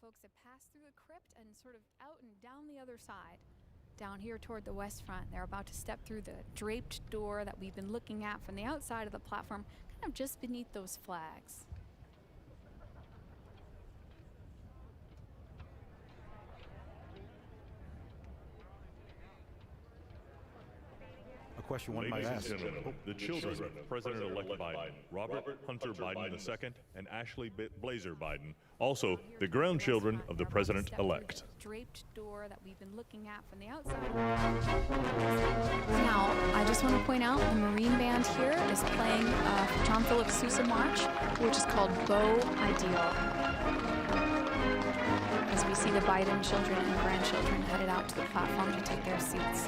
folks have passed through the crypt and sort of out and down the other side. Down here toward the west front, they're about to step through the draped door that we've been looking at from the outside of the platform, kind of just beneath those flags. A question one might ask. Ladies and gentlemen, the children of President-elect Biden, Robert Hunter Biden II and Ashley Blazer Biden, also the grandchildren of the President-elect. Draped door that we've been looking at from the outside. Now, I just want to point out the Marine Band here is playing John Philip Sousa March, which is called Bo Ideal. As we see the Biden children and grandchildren headed out to the platform to take their seats.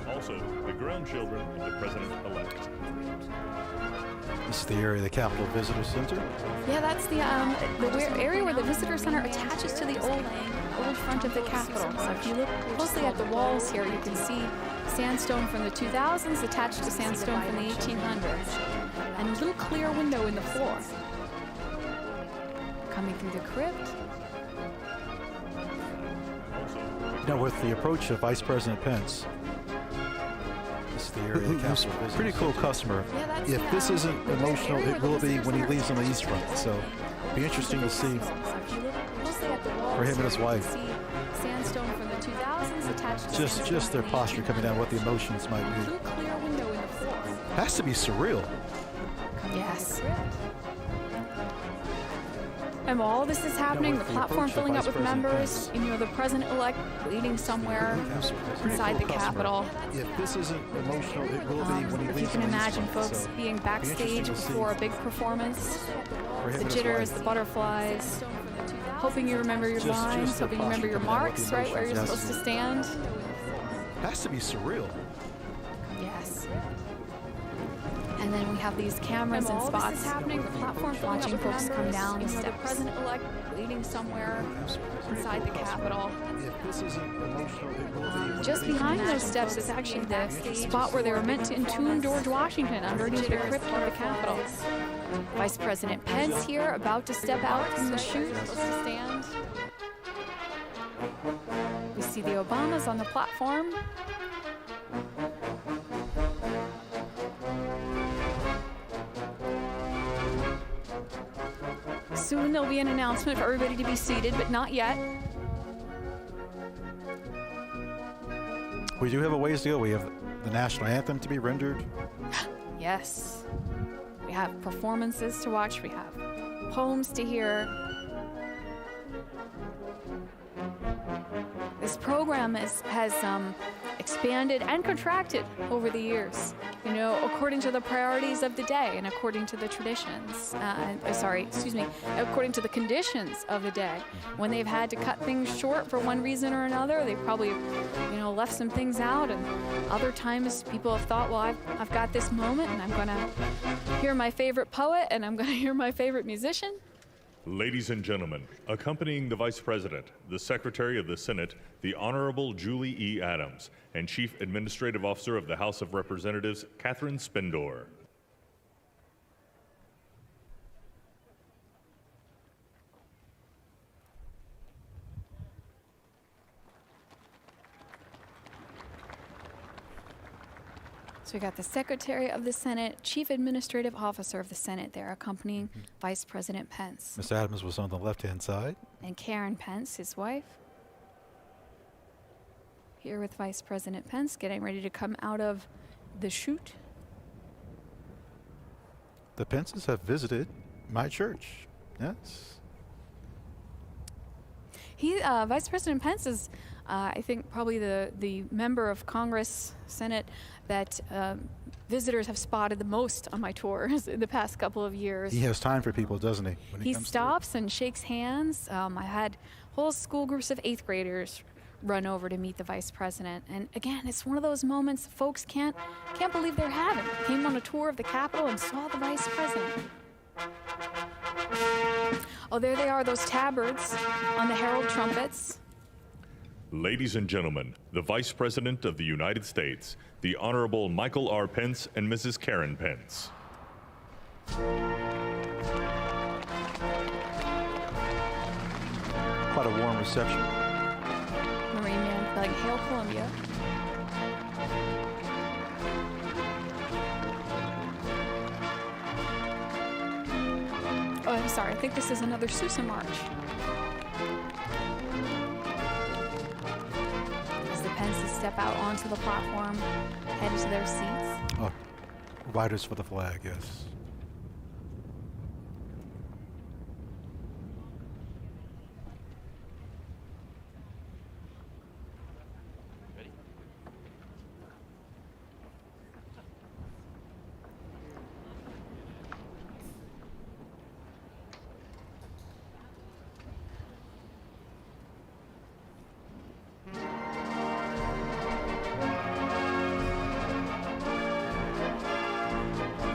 Also, the grandchildren of the President-elect. This is the area of the Capitol Visitor Center. Yeah, that's the area where the Visitor Center attaches to the old front of the Capitol. So if you look closely at the walls here, you can see sandstone from the 2000s attached to sandstone from the 1800s. And a little clear window in the floor. Coming through the crypt. Now, with the approach of Vice President Pence, this is the area of the Capitol Visitor pretty cool customer. Yeah, if this isn't emotional, it will be when he leaves on the East Front. So it'll be interesting to see for him and his wife. Sandstone from the 2000s attached to just their posture coming down, what the emotions might be. A little clear window in the floor. Has to be surreal. Yes. And while all this is happening, the platform filling up with members, you know, the president-elect waiting somewhere inside the Capitol. If this isn't emotional, it will be when he leaves. If you can imagine folks being backstage before a big performance, the jitters, the butterflies, hoping you remember your lines, hoping you remember your marks, right, where you're supposed to stand. Has to be surreal. Yes. And then we have these cameras and spots happening, the platform watching folks come down the steps. The president-elect waiting somewhere inside the Capitol. Just behind those steps is actually the spot where they were meant to entomb George Washington underneath the crypt of the Capitol. Vice President Pence here, about to step out from the chute, supposed to stand. We see the Obamas on the platform. Soon there'll be an announcement for everybody to be seated, but not yet. We do have a ways to go. We have the national anthem to be rendered. Yes. We have performances to watch. We have poems to hear. This program has expanded and contracted over the years, you know, according to the priorities of the day and according to the traditions, according to the conditions of the day. When they've had to cut things short for one reason or another, they've probably, you know, left some things out, and other times people have thought, well, I've got this moment and I'm gonna hear my favorite poet and I'm gonna hear my favorite musician. Ladies and gentlemen, accompanying the Vice President, the Secretary of the Senate, the Honorable Julie E. Adams, and Chief Administrative Officer of the House of Representatives, Catherine Spindor. So we got the Secretary of the Senate, Chief Administrative Officer of the Senate there, accompanying Vice President Pence. Ms. Adams was on the left-hand side. And Karen Pence, his wife. Here with Vice President Pence, getting ready to come out of the chute. The Pences have visited my church. Yes. Vice President Pence is, I think, probably the member of Congress, Senate, that visitors have spotted the most on my tours in the past couple of years. He has time for people, doesn't he? He stops and shakes hands. I had whole school groups of 8th graders run over to meet the Vice President. And again, it's one of those moments folks can't believe they're having. Came on a tour of the Capitol and saw the Vice President. Oh, there they are, those tabards on the herald trumpets. Ladies and gentlemen, the Vice President of the United States, the Honorable Michael R. Pence and Mrs. Karen Pence. Quite a warm reception. Marine Man like Hail Columbia. Oh, I'm sorry. I think this is another Sousa March. As the Pences step out onto the platform, head to their seats. Oh, riders for the flag, yes.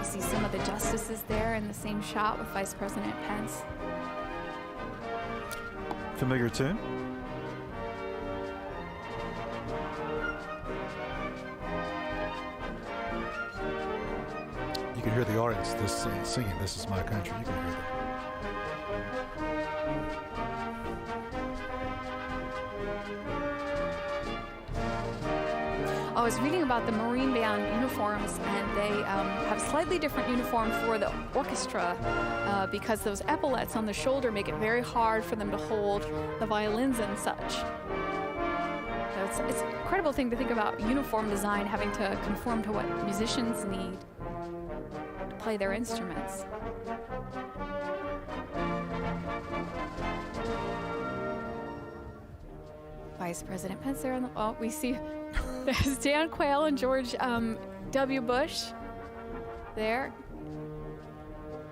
See some of the justices there in the same shot with Vice President Pence. Familiar tune? You can hear the audience singing "This Is My Country." You can hear that. I was reading about the Marine Band uniforms, and they have a slightly different uniform for the orchestra because those epaulets on the shoulder make it very hard for them to hold the violins and such. So it's an incredible thing to think about uniform design having to conform to what musicians need to play their instruments. Vice President Pence there on the, oh, we see there's Dan Quayle and George W. Bush there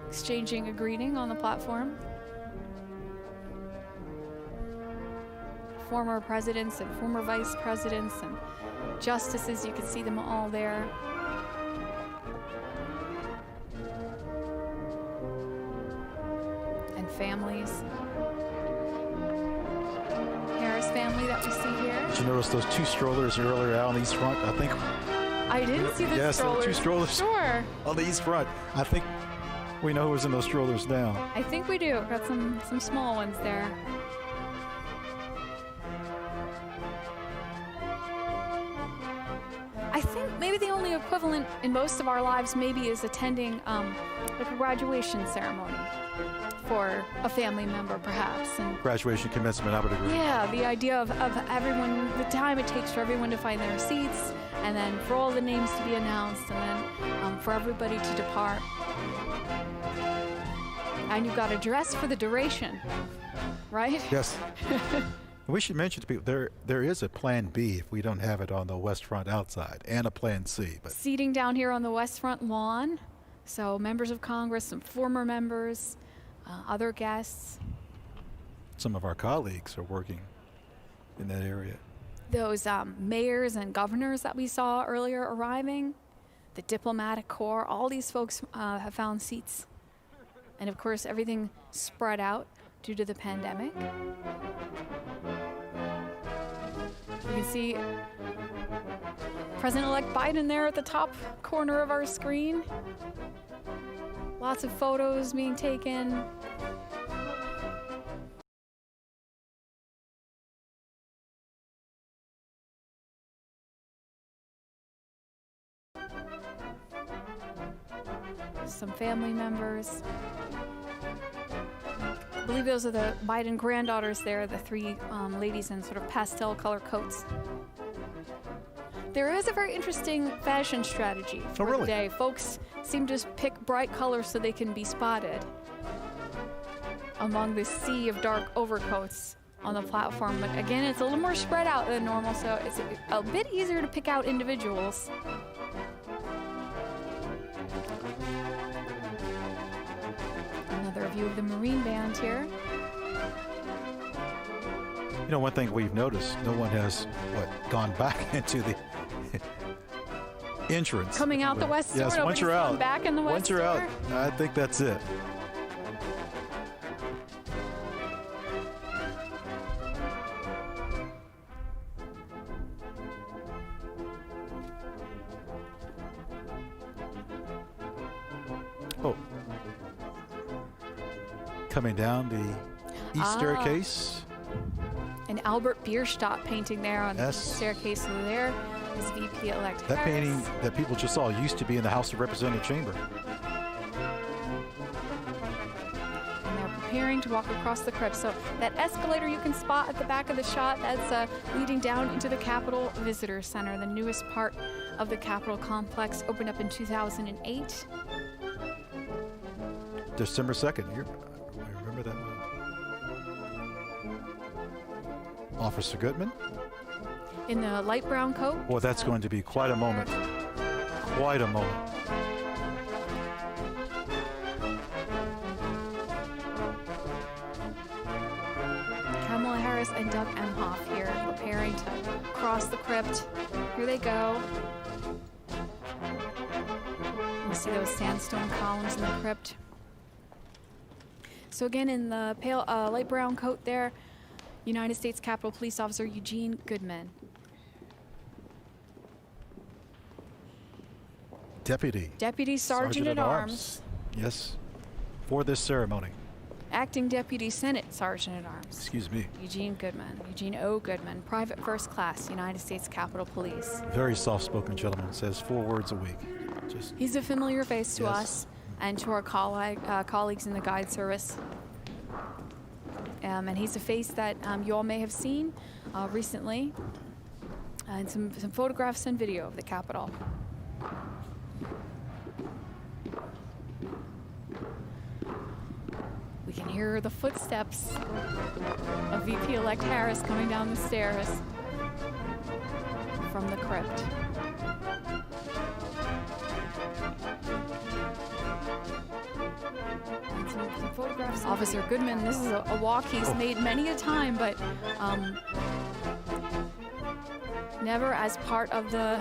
exchanging a greeting on the platform. Former presidents and former vice presidents and justices, you can see them all there. And families. Harris family that we see here. Did you notice those two strollers earlier out on the east front? I think. I didn't see the yes, strollers. Yes, two strollers. Sure. On the east front. I think we know who was in those strollers now. I think we do. Got some small ones there. I think maybe the only equivalent in most of our lives maybe is attending like a graduation ceremony for a family member, perhaps. And Graduation, commencement, I would agree. yeah, the idea of everyone, the time it takes for everyone to find their seats, and then for all the names to be announced, and then for everybody to depart. And you've got to dress for the duration, right? Yes. We should mention to people there is a plan B if we don't have it on the West Front outside, and a plan C. But seating down here on the West Front lawn, so members of Congress, some former members, other guests. Some of our colleagues are working in that area. Those mayors and governors that we saw earlier arriving, the diplomatic corps, all these folks have found seats. And of course, everything spread out due to the pandemic. You can see President-elect Biden there at the top corner of our screen. Lots of photos being taken. Some family members. I believe those are the Biden granddaughters there, the three ladies in sort of pastel color coats. There is a very interesting fashion strategy for the day. Folks seem to pick bright colors so they can be spotted among this sea of dark overcoats on the platform. But again, it's a little more spread out than normal, so it's a bit easier to pick out individuals. Another view of the Marine Band here. You know, one thing we've noticed, no one has, gone back into the entrance. Coming out the west door. Yes, once you're out. Back in the west once you're door. out, I think that's it. Oh, coming down the east staircase. An Albert Bierstadt painting there on the staircase over there. Is VP-elect That Harris. painting that people just saw used to be in the House of Representatives chamber. And they're preparing to walk across the crypt. So that escalator you can spot at the back of the shot, that's leading down into the Capitol Visitor Center, the newest part of the Capitol complex, opened up in 2008. December 2nd. I remember that one. Officer Goodman. In the light brown coat. Boy, that's going to be quite a moment. Quite a moment. Kamala Harris and Doug Emhoff here preparing to cross the crypt. Here they go. You see those sandstone columns in the crypt. So again, in the pale light brown coat there, United States Capitol Police Officer Eugene Goodman. Deputy Sergeant at Arms. Yes, for this ceremony. Acting Deputy Senate Sergeant at Arms. Excuse me. Eugene Goodman. Eugene O. Goodman, Private First Class, United States Capitol Police. Very soft-spoken gentleman. Says 4 words a week. He's a familiar face to us and to our colleagues in the guide service. And he's a face that you all may have seen recently in some photographs and video of the Capitol. We can hear the footsteps of VP-elect Harris coming down the stairs from the crypt. Some photographs. Officer Goodman, this is a walk he's made many a time, but never as part of the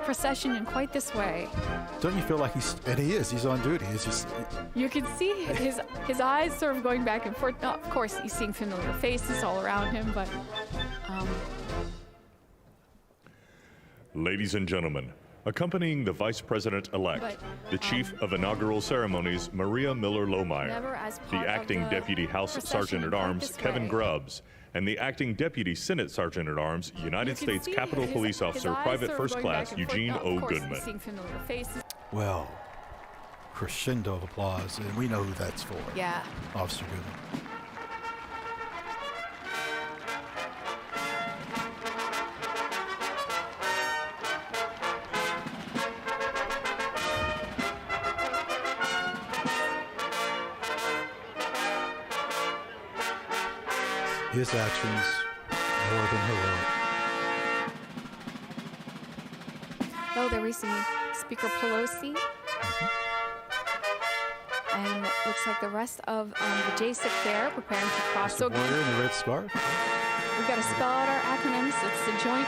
procession in quite this way. Don't you feel like he's on duty? It's just... You can see his eyes sort of going back and forth. Now, of course, he's seeing familiar faces all around him, but... Ladies and gentlemen, accompanying the Vice President-elect, the Chief of Inaugural Ceremonies, Maria Miller-Lohmeyer, the Acting Deputy House Sergeant-at-Arms, Kevin Grubbs, and the Acting Deputy Senate Sergeant-at-Arms, United States Capitol Police Officer, Private First Class, Eugene O. Goodman. Well, crescendo of applause, and we know who that's for. Yeah. Officer Goodman. His actions more than heroic. Oh, there we see Speaker Pelosi. And looks like the rest of the JSIC there preparing to cross. So again, in the red scarf. We've got to spell out our acronyms. It's the Joint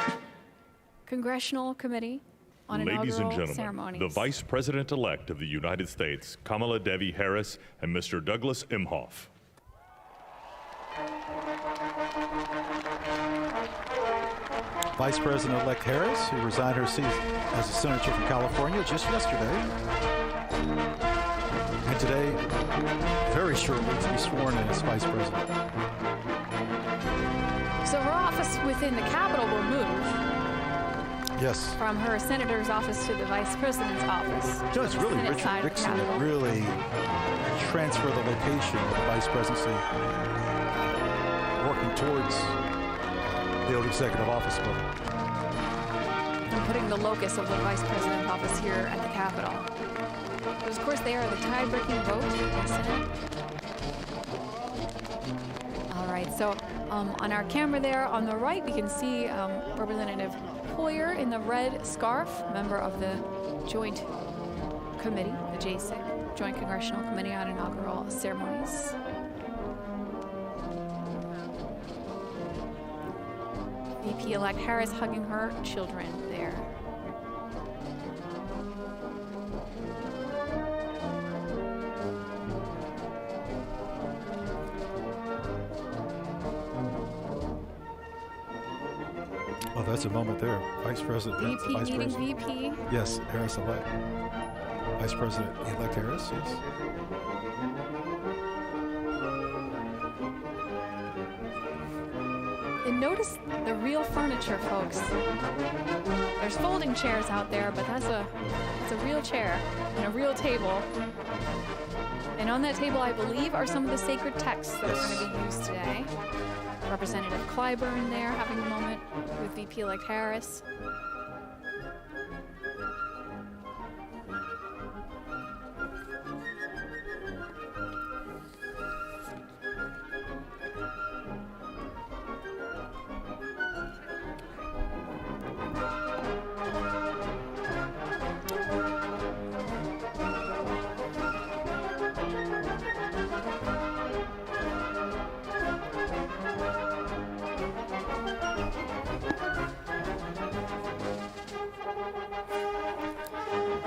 Congressional Committee on Ladies and Inaugural gentlemen, Ceremonies. the Vice President-elect of the United States, Kamala Devi Harris, and Mr. Douglas Emhoff. Vice President-elect Harris, who resigned her seat as a senator from California just yesterday, and today, very shortly, to be sworn in as Vice President. So her office within the Capitol will move. Yes. From her senator's office to the Vice President's office. You know, it's really Richard Nixon that really transferred the location of the Vice Presidency, working towards the old executive office building. And putting the locus of the Vice President's office here at the Capitol. Because, of course, they are the tie-breaking vote in the Senate. All right, so on our camera there on the right, we can see Representative Hoyer in the red scarf, member of the Joint Committee, the JSIC, Joint Congressional Committee on Inaugural Ceremonies. VP-elect Harris hugging her children there. Oh, that's a moment there. Vice President. VP Vice meeting President. VP. Yes, Harris-elect. Vice President-elect Harris, yes. And notice the real furniture, folks. There's folding chairs out there, but that's a real chair and a real table. And on that table, I believe, are some of the sacred texts that are going to be used today. Representative Clyburn there having a moment with VP-elect Harris.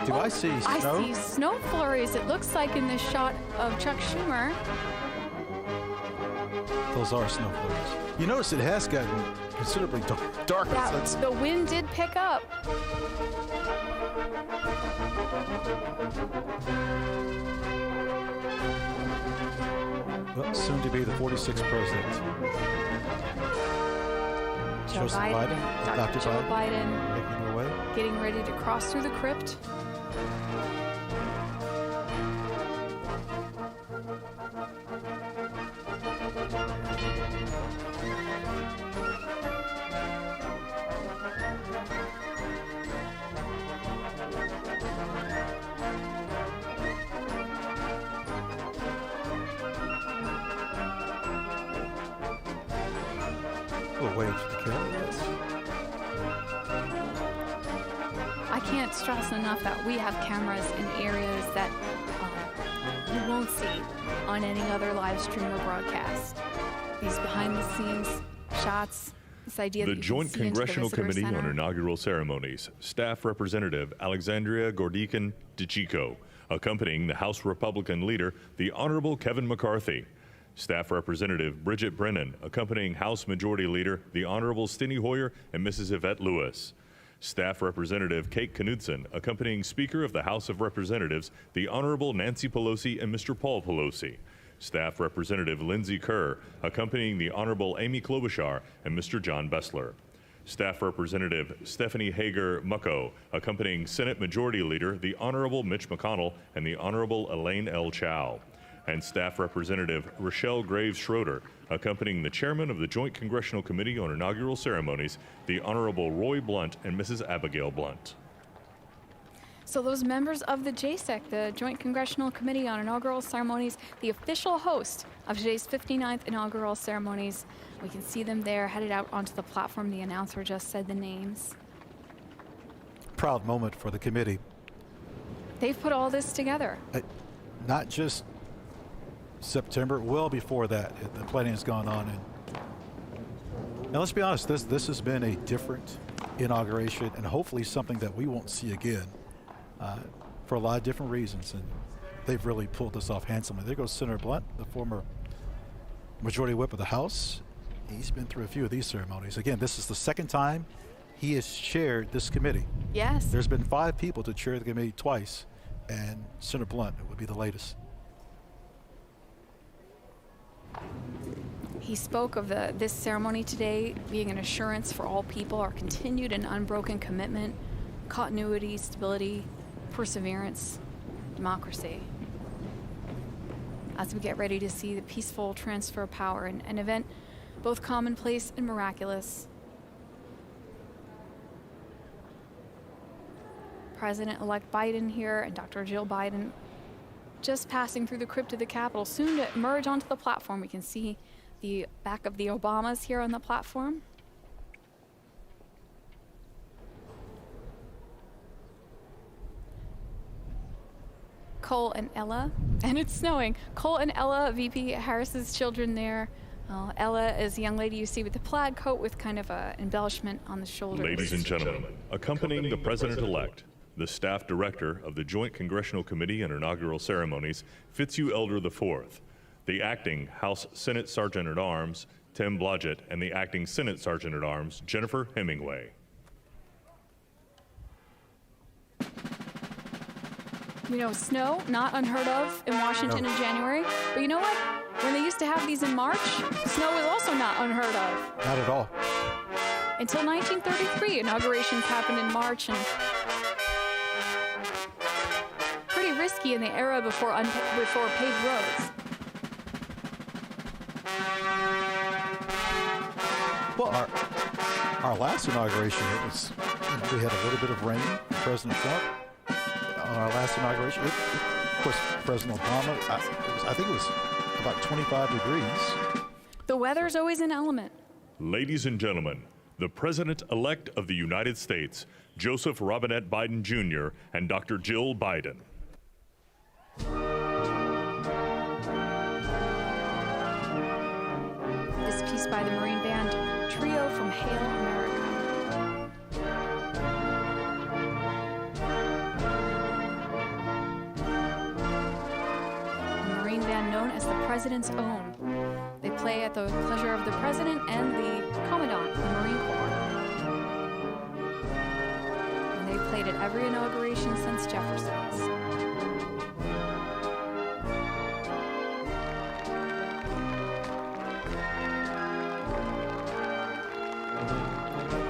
Do I see snow? I see snow flurries, it looks like, in this shot of Chuck Schumer. Those are snow flurries. You notice it has gotten considerably darker since. The wind did pick up. Well, soon to be the 46th president. Joseph Biden, Dr. Joe Biden, making their way. getting ready to cross through the crypt. We'll wait for the cameras. I can't stress enough that we have cameras in areas that you won't see on any other live stream or broadcast. These behind-the-scenes shots, this idea The that you Joint can see into the Congressional visitor Committee on center. Inaugural Ceremonies, Staff Representative Alexandria Gordican DeChico, accompanying the House Republican leader, the Honorable Kevin McCarthy. Staff Representative Bridget Brennan, accompanying House Majority Leader, the Honorable Steny Hoyer and Mrs. Yvette Lewis. Staff Representative Kate Knudsen, accompanying Speaker of the House of Representatives, the Honorable Nancy Pelosi and Mr. Paul Pelosi. Staff Representative Lindsey Kerr, accompanying the Honorable Amy Klobuchar and Mr. John Bessler. Staff Representative Stephanie Hager Mucko, accompanying Senate Majority Leader, the Honorable Mitch McConnell and the Honorable Elaine L. Chao. And Staff Representative Rochelle Graves Schroeder, accompanying the Chairman of the Joint Congressional Committee on Inaugural Ceremonies, the Honorable Roy Blunt and Mrs. Abigail Blunt. So those members of the JCEC, the Joint Congressional Committee on Inaugural Ceremonies, the official host of today's 59th inaugural ceremonies, we can see them there headed out onto the platform. The announcer just said the names. Proud moment for the committee. They've put all this together. Not just September, well before that, the planning has gone on. And now let's be honest, this has been a different inauguration and hopefully something that we won't see again for a lot of different reasons. And they've really pulled this off handsomely. There goes Senator Blunt, the former Majority Whip of the House. He's been through a few of these ceremonies. Again, this is the second time he has chaired this committee. Yes. There's been 5 people to chair the committee twice, and Senator Blunt would be the latest. He spoke of this ceremony today being an assurance for all people, our continued and unbroken commitment, continuity, stability, perseverance, democracy. As we get ready to see the peaceful transfer of power, an event both commonplace and miraculous. President-elect Biden here and Dr. Jill Biden just passing through the crypt of the Capitol, soon to emerge onto the platform. We can see the back of the Obamas here on the platform. Cole and Ella, and it's snowing. Cole and Ella, VP Harris's children there. Ella is the young lady you see with the plaid coat with kind of an embellishment on the shoulders. Ladies and gentlemen, accompanying the President-elect, the Staff Director of the Joint Congressional Committee on Inaugural Ceremonies, Fitzhugh Elder IV, the Acting House Senate Sergeant-at-Arms, Tim Blodgett, and the Acting Senate Sergeant-at-Arms, Jennifer Hemingway. You know, snow, not unheard of in Washington in January, but you know what? When they used to have these in March, snow was also not unheard of. Not at all. Until 1933, inaugurations happened in March, and pretty risky in the era before paved roads. Well, our last inauguration, we had a little bit of rain. President Trump on our last inauguration. Of course, President Obama. I think it was about 25 degrees. The weather's always an element. Ladies and gentlemen, the President-elect of the United States, Joseph Robinette Biden Jr. and Dr. Jill Biden. This piece by the Marine Band Trio from Hail America. A Marine Band known as the President's Own. They play at the pleasure of the President and the Commandant of the Marine Corps. And they've played at every inauguration since Jefferson's.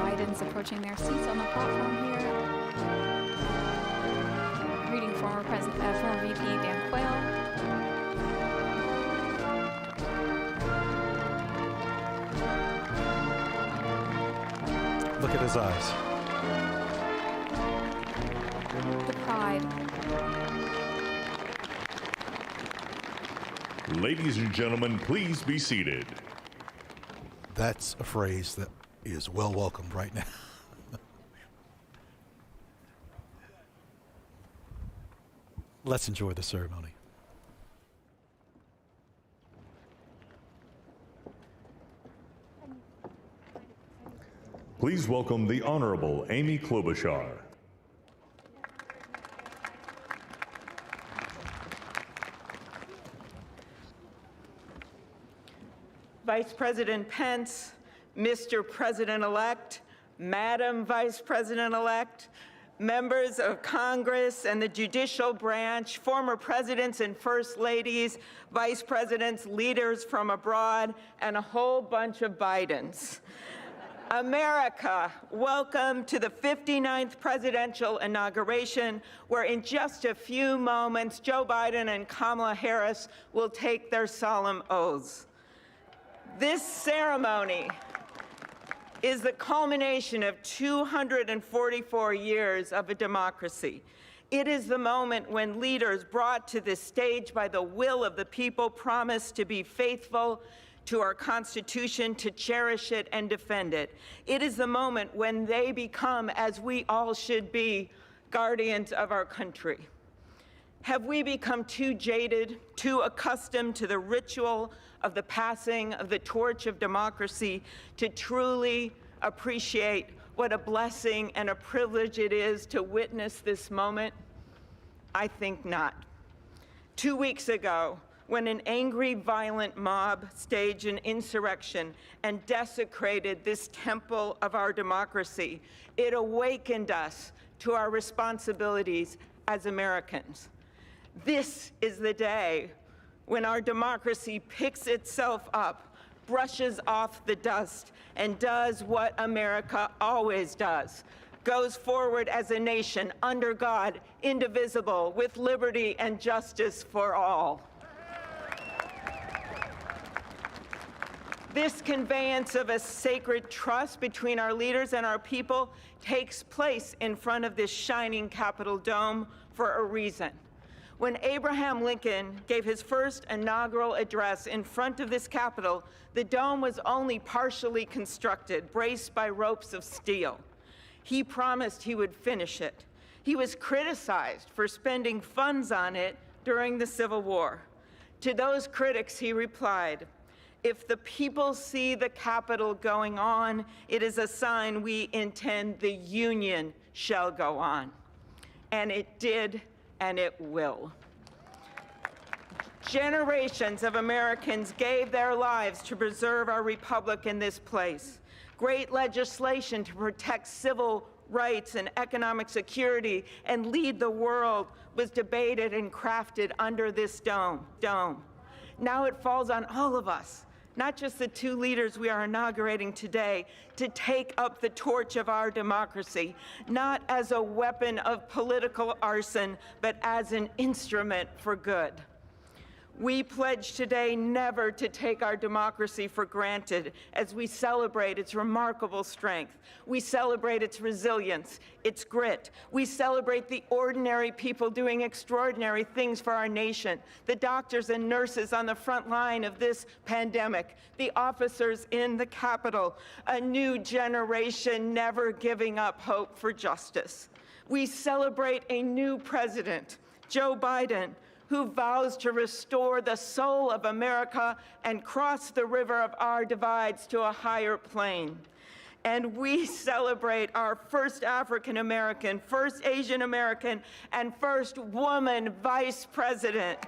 Biden's approaching their seats on the platform here. Greeting former VP Dan Quayle. Look at his eyes. The pride. Ladies and gentlemen, please be seated. That's a phrase that is well welcomed right now. Let's enjoy the ceremony. Please welcome the Honorable Amy Klobuchar. Vice President Pence, Mr. President-elect, Madam Vice President-elect, members of Congress and the judicial branch, former presidents and first ladies, vice presidents, leaders from abroad, and a whole bunch of Bidens. America, welcome to the 59th presidential inauguration, where in just a few moments, Joe Biden and Kamala Harris will take their solemn oaths. This ceremony is the culmination of 244 years of a democracy. It is the moment when leaders brought to this stage by the will of the people promised to be faithful to our Constitution, to cherish it and defend it. It is the moment when they become, as we all should be, guardians of our country. Have we become too jaded, too accustomed to the ritual of the passing of the torch of democracy to truly appreciate what a blessing and a privilege it is to witness this moment? I think not. 2 weeks ago, when an angry, violent mob staged an insurrection and desecrated this temple of our democracy, it awakened us to our responsibilities as Americans. This is the day when our democracy picks itself up, brushes off the dust, and does what America always does: goes forward as a nation under God, indivisible, with liberty and justice for all. This conveyance of a sacred trust between our leaders and our people takes place in front of this shining Capitol dome for a reason. When Abraham Lincoln gave his first inaugural address in front of this Capitol, the dome was only partially constructed, braced by ropes of steel. He promised he would finish it. He was criticized for spending funds on it during the Civil War. To those critics, he replied, "If the people see the Capitol going on, it is a sign we intend the Union shall go on." And it did, and it will. Generations of Americans gave their lives to preserve our republic in this place. Great legislation to protect civil rights and economic security and lead the world was debated and crafted under this dome. Now it falls on all of us, not just the two leaders we are inaugurating today, to take up the torch of our democracy, not as a weapon of political arson, but as an instrument for good. We pledge today never to take our democracy for granted as we celebrate its remarkable strength. We celebrate its resilience, its grit. We celebrate the ordinary people doing extraordinary things for our nation, the doctors and nurses on the front line of this pandemic, the officers in the Capitol, a new generation never giving up hope for justice. We celebrate a new president, Joe Biden, who vows to restore the soul of America and cross the river of our divides to a higher plane. And we celebrate our first African American, first Asian American, and first woman vice president,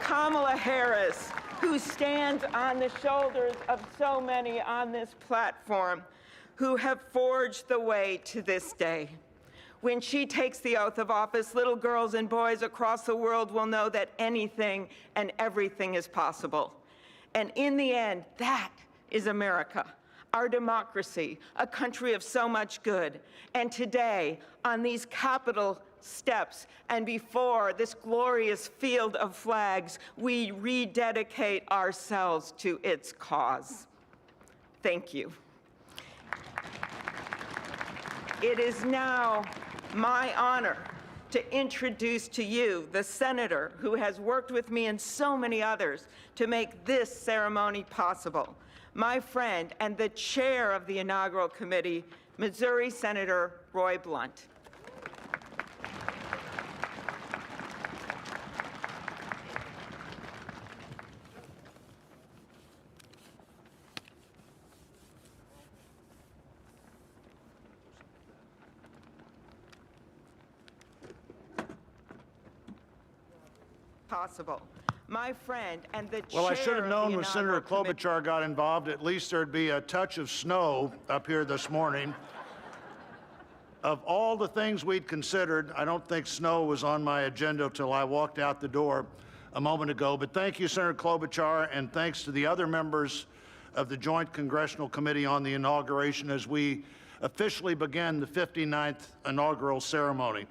Kamala Harris, who stands on the shoulders of so many on this platform who have forged the way to this day. When she takes the oath of office, little girls and boys across the world will know that anything and everything is possible. And in the end, that is America, our democracy, a country of so much good. And today, on these Capitol steps and before this glorious field of flags, we rededicate ourselves to its cause. Thank you. It is now my honor to introduce to you the senator who has worked with me and so many others to make this ceremony possible, my friend and the chair of the inaugural committee, Missouri Senator Roy Blunt. Possible. My friend and the chair. Well, I should have known when Senator committee. Klobuchar got involved, at least there'd be a touch of snow up here this morning. Of all the things we'd considered, I don't think snow was on my agenda till I walked out the door a moment ago. But thank you, Senator Klobuchar, and thanks to the other members of the Joint Congressional Committee on the Inauguration as we officially begin the 59th inaugural ceremony.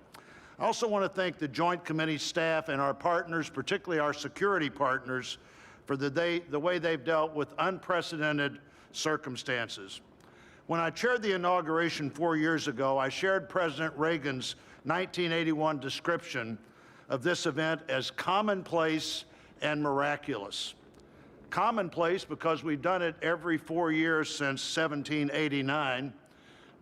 I also want to thank the Joint Committee staff and our partners, particularly our security partners, for the way they've dealt with unprecedented circumstances. When I chaired the inauguration 4 years ago, I shared President Reagan's 1981 description of this event as commonplace and miraculous. Commonplace because we've done it every 4 years since 1789.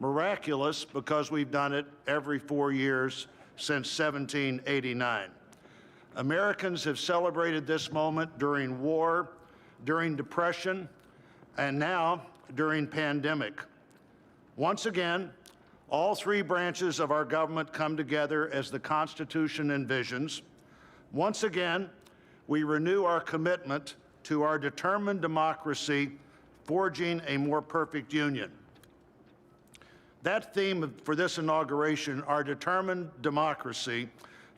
Miraculous because we've done it every 4 years since 1789. Americans have celebrated this moment during war, during depression, and now during pandemic. Once again, all three branches of our government come together as the Constitution envisions. Once again, we renew our commitment to our determined democracy, forging a more perfect union. That theme for this inauguration, our determined democracy,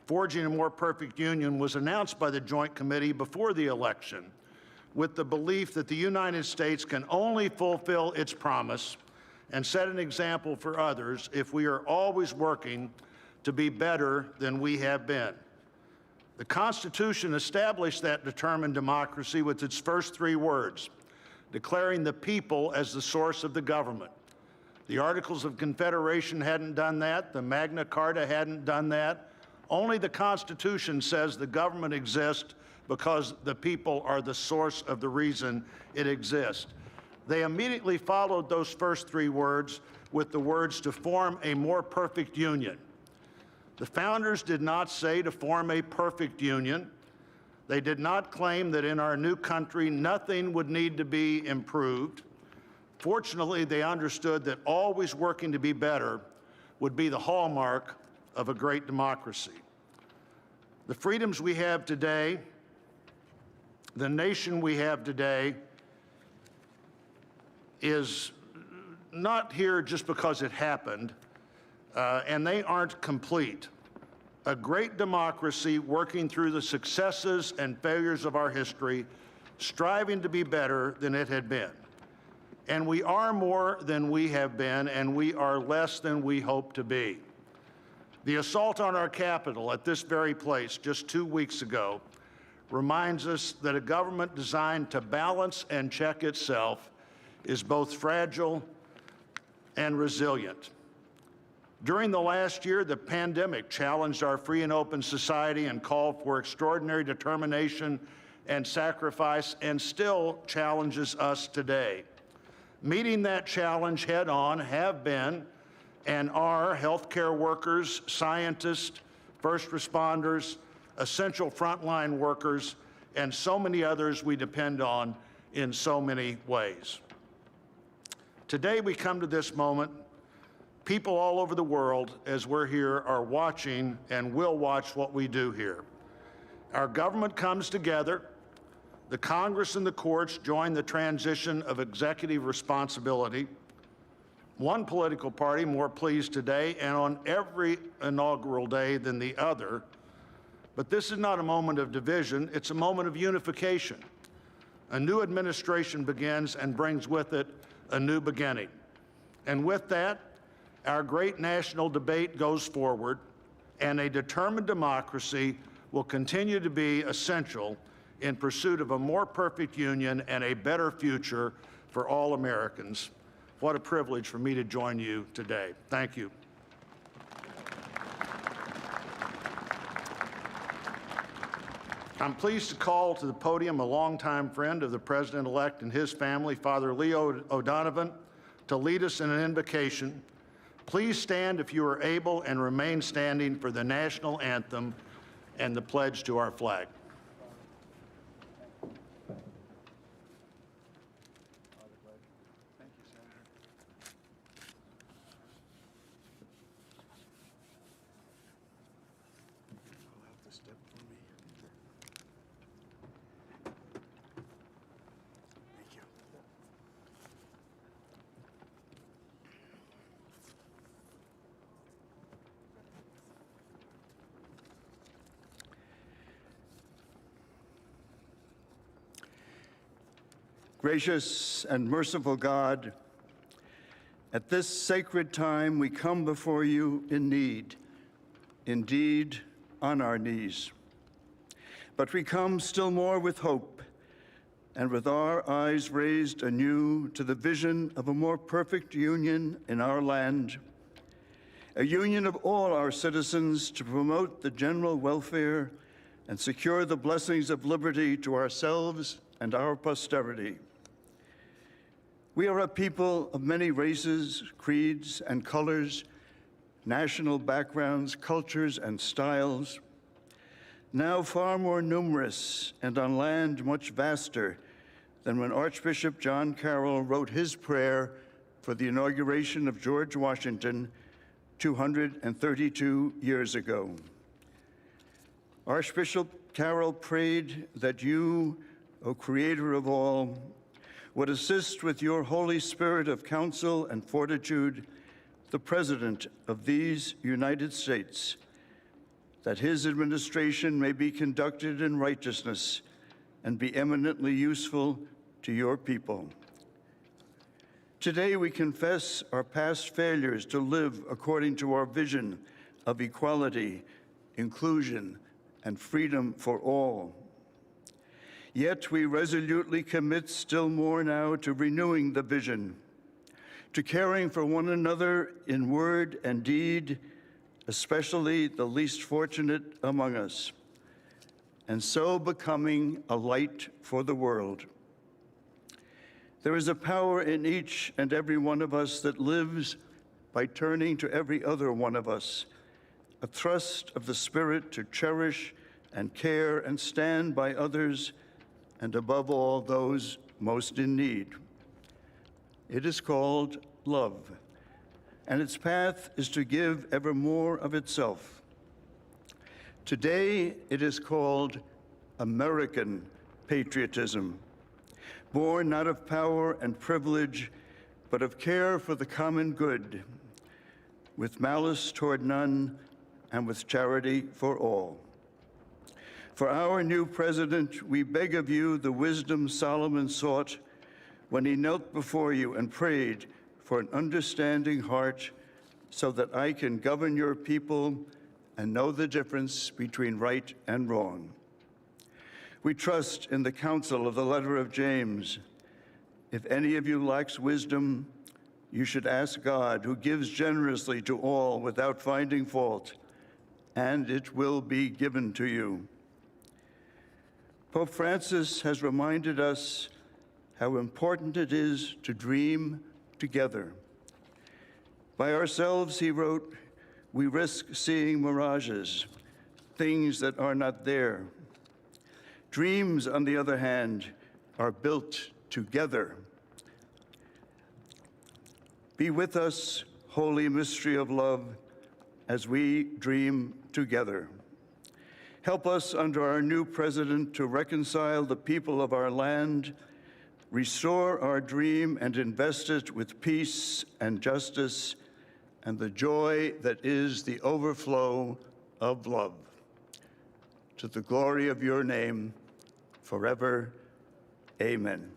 forging a more perfect union, was announced by the Joint Committee before the election with the belief that the United States can only fulfill its promise and set an example for others if we are always working to be better than we have been. The Constitution established that determined democracy with its first three words, declaring the people as the source of the government. The Articles of Confederation hadn't done that. The Magna Carta hadn't done that. Only the Constitution says the government exists because the people are the source of the reason it exists. They immediately followed those first three words with the words to form a more perfect union. The founders did not say to form a perfect union. They did not claim that in our new country nothing would need to be improved. Fortunately, they understood that always working to be better would be the hallmark of a great democracy. The freedoms we have today, the nation we have today, is not here just because it happened, and they aren't complete. a great democracy working through the successes and failures of our history, striving to be better than it had been. And we are more than we have been, and we are less than we hope to be. The assault on our Capitol at this very place just 2 weeks ago reminds us that a government designed to balance and check itself is both fragile and resilient. During the last year, the pandemic challenged our free and open society and called for extraordinary determination and sacrifice, and still challenges us today. Meeting that challenge head on have been and are healthcare workers, scientists, first responders, essential frontline workers, and so many others we depend on in so many ways. Today we come to this moment. People all over the world, as we're here, are watching and will watch what we do here. Our government comes together. The Congress and the courts join the transition of executive responsibility. One political party more pleased today and on every inaugural day than the other. But this is not a moment of division, it's a moment of unification. A new administration begins and brings with it a new beginning. And with that, our great national debate goes forward, and a determined democracy will continue to be essential in pursuit of a more perfect union and a better future for all Americans. What a privilege for me to join you today. Thank you. I'm pleased to call to the podium a longtime friend of the President-elect and his family, Father Leo O'Donovan, to lead us in an invocation. Please stand if you are able and remain standing for the national anthem and the pledge to our flag. Gracious and merciful God, at this sacred time we come before you in need, indeed on our knees. But we come still more with hope and with our eyes raised anew to the vision of a more perfect union in our land, a union of all our citizens to promote the general welfare and secure the blessings of liberty to ourselves and our posterity. We are a people of many races, creeds, and colors, national backgrounds, cultures, and styles, now far more numerous and on land much vaster than when Archbishop John Carroll wrote his prayer for the inauguration of George Washington 232 years ago. Archbishop Carroll prayed that you, O Creator of all, would assist with your Holy Spirit of counsel and fortitude the President of these United States, that his administration may be conducted in righteousness and be eminently useful to your people. Today we confess our past failures to live according to our vision of equality, inclusion, and freedom for all. Yet we resolutely commit still more now to renewing the vision, to caring for one another in word and deed, especially the least fortunate among us, and so becoming a light for the world. There is a power in each and every one of us that lives by turning to every other one of us, a thrust of the Spirit to cherish and care and stand by others, and above all, those most in need. It is called love, and its path is to give ever more of itself. Today, it is called American patriotism, born not of power and privilege, but of care for the common good, with malice toward none and with charity for all. For our new president, we beg of you the wisdom Solomon sought when he knelt before you and prayed for an understanding heart so that I can govern your people and know the difference between right and wrong. We trust in the counsel of the letter of James. If any of you lacks wisdom, you should ask God, who gives generously to all without finding fault, and it will be given to you. Pope Francis has reminded us how important it is to dream together. By ourselves, he wrote, we risk seeing mirages, things that are not there. Dreams, on the other hand, are built together. Be with us, holy mystery of love, as we dream together. Help us under our new president to reconcile the people of our land, restore our dream and invest it with peace and justice and the joy that is the overflow of love. To the glory of your name, forever, amen.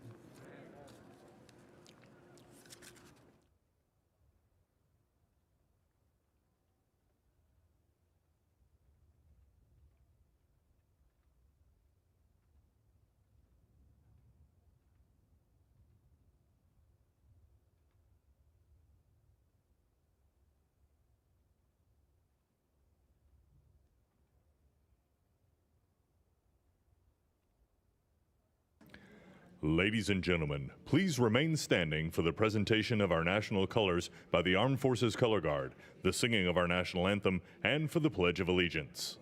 Ladies and gentlemen, please remain standing for the presentation of our national colors by the Armed Forces Color Guard, the singing of our national anthem, and for the Pledge of Allegiance.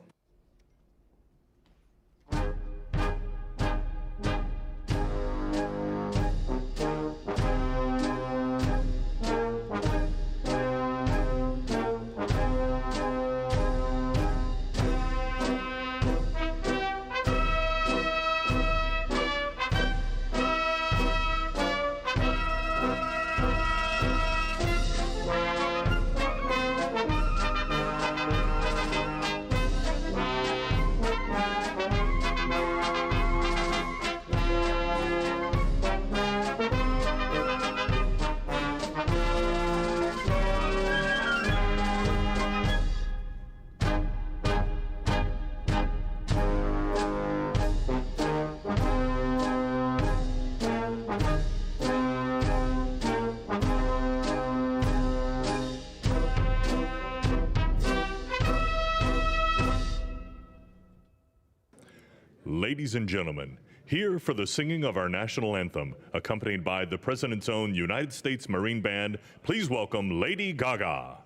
Ladies and gentlemen, here for the singing of our national anthem, accompanied by the President's own United States Marine Band, please welcome Lady Gaga.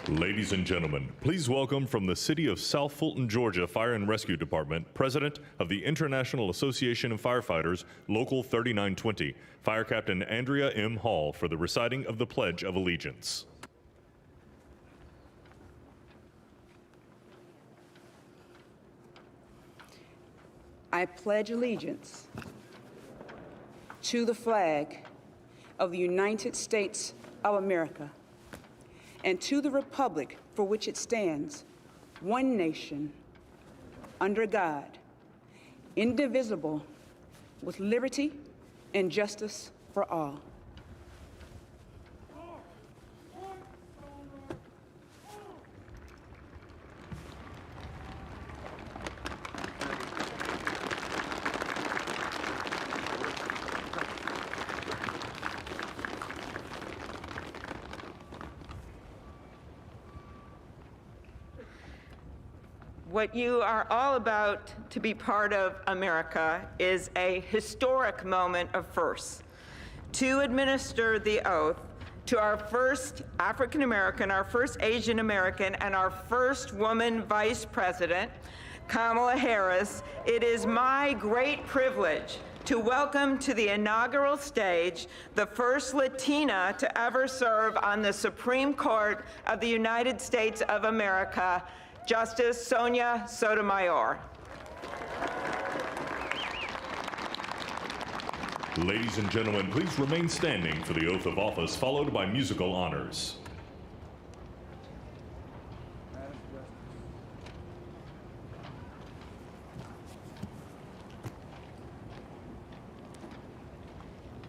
Ladies and gentlemen, please welcome from the city of South Fulton, Georgia Fire and Rescue Department, President of the International Association of Firefighters, Local 3920, Fire Captain Andrea M. Hall, for the reciting of the Pledge of Allegiance. I pledge allegiance to the flag of the United States of America and to the republic for which it stands, one nation, under God, indivisible, with liberty and justice for all. What you are all about to be part of, America, is a historic moment of firsts. To administer the oath to our first African American, our first Asian American, and our first woman vice president, Kamala Harris, it is my great privilege to welcome to the inaugural stage the first Latina to ever serve on the Supreme Court of the United States of America, Justice Sonia Sotomayor. Ladies and gentlemen, please remain standing for the oath of office, followed by musical honors.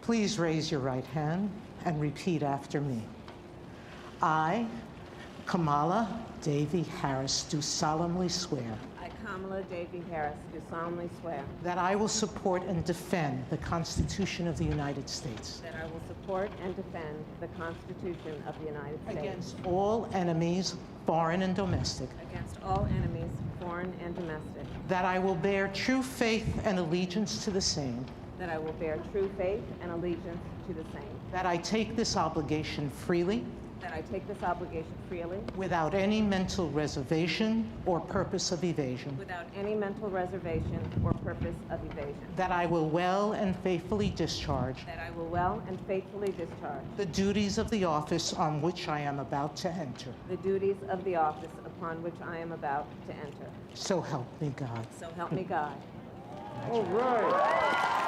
Please raise your right hand and repeat after me. I, Kamala Davy Harris, do solemnly swear I, Kamala Davy Harris, do solemnly swear that I will support and defend the Constitution of the United States that I will support and defend the Constitution of the United States against all enemies, foreign and domestic, against all enemies, foreign and domestic, that I will bear true faith and allegiance to the same, that I will bear true faith and allegiance to the same, that I take this obligation freely, that I take this obligation freely, without any mental reservation or purpose of evasion, without any mental reservation or purpose of evasion, that I will well and faithfully discharge that I will well and faithfully discharge the duties of the office on which I am about to enter. the duties of the office upon which I am about to enter. So help me God. So help me God. All right.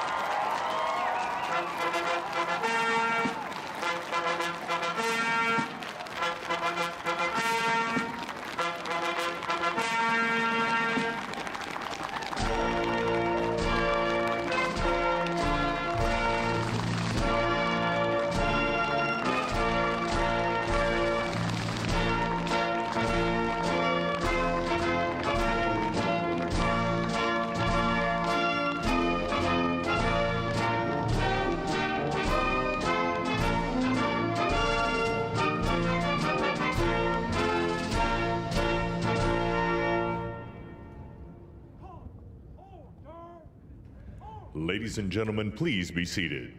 Ladies and gentlemen, please be seated.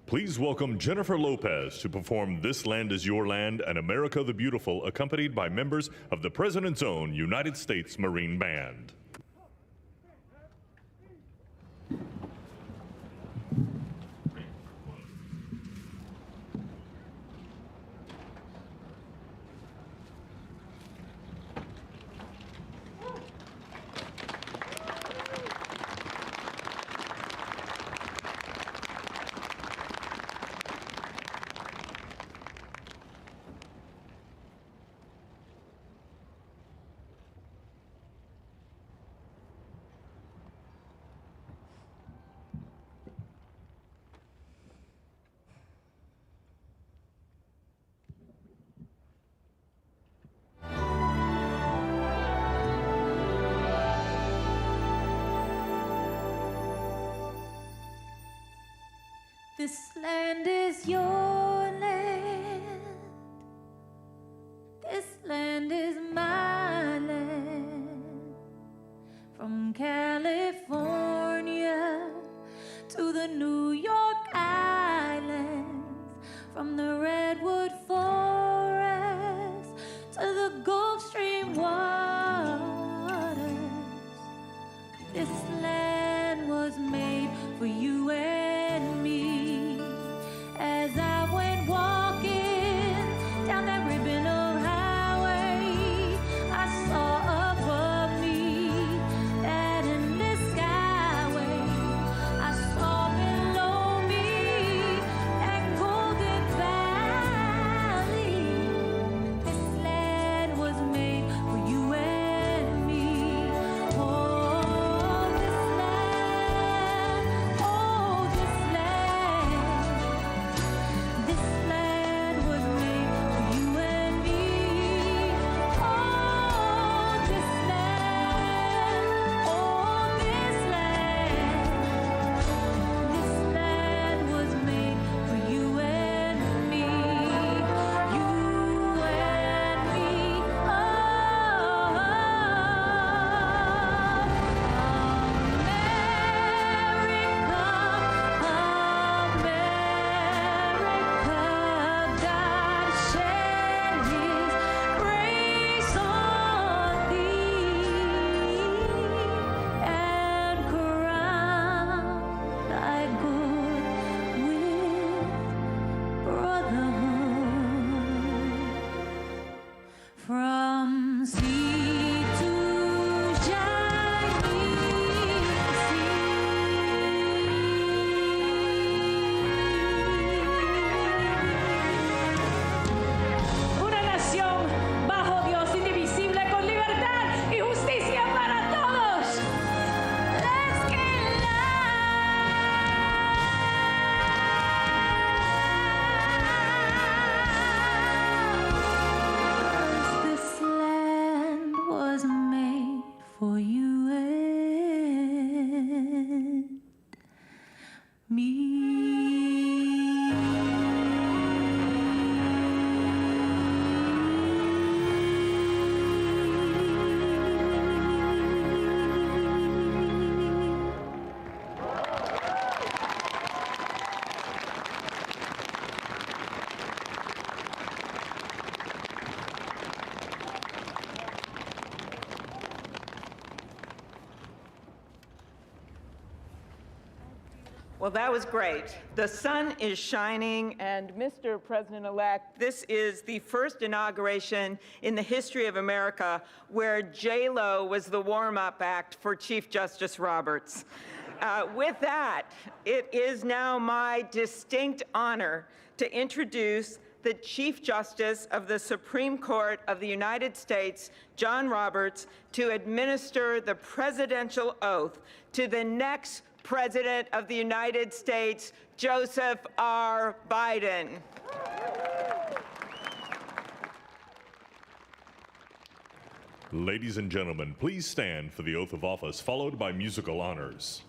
Please welcome Jennifer Lopez to perform This Land Is Your Land and America the Beautiful, accompanied by members of the President's own United States Marine Band. This land is your land. This land is my land. From from California to the New York Islands, from the Redwood Forest to the Gulf Stream waters. This land was made for you and me. As I went walking down that ribbon of highway, I saw above me that endless skyway. I saw below me that golden valley. This land was made for you and me. Oh, this land, oh, this land. This land was made for you and me. Oh, this land, oh, this land. This land was made for you and me. You and me. America, God shed His grace on thee and crowned thy good with brotherhood. From sea to shining sea. Una nación bajo Dios, indivisible, con libertad y justicia para todos. Let's get loud. This land was made for you and me. Well, that was great. The sun is shining, and Mr. President-elect, this is the first inauguration in the history of America where J-Lo was the warm-up act for Chief Justice Roberts. With that, it is now my distinct honor to introduce the Chief Justice of the Supreme Court of the United States, John Roberts, to administer the presidential oath to the next President of the United States, Joseph R. Biden. Ladies and gentlemen, please stand for the oath of office, followed by musical honors.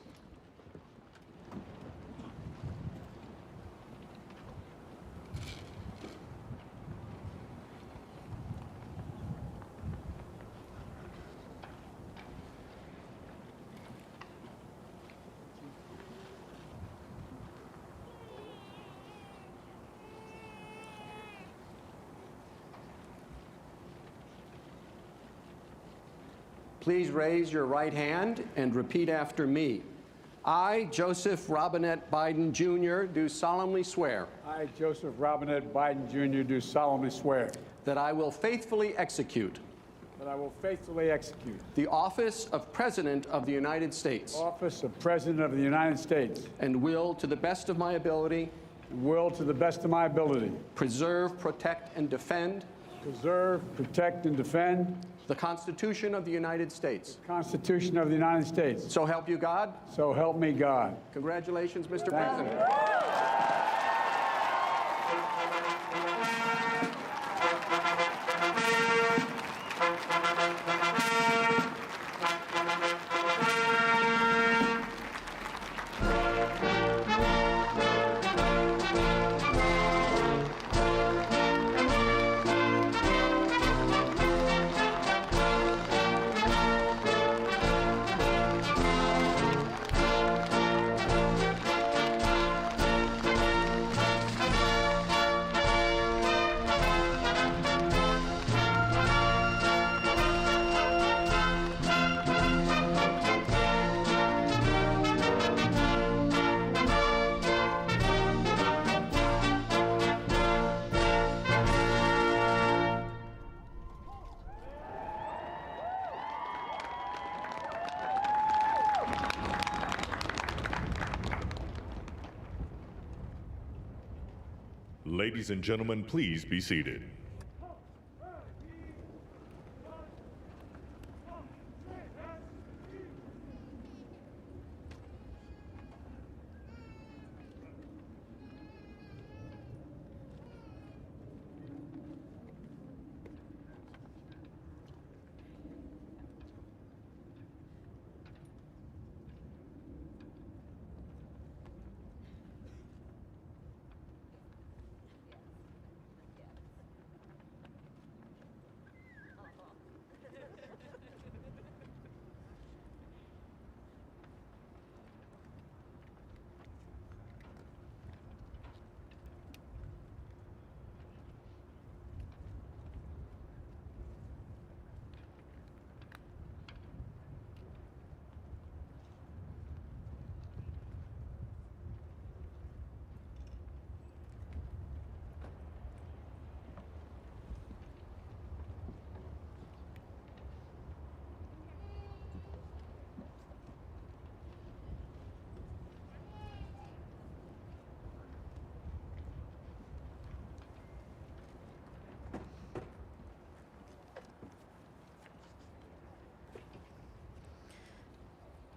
Please raise your right hand and repeat after me. I, Joseph Robinette Biden, Jr., do solemnly swear I, Joseph Robinette Biden, Jr., do solemnly swear that I will faithfully execute that I will faithfully execute the office of President of the United States the office of President of the United States and will, to the best of my ability, and will, to the best of my ability, preserve, protect, and defend preserve, protect, and defend the Constitution of the United States. the Constitution of the United States. So help you God. So help me God. Congratulations, Mr. Thank you. President. Ladies and gentlemen, please be seated.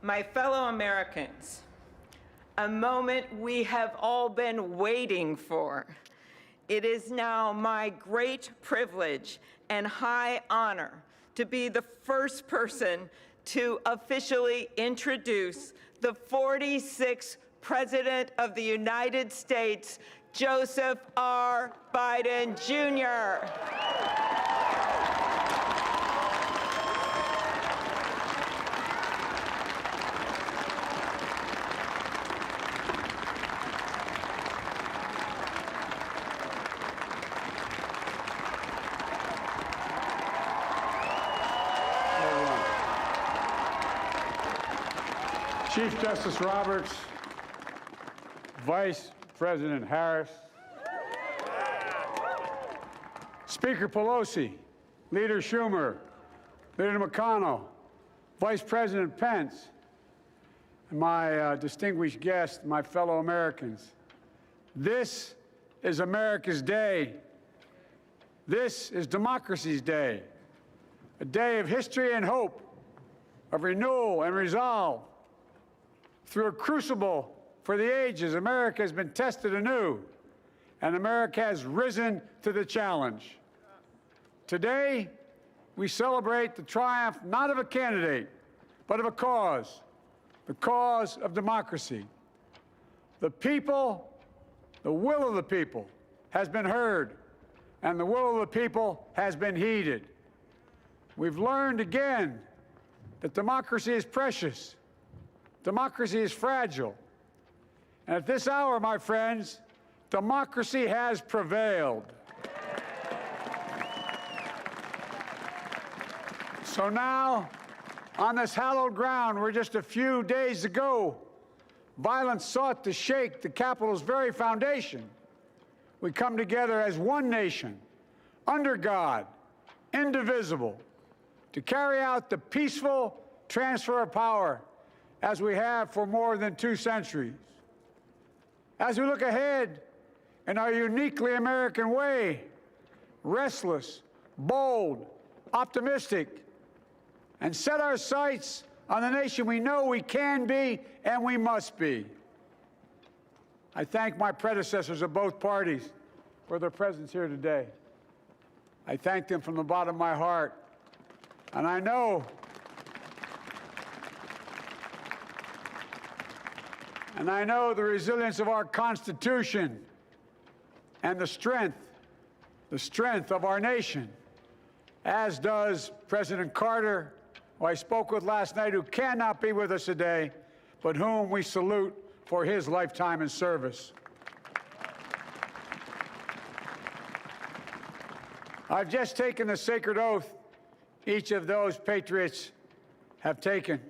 My fellow Americans, a moment we have all been waiting for. It is now my great privilege and high honor to be the first person to officially introduce the 46th President of the United States, Joseph R. Biden, Jr. Chief Justice Roberts, Vice President Harris, Speaker Pelosi, Leader Schumer, Leader McConnell, Vice President Pence, and my distinguished guests, my fellow Americans. This is America's day. This is democracy's day, a day of history and hope, of renewal and resolve. Through a crucible for the ages, America has been tested anew, and America has risen to the challenge. Today, we celebrate the triumph not of a candidate, but of a cause, the cause of democracy. The people, the will of the people, has been heard, and the will of the people has been heeded. We've learned again that democracy is precious. Democracy is fragile. And at this hour, my friends, democracy has prevailed. So now, on this hallowed ground where just a few days ago, violence sought to shake the Capitol's very foundation, we come together as one nation, under God, indivisible, to carry out the peaceful transfer of power as we have for more than 2 centuries. As we look ahead in our uniquely American way, restless, bold, optimistic, and set our sights on the nation we know we can be and we must be. I thank my predecessors of both parties for their presence here today. I thank them from the bottom of my heart. And I know the resilience of our Constitution and the strength of our nation, as does President Carter, who I spoke with last night, who cannot be with us today, but whom we salute for his lifetime in service. I've just taken the sacred oath each of those patriots have taken,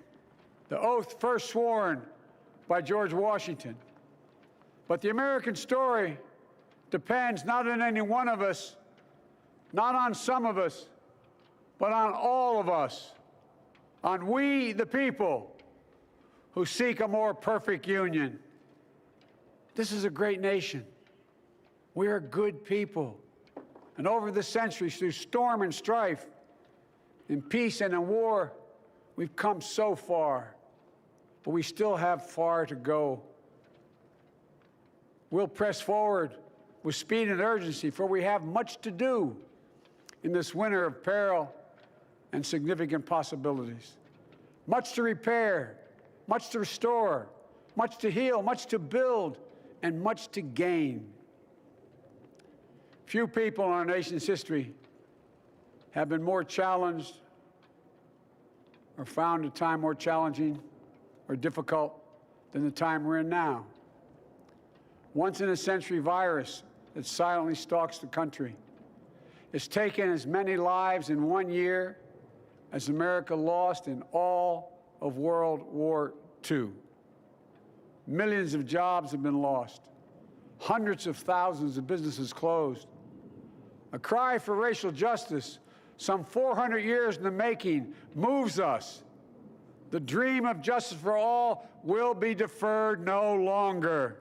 the oath first sworn by George Washington. But the American story depends not on any one of us, not on some of us, but on all of us, on we, the people, who seek a more perfect union. This is a great nation, We are good people. And over the centuries, through storm and strife, in peace and in war, we've come so far. But we still have far to go. We'll press forward with speed and urgency, for we have much to do in this winter of peril and significant possibilities. Much to repair, much to restore, much to heal, much to build, and much to gain. Few people in our nation's history have been more challenged or found a time more challenging or difficult than the time we're in now. Once-in-a-century virus that silently stalks the country. It's taken as many lives in 1 year as America lost in all of World War II. Millions of jobs have been lost. Hundreds of thousands of businesses closed. A cry for racial justice, some 400 years in the making, moves us. The dream of justice for all will be deferred no longer.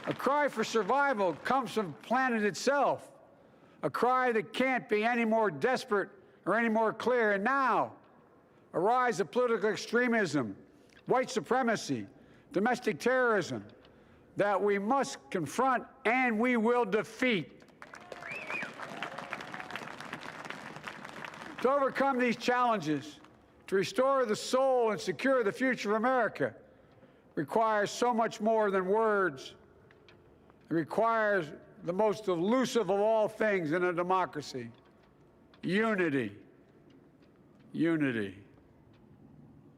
A cry for survival comes from the planet itself, a cry that can't be any more desperate or any more clear. And now, a rise of political extremism, white supremacy, domestic terrorism, that we must confront and we will defeat. To overcome these challenges, to restore the soul and secure the future of America, requires so much more than words. It requires the most elusive of all things in a democracy: unity. Unity.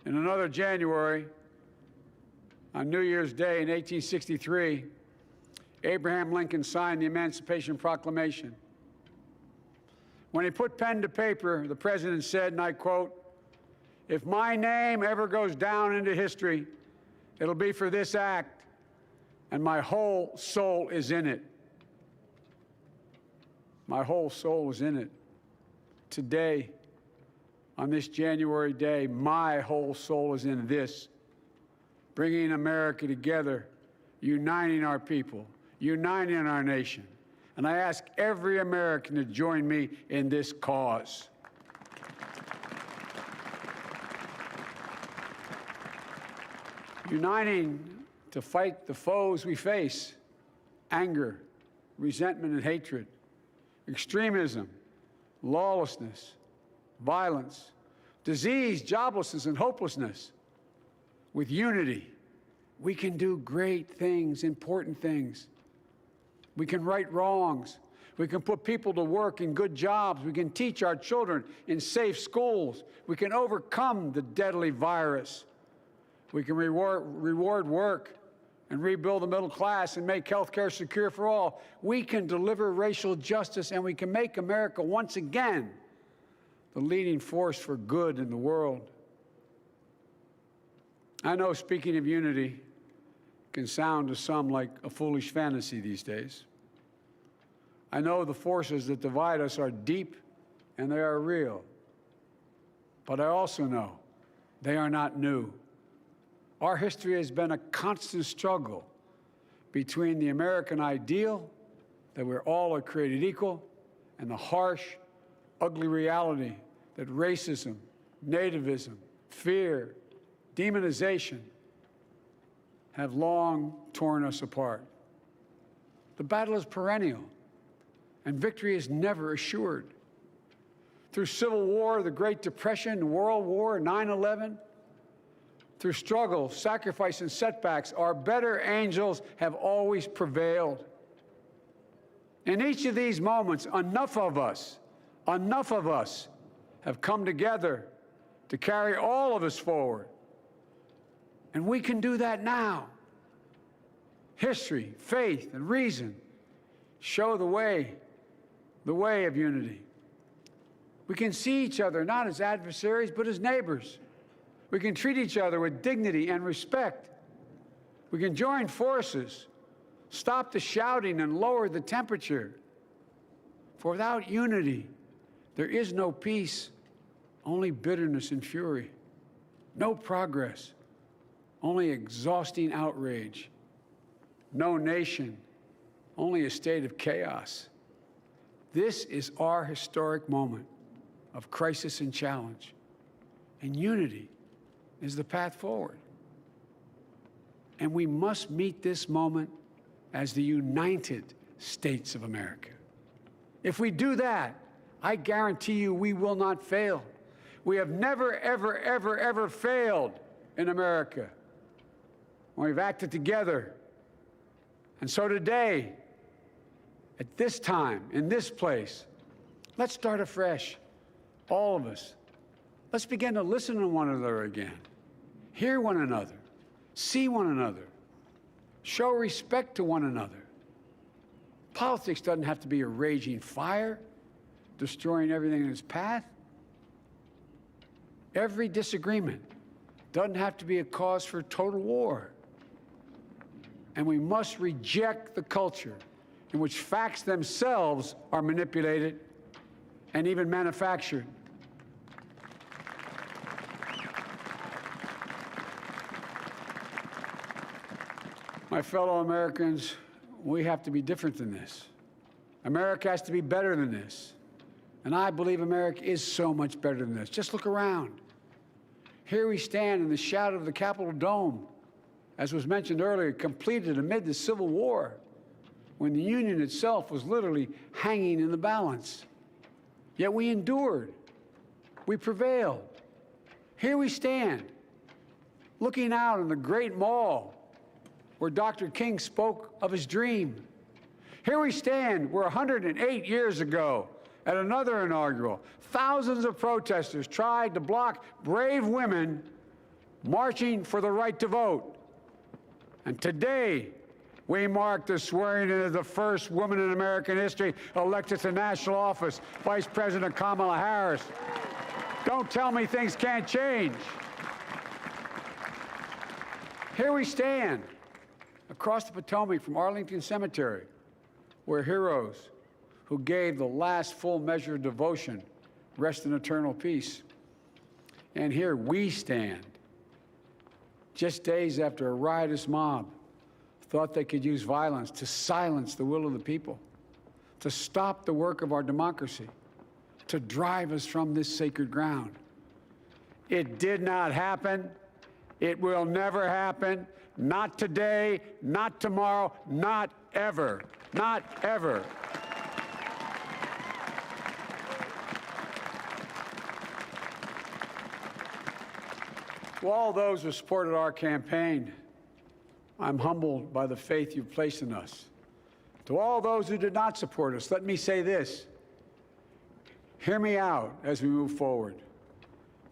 In another January, on New Year's Day in 1863, Abraham Lincoln signed the Emancipation Proclamation. When he put pen to paper, the president said, and I quote, "If my name ever goes down into history, it'll be for this act, and my whole soul is in it." My whole soul is in it. Today, on this January day, my whole soul is in this, bringing America together, uniting our people, uniting our nation. And I ask every American to join me in this cause. Uniting to fight the foes we face: anger, resentment and hatred, extremism, lawlessness, violence, disease, joblessness, and hopelessness. With unity, we can do great things, important things. We can right wrongs. We can put people to work in good jobs. We can teach our children in safe schools. We can overcome the deadly virus. We can reward work and rebuild the middle class and make health care secure for all. We can deliver racial justice, and we can make America once again the leading force for good in the world. I know speaking of unity can sound to some like a foolish fantasy these days. I know the forces that divide us are deep and they are real. But I also know they are not new. Our history has been a constant struggle between the American ideal that we're all are created equal and the harsh, ugly reality that racism, nativism, fear, demonization have long torn us apart. The battle is perennial, and victory is never assured. Through Civil War, the Great Depression, World War, 9/11, through struggle, sacrifice, and setbacks, our better angels have always prevailed. In each of these moments, enough of us have come together to carry all of us forward. And we can do that now. History, faith, and reason show the way of unity. We can see each other not as adversaries, but as neighbors. We can treat each other with dignity and respect. We can join forces, stop the shouting, and lower the temperature. For without unity, there is no peace, only bitterness and fury. No progress, only exhausting outrage. no nation, only a state of chaos. This is our historic moment of crisis and challenge, and unity is the path forward. And we must meet this moment as the United States of America. If we do that, I guarantee you we will not fail. We have never, ever, ever, ever failed in America when we've acted together. And so today, at this time, in this place, let's start afresh, all of us. Let's begin to listen to one another again, hear one another, see one another, show respect to one another. Politics doesn't have to be a raging fire, destroying everything in its path. Every disagreement doesn't have to be a cause for total war. And we must reject the culture in which facts themselves are manipulated and even manufactured. My fellow Americans, we have to be different than this. America has to be better than this. And I believe America is so much better than this. Just look around. Here we stand in the shadow of the Capitol Dome, as was mentioned earlier, completed amid the Civil War, when the Union itself was literally hanging in the balance. Yet we endured. We prevailed. Here we stand, looking out on the great mall where Dr. King spoke of his dream. Here we stand where 108 years ago, at another inaugural, thousands of protesters tried to block brave women marching for the right to vote. And today, we mark the swearing in of the first woman in American history elected to national office, Vice President Kamala Harris. Don't tell me things can't change. Here we stand across the Potomac from Arlington Cemetery, where heroes who gave the last full measure of devotion rest in eternal peace. And here we stand, just days after a riotous mob thought they could use violence to silence the will of the people, to stop the work of our democracy, to drive us from this sacred ground. It did not happen. It will never happen. Not today, not tomorrow, not ever. Not ever. To all those who supported our campaign, I'm humbled by the faith you've placed in us. To all those who did not support us, let me say this. Hear me out as we move forward.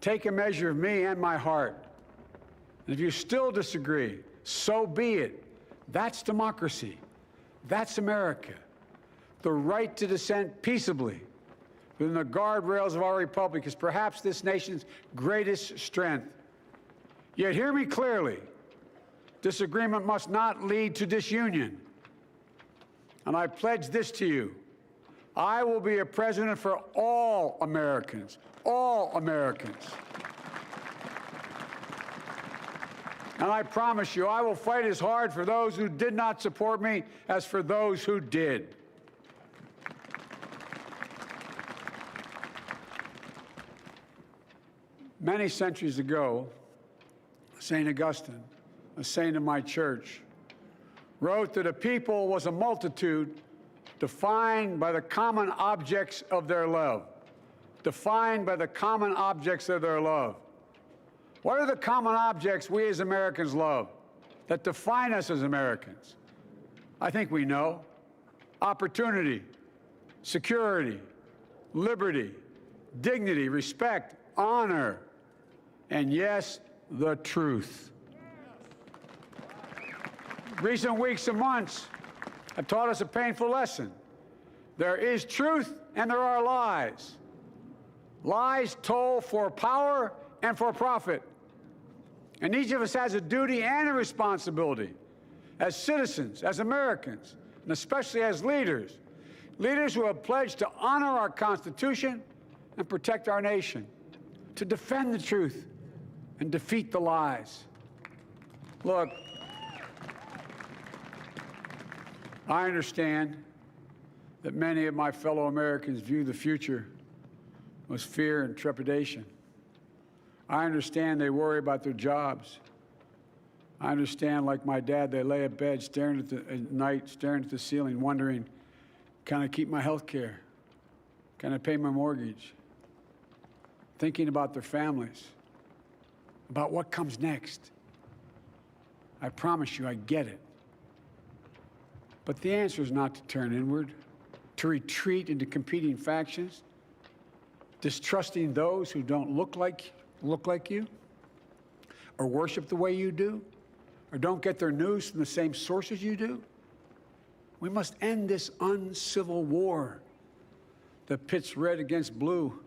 Take a measure of me and my heart. And if you still disagree, so be it. That's democracy. That's America. The right to dissent peaceably within the guardrails of our republic is perhaps this nation's greatest strength. Yet hear me clearly. Disagreement must not lead to disunion. And I pledge this to you. I will be a president for all Americans. All Americans. And I promise you, I will fight as hard for those who did not support me as for those who did. Many centuries ago, St. Augustine, a saint of my church, wrote that a people was a multitude defined by the common objects of their love. Defined by the common objects of their love. What are the common objects we as Americans love that define us as Americans? I think we know. Opportunity, security, liberty, dignity, respect, honor, and yes, the truth. Recent weeks and months have taught us a painful lesson. There is truth and there are lies. Lies told for power and for profit. And each of us has a duty and a responsibility as citizens, as Americans, and especially as leaders. Leaders who have pledged to honor our Constitution and protect our nation, to defend the truth and defeat the lies. Look, I understand that many of my fellow Americans view the future with fear and trepidation. I understand they worry about their jobs. I understand, like my dad, they lay at bed at night, staring at the ceiling, wondering, can I keep my health care? Can I pay my mortgage? Thinking about their families, about what comes next. I promise you, I get it. But the answer is not to turn inward, to retreat into competing factions, distrusting those who don't look like you, or worship the way you do, or don't get their news from the same sources you do. We must end this uncivil war that pits red against blue,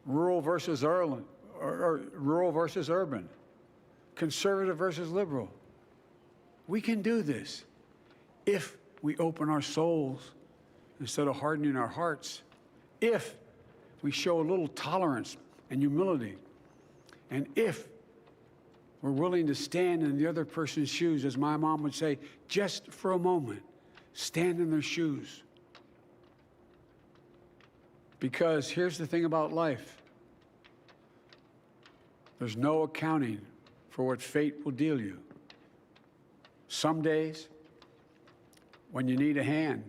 rural versus urban, or rural versus urban, conservative versus liberal. We can do this if we open our souls instead of hardening our hearts, if we show a little tolerance and humility, and if we're willing to stand in the other person's shoes, as my mom would say, just for a moment, stand in their shoes. Because here's the thing about life. There's no accounting for what fate will deal you. Some days, when you need a hand.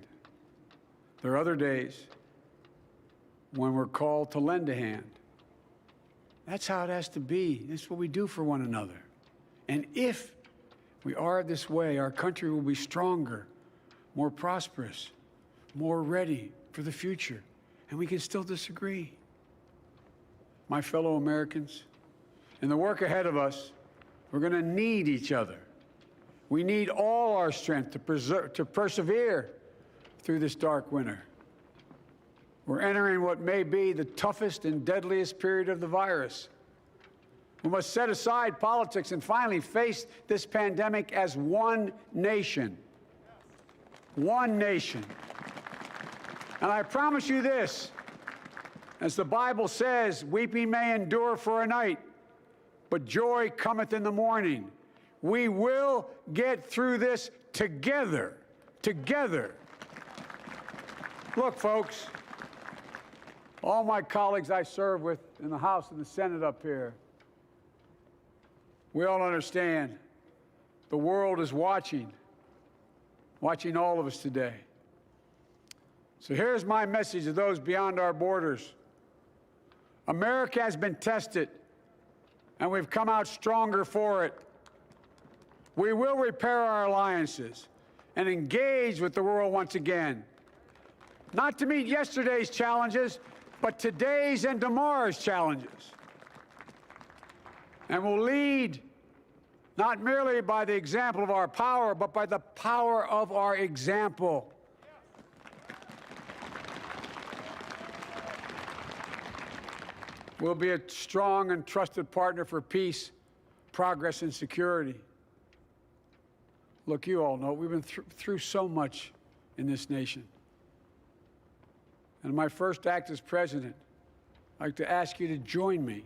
There are other days when we're called to lend a hand. That's how it has to be. That's what we do for one another. And if we are this way, our country will be stronger, more prosperous, more ready for the future. And we can still disagree. My fellow Americans, in the work ahead of us, we're going to need each other. We need all our strength to persevere through this dark winter. We're entering what may be the toughest and deadliest period of the virus. We must set aside politics and finally face this pandemic as one nation. One nation. And I promise you this, as the Bible says, weeping may endure for a night, but joy cometh in the morning. We will get through this together. Together. Look, folks, all my colleagues I serve with in the House and the Senate up here, we all understand the world is watching all of us today. So here's my message to those beyond our borders. America has been tested, and we've come out stronger for it. We will repair our alliances and engage with the world once again, not to meet yesterday's challenges, but today's and tomorrow's challenges. And we'll lead not merely by the example of our power, but by the power of our example. We'll be a strong and trusted partner for peace, progress, and security. Look, you all know we've been through so much in this nation. And in my first act as president, I'd like to ask you to join me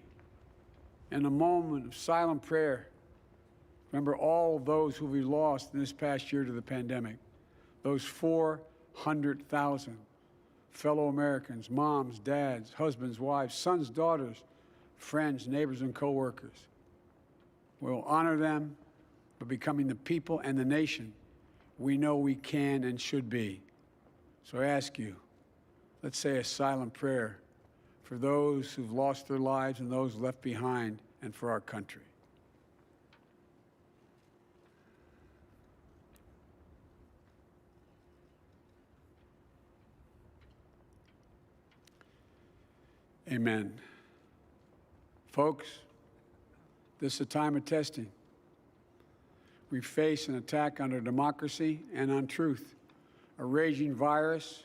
in a moment of silent prayer. Remember all those who we lost in this past year to the pandemic. Those 400,000 fellow Americans, moms, dads, husbands, wives, sons, daughters, friends, neighbors, and coworkers. We'll honor them by becoming the people and the nation we know we can and should be. So I ask you, let's say a silent prayer for those who've lost their lives and those left behind, and for our country. Amen. Folks, this is a time of testing. We face an attack on our democracy and on truth, a raging virus,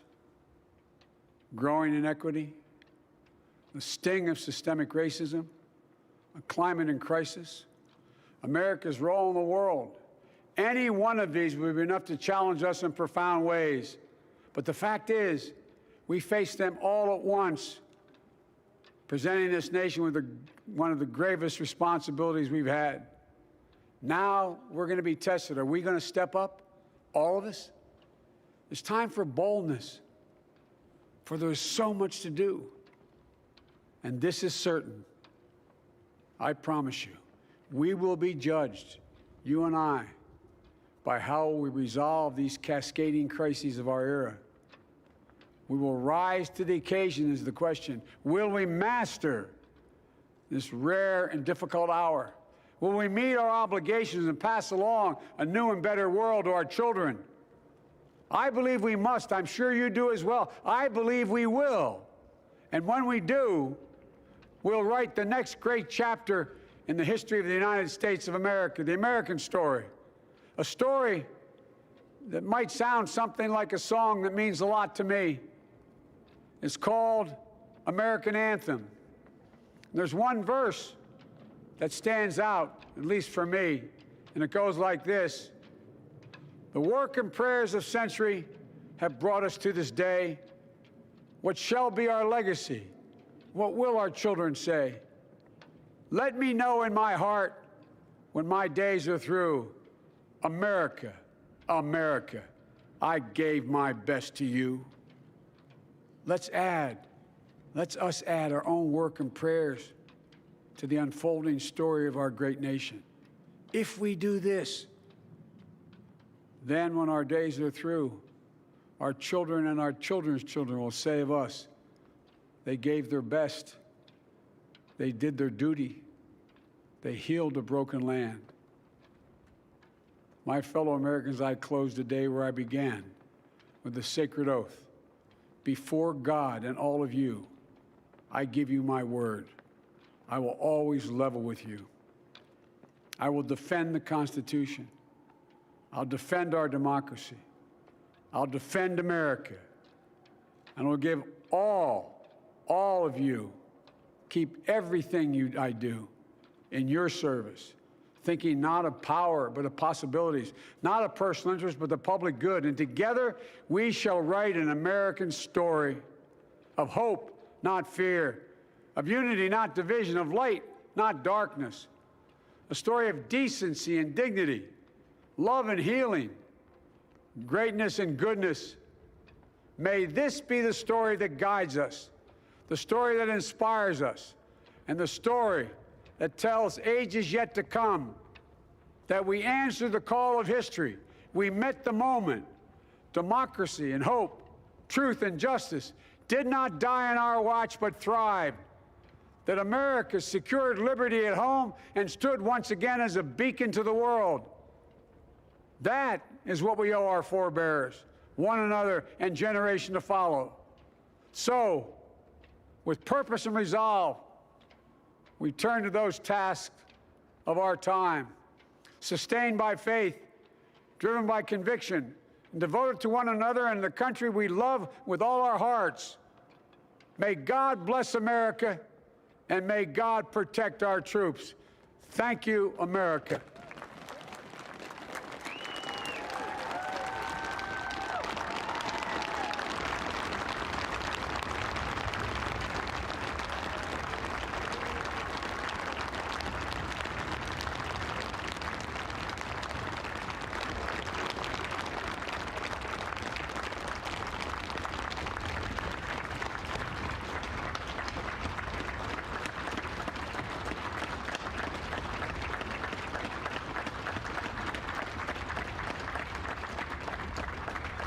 growing inequity, the sting of systemic racism, a climate in crisis, America's role in the world. Any one of these would be enough to challenge us in profound ways. But the fact is, we face them all at once, presenting this nation with one of the gravest responsibilities we've had. Now we're going to be tested. Are we going to step up, all of us, It's time for boldness, for there is so much to do. And this is certain. I promise you, we will be judged, you and I, by how we resolve these cascading crises of our era. We will rise to the occasion is the question. Will we master this rare and difficult hour? Will we meet our obligations and pass along a new and better world to our children? I believe we must. I'm sure you do as well. I believe we will. And when we do, we'll write the next great chapter in the history of the United States of America, the American story. A story that might sound something like a song that means a lot to me. It's called American Anthem. There's one verse that stands out, at least for me, and it goes like this. The work and prayers of century have brought us to this day. What shall be our legacy? What will our children say? Let me know in my heart when my days are through, America, America, I gave my best to you. Let's us add our own work and prayers to the unfolding story of our great nation. If we do this, then when our days are through, our children and our children's children will say of us, they gave their best, they did their duty, they healed a broken land. My fellow Americans, I close the day where I began, with the sacred oath. Before God and all of you, I give you my word. I will always level with you. I will defend the Constitution. I'll defend our democracy. I'll defend America. And I'll give all of you, keep everything I do in your service, thinking not of power, but of possibilities, not of personal interest, but the public good. And together, we shall write an American story of hope, not fear, of unity, not division, of light, not darkness, a story of decency and dignity, love and healing, greatness and goodness. May this be the story that guides us, the story that inspires us, and the story that tells ages yet to come that we answered the call of history. We met the moment. Democracy and hope, truth and justice did not die on our watch, but thrived. That America secured liberty at home and stood once again as a beacon to the world. That is what we owe our forebears, one another, and generation to follow. So, with purpose and resolve, we turn to those tasks of our time, sustained by faith, driven by conviction, and devoted to one another and the country we love with all our hearts. May God bless America, and may God protect our troops. Thank you, America.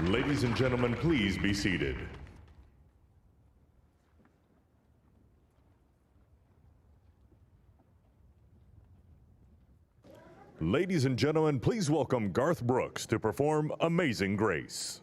Ladies and gentlemen, please be seated. Ladies and gentlemen, please welcome Garth Brooks to perform Amazing Grace.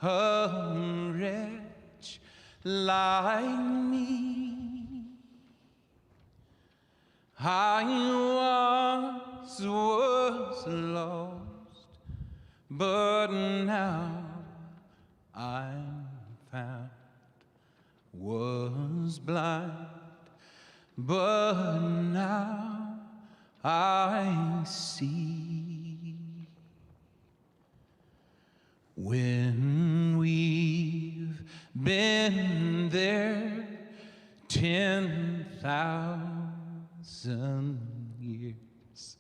a wretch like me. I once was lost, but now I'm found. Was blind, but now I see. When we've been there 10,000 years,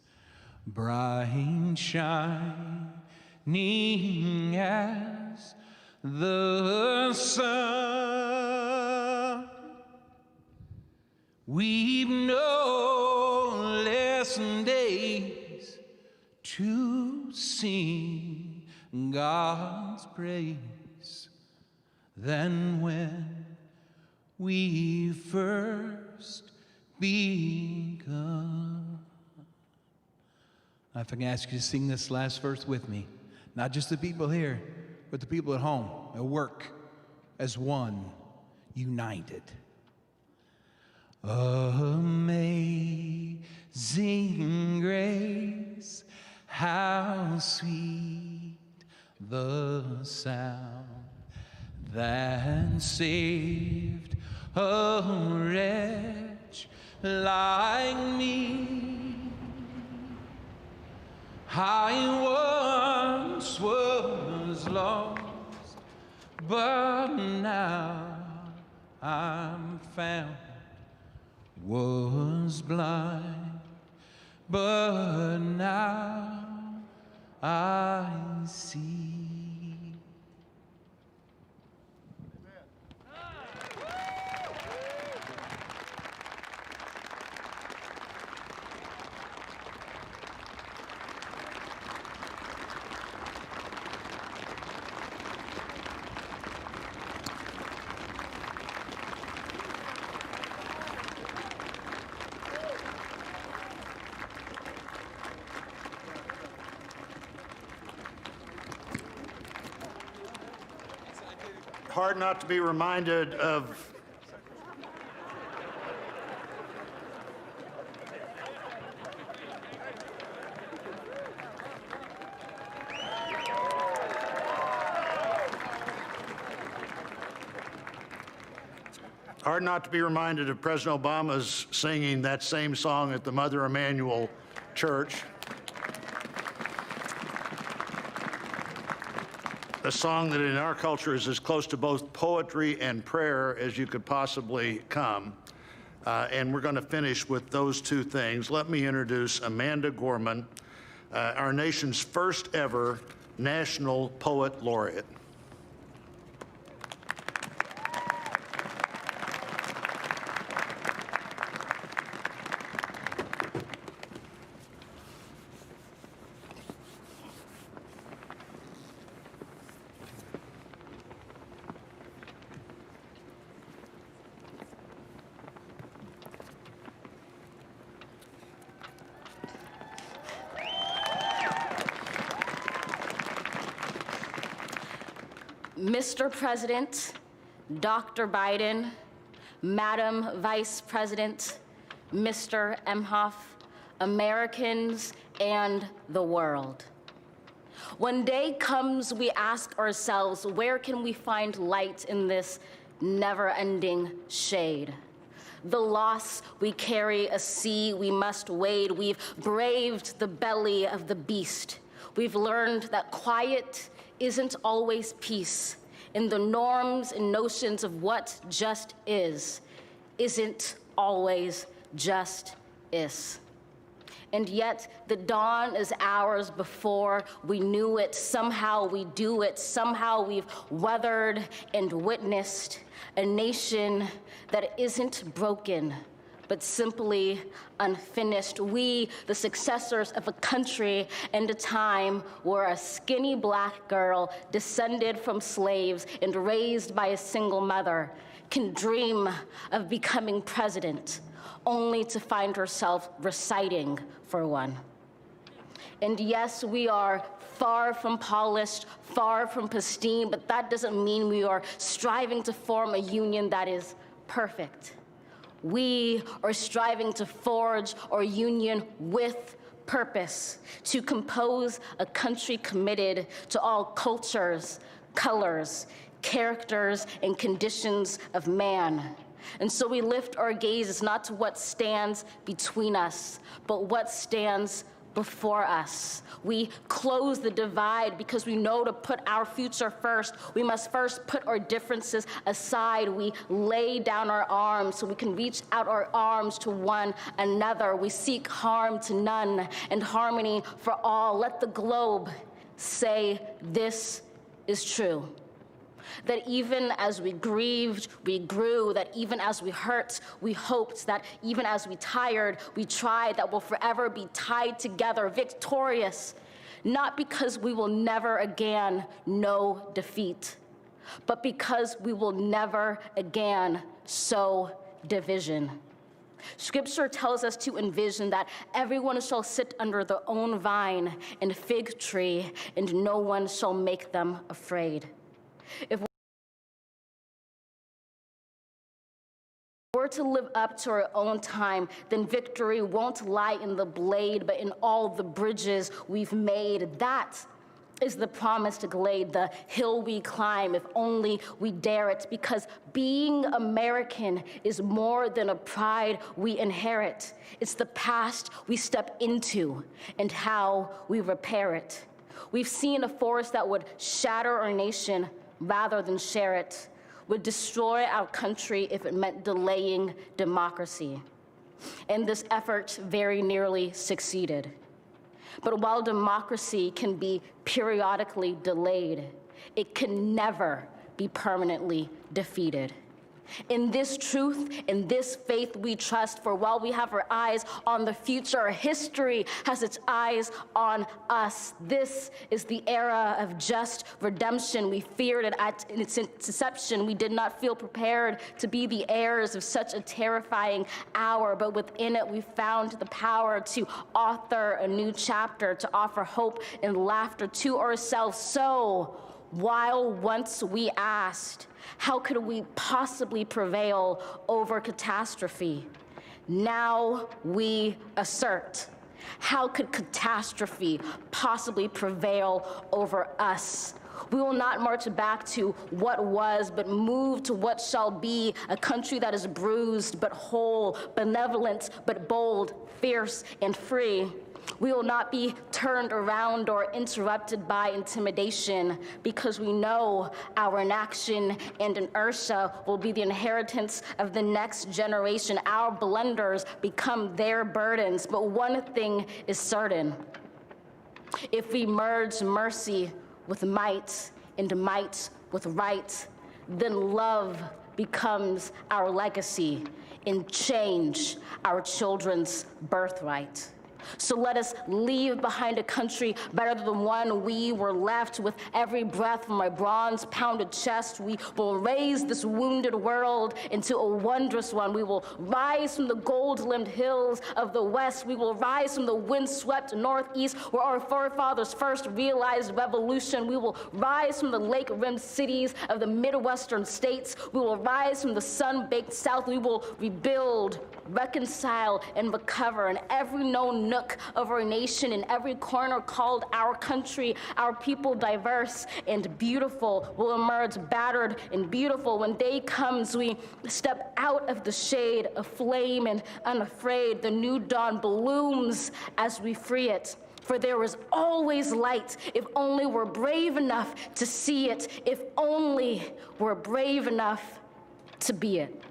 bright shining as the sun, we've no less days to sing God's praise than when we first begun. If I can ask you to sing this last verse with me, not just the people here, but the people at home, at work, as one, united. Amazing grace, how sweet the sound that saved a wretch like me. I once was lost, but now I'm found. Was blind, but now I see. Hard not to be reminded of President Obama's singing that same song at the Mother Emanuel Church. A song that in our culture is as close to both poetry and prayer as you could possibly come. And we're going to finish with those two things. Let me introduce Amanda Gorman, our nation's first ever National Poet Laureate. Mr. President, Dr. Biden, Madam Vice President, Mr. Emhoff, Americans, and the world. When day comes, we ask ourselves, where can we find light in this never-ending shade? The loss we carry, a sea we must wade. We've braved the belly of the beast. We've learned that quiet isn't always peace, and the norms and notions of what just is isn't always just is. And yet the dawn is ours before we knew it. Somehow we do it. Somehow we've weathered and witnessed a nation that isn't broken, but simply unfinished. We, the successors of a country and a time where a skinny black girl descended from slaves and raised by a single mother can dream of becoming president, only to find herself reciting for one. And yes, we are far from polished, far from pristine, but that doesn't mean we are striving to form a union that is perfect. We are striving to forge our union with purpose, to compose a country committed to all cultures, colors, characters, and conditions of man. And so we lift our gazes not to what stands between us, but what stands before us. We close the divide because we know to put our future first, we must first put our differences aside. We lay down our arms so we can reach out our arms to one another. We seek harm to none and harmony for all. Let the globe say this is true. That even as we grieved, we grew, that even as we hurt, we hoped, that even as we tired, we tried, that we'll forever be tied together, victorious, not because we will never again know defeat, but because we will never again sow division. Scripture tells us to envision that everyone shall sit under their own vine and fig tree, and no one shall make them afraid. If we're to live up to our own time, then victory won't lie in the blade, but in all the bridges we've made. That is the promised glade, the hill we climb, if only we dare it, because being American is more than a pride we inherit. It's the past we step into and how we repair it. We've seen a force that would shatter our nation rather than share it, would destroy our country if it meant delaying democracy. And this effort very nearly succeeded. But while democracy can be periodically delayed, it can never be permanently defeated. In this truth, in this faith we trust, for while we have our eyes on the future, history has its eyes on us. This is the era of just redemption. We feared it at its inception. We did not feel prepared to be the heirs of such a terrifying hour, but within it we found the power to author a new chapter, to offer hope and laughter to ourselves. So, while once we asked, how could we possibly prevail over catastrophe? Now we assert, how could catastrophe possibly prevail over us? We will not march back to what was, but move to what shall be, a country that is bruised but whole, benevolent but bold, fierce and free. We will not be turned around or interrupted by intimidation, because we know our inaction and inertia will be the inheritance of the next generation. Our blunders become their burdens. But one thing is certain: if we merge mercy with might and might with right, then love becomes our legacy and change our children's birthright. So let us leave behind a country better than the one we were left. With every breath from my bronze-pounded chest, we will raise this wounded world into a wondrous one. We will rise from the gold-limbed hills of the West. We will rise from the wind-swept Northeast, where our forefathers first realized revolution. We will rise from the lake-rimmed cities of the Midwestern states. We will rise from the sun-baked South. We will rebuild, reconcile, and recover in every known nook of our nation, in every corner called our country. Our people, diverse and beautiful, will emerge battered and beautiful. When day comes, we step out of the shade, aflame and unafraid. The new dawn blooms as we free it. For there is always light, if only we're brave enough to see it, if only we're brave enough to be it.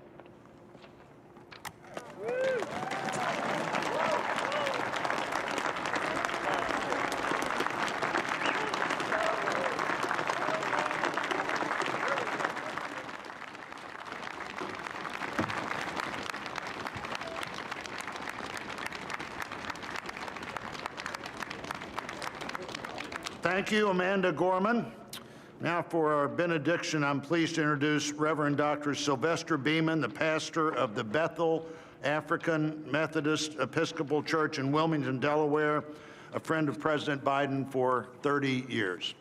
Thank you, Amanda Gorman. Now for our benediction, I'm pleased to introduce Reverend Dr. Sylvester Beeman, the pastor of the Bethel African Methodist Episcopal Church in Wilmington, Delaware, a friend of President Biden for 30 years.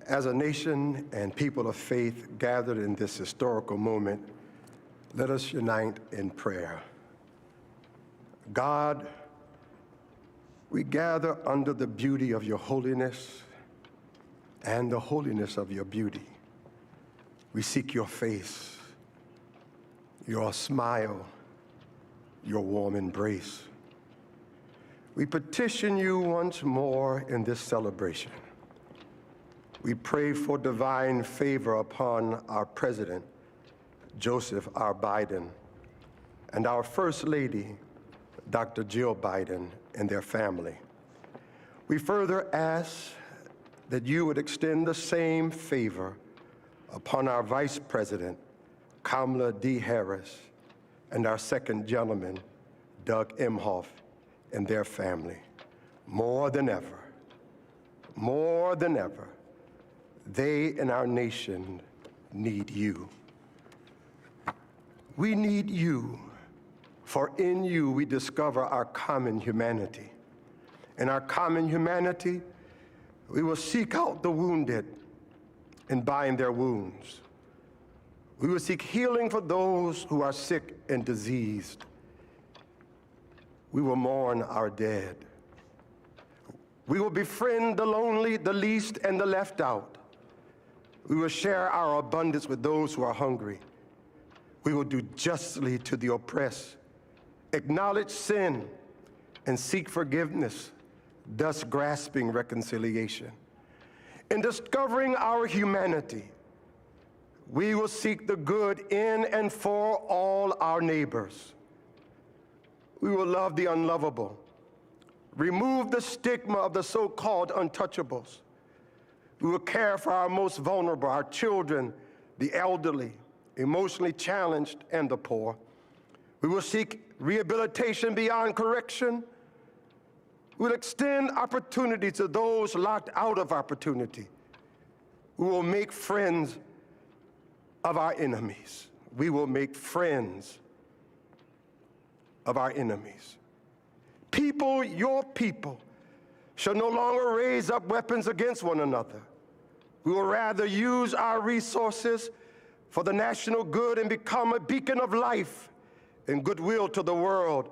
As a nation and people of faith gathered in this historical moment, let us unite in prayer. God, we gather under the beauty of your holiness and the holiness of your beauty. We seek your face, your smile, your warm embrace. We petition you once more in this celebration. We pray for divine favor upon our President, Joseph R. Biden, and our First Lady, Dr. Jill Biden, and their family. We further ask that you would extend the same favor upon our Vice President, Kamala D. Harris, and our second gentleman, Doug Emhoff, and their family. More than ever, they and our nation need you. We need you, for in you we discover our common humanity. In our common humanity, we will seek out the wounded and bind their wounds. We will seek healing for those who are sick and diseased. We will mourn our dead. We will befriend the lonely, the least, and the left out. We will share our abundance with those who are hungry. We will do justly to the oppressed, acknowledge sin, and seek forgiveness, thus grasping reconciliation. In discovering our humanity, we will seek the good in and for all our neighbors. We will love the unlovable, remove the stigma of the so-called untouchables. We will care for our most vulnerable, our children, the elderly, emotionally challenged, and the poor. We will seek rehabilitation beyond correction. We will extend opportunity to those locked out of opportunity. We will make friends of our enemies. We will make friends of our enemies. People, your people, shall no longer raise up weapons against one another. We will rather use our resources for the national good and become a beacon of life and goodwill to the world.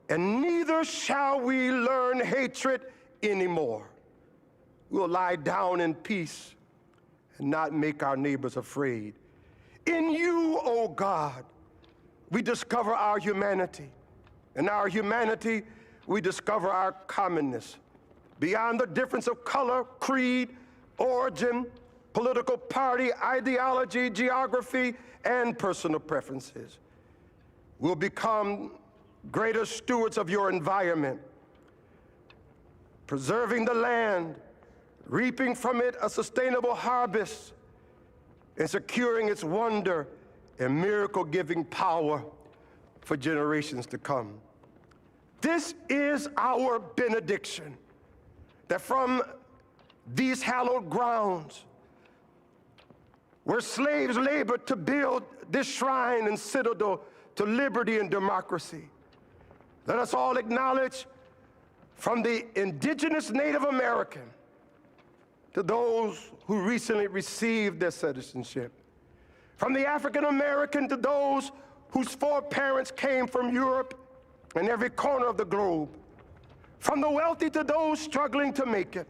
And neither shall we learn hatred anymore. We will lie down in peace and not make our neighbors afraid. In you, O God, we discover our humanity. In our humanity, we discover our commonness. Beyond the difference of color, creed, origin, political party, ideology, geography, and personal preferences. We'll become greater stewards of your environment, preserving the land, reaping from it a sustainable harvest, and securing its wonder and miracle-giving power for generations to come. This is our benediction, that from these hallowed grounds, where slaves labored to build this shrine and citadel to liberty and democracy, let us all acknowledge, from the indigenous Native American to those who recently received their citizenship, from the African American to those whose foreparents came from Europe and every corner of the globe, from the wealthy to those struggling to make it,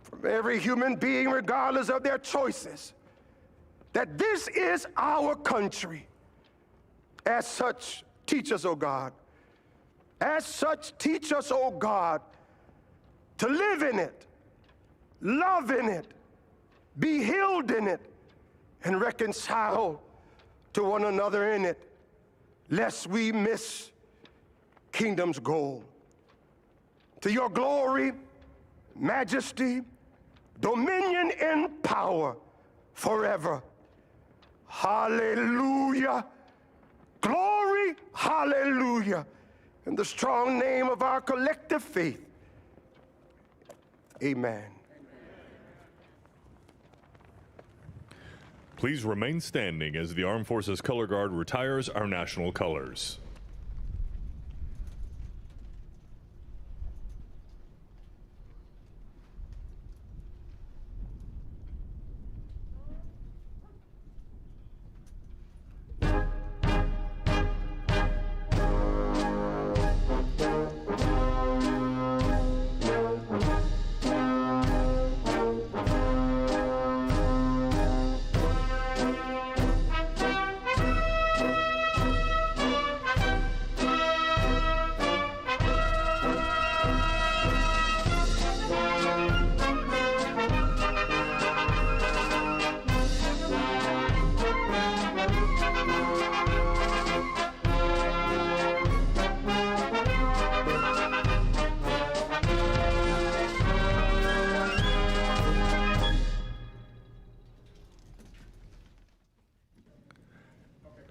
from every human being, regardless of their choices, that this is our country. As such, teach us, O God. As such, teach us, O God, to live in it, love in it, be healed in it, and reconcile to one another in it, lest we miss kingdom's goal. To your glory, majesty, dominion, and power forever Hallelujah. Glory, hallelujah. In the strong name of our collective faith. Amen. Please remain standing as the Armed Forces Color Guard retires our national colors.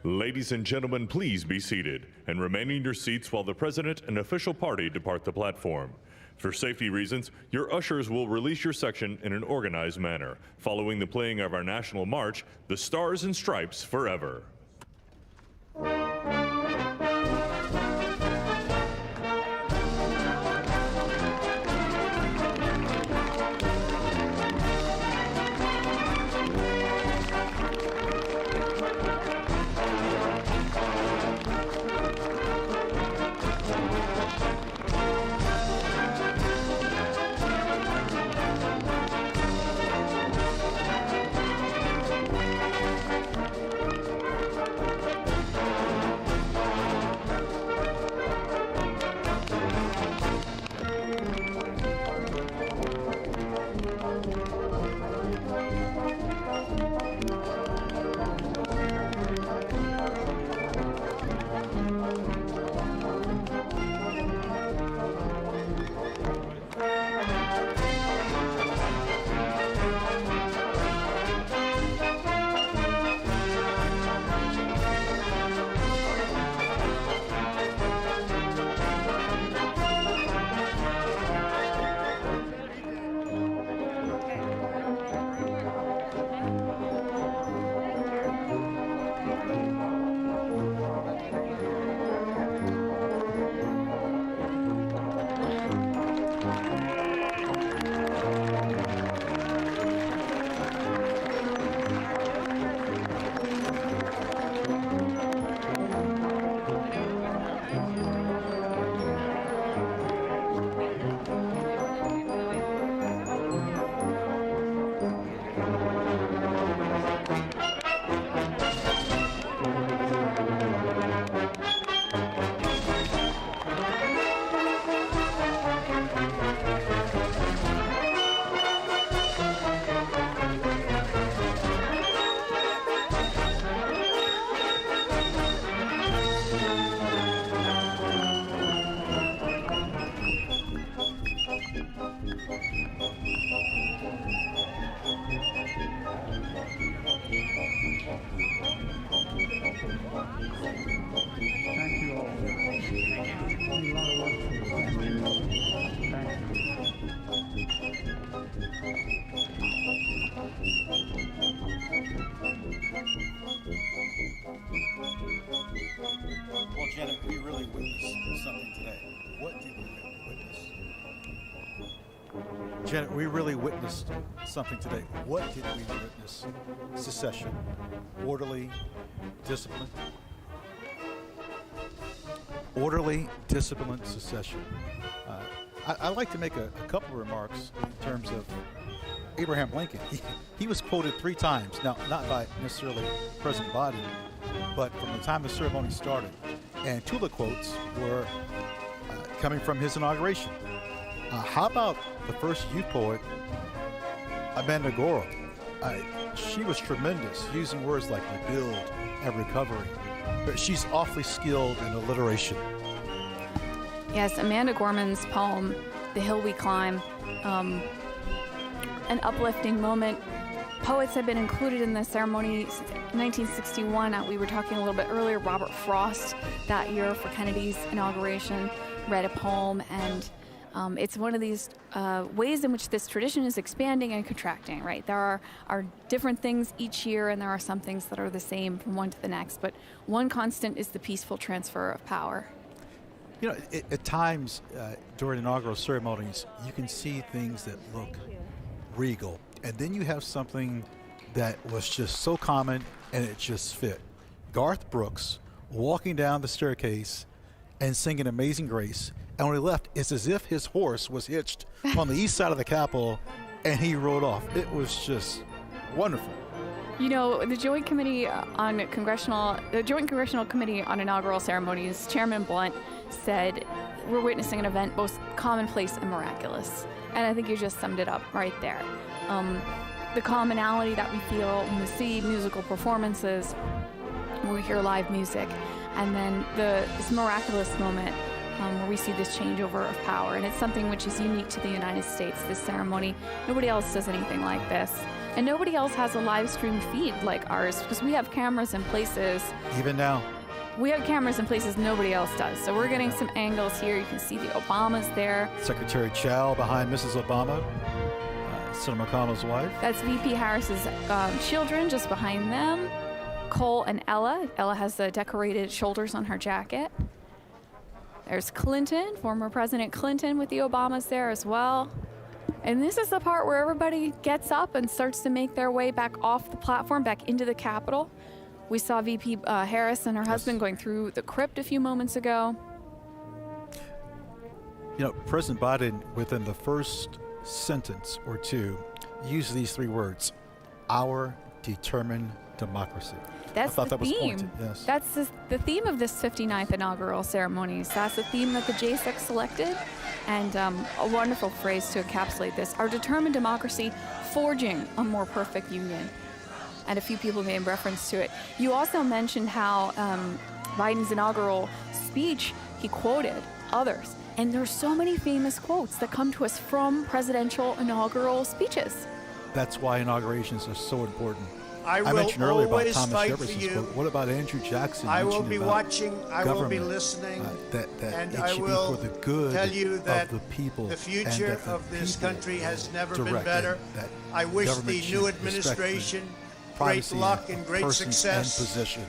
Ladies and gentlemen, please be seated and remain in your seats while the President and official party depart the platform. For safety reasons, your ushers will release your section in an organized manner, following the playing of our national march, The Stars and Stripes Forever. Well, Janet, we really witnessed something today. What did we witness? Janet, we really witnessed something today. What did we witness? Secession, orderly, disciplined. Orderly, disciplined secession. I'd like to make a couple of remarks in terms of Abraham Lincoln. He was quoted 3 times, now not by necessarily President Biden, but from the time the ceremony started. And 2 of the quotes were coming from his inauguration. How about the first youth poet, Amanda Gorham? She was tremendous, using words like rebuild and recovery. But she's awfully skilled in alliteration. Yes, Amanda Gorman's poem, The Hill We Climb, an uplifting moment, poets have been included in the ceremony since 1961. We were talking a little bit earlier, Robert Frost that year for Kennedy's inauguration read a poem, and it's one of these ways in which this tradition is expanding and contracting, right? There are different things each year, and there are some things that are the same from one to the next, but one constant is the peaceful transfer of power. You know, at times during inaugural ceremonies, you can see things that look regal, and then you have something that was just so common and it just fit. Garth Brooks walking down the staircase and singing Amazing Grace, and when he left, it's as if his horse was hitched on the east side of the Capitol and he rode off. It was just wonderful. You know, the Joint Congressional Committee on Inaugural Ceremonies, Chairman Blunt said, we're witnessing an event both commonplace and miraculous. And I think you just summed it up right there. The commonality that we feel when we see musical performances, when we hear live music, and then this miraculous moment where we see this changeover of power. And it's something which is unique to the United States, this ceremony. Nobody else does anything like this. And nobody else has a live stream feed like ours, because we have cameras in places. Even now. We have cameras in places nobody else does. So we're getting some angles here. You can see the Obamas there. Secretary Chow behind Mrs. Obama, Senator McConnell's wife. That's VP Harris's children just behind them. Cole and Ella. Ella has the decorated shoulders on her jacket. There's Clinton, former President Clinton with the Obamas there as well. And this is the part where everybody gets up and starts to make their way back off the platform, back into the Capitol. We saw VP Harris and her husband going through the crypt a few moments ago. You know, President Biden, within the first sentence or two, used these three words: our determined democracy. That's I thought the that was theme. pointed. Yes. That's the theme of this 59th inaugural ceremonies. That's the theme that the JSEC selected, and a wonderful phrase to encapsulate this: our determined democracy, forging a more perfect union. And a few people made reference to it. You also mentioned how Biden's inaugural speech, he quoted others. And there's so many famous quotes that come to us from presidential inaugural speeches. That's why inaugurations are so important. I mentioned earlier about always Thomas fight Jefferson's for you. quote. What about Andrew Jackson? I will mentioning be about watching, I will be government, listening, that and it I should will be for the good tell you that of the people. the and future that the of this people country has never been direct better. it, that I wish the government should new respect the administration great privacy luck of and great persons success. and position.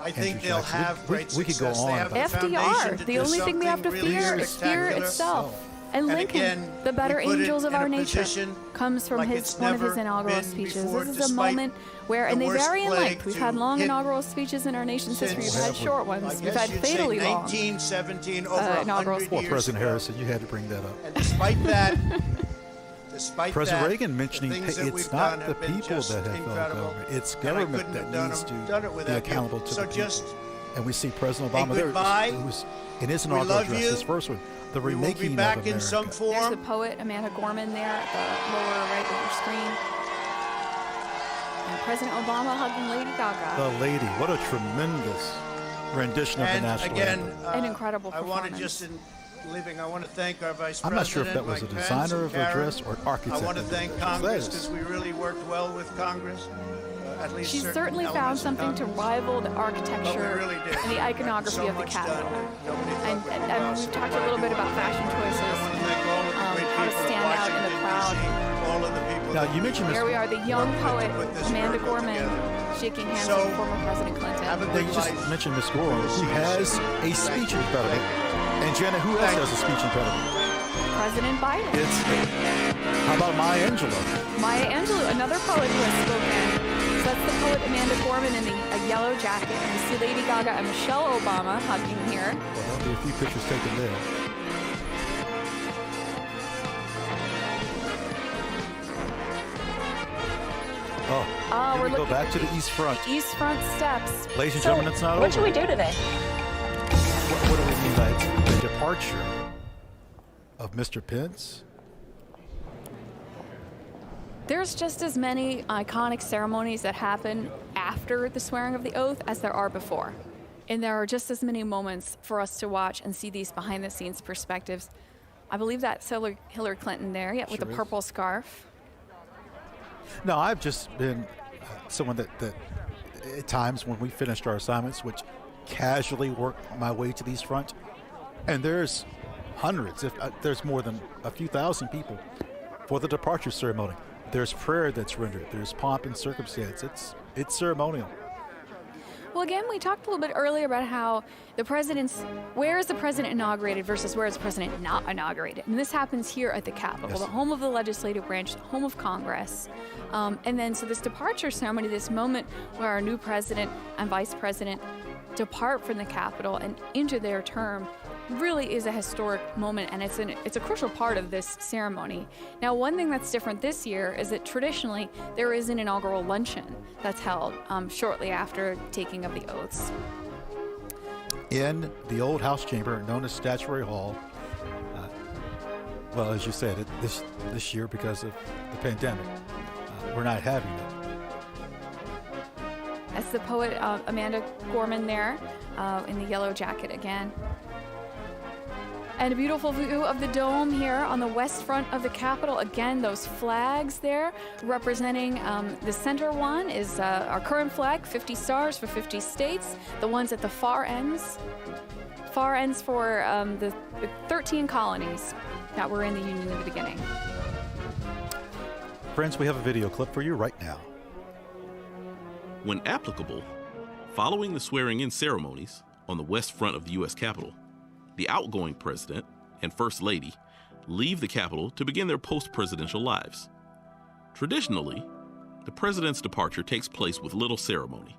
I think Andrew they'll Jackson. have great we could go success. on They have about the foundation FDR, to the do only thing we have to something fear really is fear spectacular. itself. And Lincoln, again, the better we put it angels of in our a nature, position comes from like one it's of his never inaugural been speeches. before, This is a despite moment where, the and they worst vary in plague length. We've had to long hit inaugural speeches in our nation's history. We've had since, short I ones. We've guess had you'd say fatally long 1917, over inaugural 100 Well, years President ago. Harrison, you had to bring that up. And despite that, President that, Reagan mentioning the things that it's we've not done the have been people just that have failed incredible. government. It's And I government couldn't that have needs done it to be without you. accountable to So the people. just And we see President a Obama there. goodbye. It was in his We inaugural love address, you. his first one, the We will remaking be back of in America. some There's form. the poet Amanda Gorman there at the lower right of your screen. And President Obama hugging Lady Gaga. The lady, what a tremendous rendition of the And national again, anthem. An incredible I want to performance. just, in leaving, I want to thank our Vice I'm President, not sure if that was a Mike Pence, designer and of a Karen. dress or an architect I want to of a thank dress. Congress That is- because we really worked well with Congress. At least She certain certainly found elements of something to Congress. rival the But we architecture really did. and the iconography So of the much Capitol. done. Nobody thought And, we and, were and lost. we've talked a little bit about fashion choices, I want to thank all of the great how to people of stand out in the Washington, crowd. D.C., all of the people Now, that you mentioned Here we are, the young poet put this Amanda miracle Gorman together. shaking hands So, with former President Clinton. have a Well, good you just life. mentioned Miss Gorman, who has a speech impediment. And Jenna, who else has a speech impediment? President Biden. It's, how about Maya Angelou? Maya Angelou, another poet who has spoken. So that's the poet Amanda Gorman in a yellow jacket. And we see Lady Gaga and Michelle Obama hugging here. Well, there'll be a few pictures taken there. Oh, here we're we go looking back to the East Front. East Front steps. Ladies and gentlemen, it's not over. What should we do today? What do we mean by the departure of Mr. Pence? There's just as many iconic ceremonies that happen after the swearing of the oath as there are before. And there are just as many moments for us to watch and see these behind-the-scenes perspectives. I believe that's Hillary Clinton there, with Sure the is. purple scarf. No, I've just been someone that at times when we finished our assignments, which casually work my way to the East Front, and there's hundreds, if there's more than a few thousand people for the departure ceremony. There's prayer that's rendered. There's pomp and circumstance. It's ceremonial. Well, again, we talked a little bit earlier about how where is the president inaugurated versus where is the president not inaugurated. And this happens here at the Capitol, Yes. the home of the legislative branch, the home of Congress. And then so this departure ceremony, this moment where our new president and vice president depart from the Capitol and into their term, really is a historic moment, and it's a crucial part of this ceremony. Now, one thing that's different this year is that traditionally there is an inaugural luncheon that's held shortly after taking of the oaths. In the old House chamber known as Statuary Hall, well, as you said, this year because of the pandemic, we're not having it. That's the poet Amanda Gorman there in the yellow jacket again. And a beautiful view of the dome here on the west front of the Capitol. Again, those flags there representing the center one is our current flag, 50 stars for 50 states. The ones at the far ends for the 13 colonies that were in the Union in the beginning. Friends, we have a video clip for you right now. When applicable, following the swearing-in ceremonies on the west front of the U.S. Capitol, the outgoing president and first lady leave the Capitol to begin their post-presidential lives. Traditionally, the president's departure takes place with little ceremony.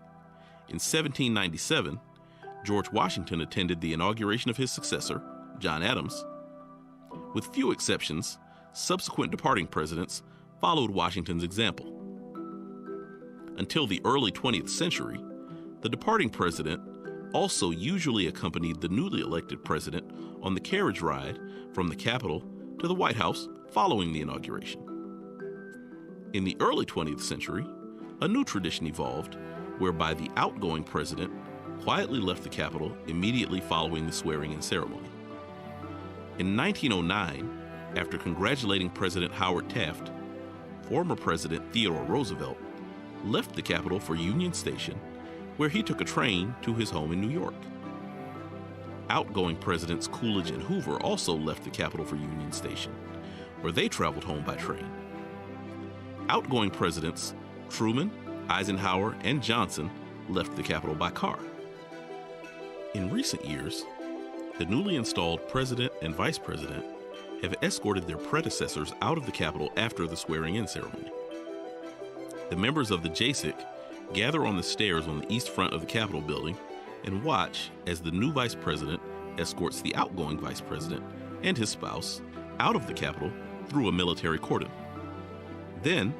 In 1797, George Washington attended the inauguration of his successor, John Adams. With few exceptions, subsequent departing presidents followed Washington's example. Until the early 20th century, the departing president also usually accompanied the newly elected president on the carriage ride from the Capitol to the White House following the inauguration. In the early 20th century, a new tradition evolved whereby the outgoing president quietly left the Capitol immediately following the swearing-in ceremony. In 1909, after congratulating President Howard Taft, former President Theodore Roosevelt left the Capitol for Union Station, where he took a train to his home in New York. Outgoing Presidents Coolidge and Hoover also left the Capitol for Union Station, where they traveled home by train. Outgoing Presidents Truman, Eisenhower, and Johnson left the Capitol by car. In recent years, the newly installed president and vice president have escorted their predecessors out of the Capitol after the swearing-in ceremony. The members of the JSIC gather on the stairs on the east front of the Capitol building and watch as the new vice president escorts the outgoing vice president and his spouse out of the Capitol through a military cordon. Then,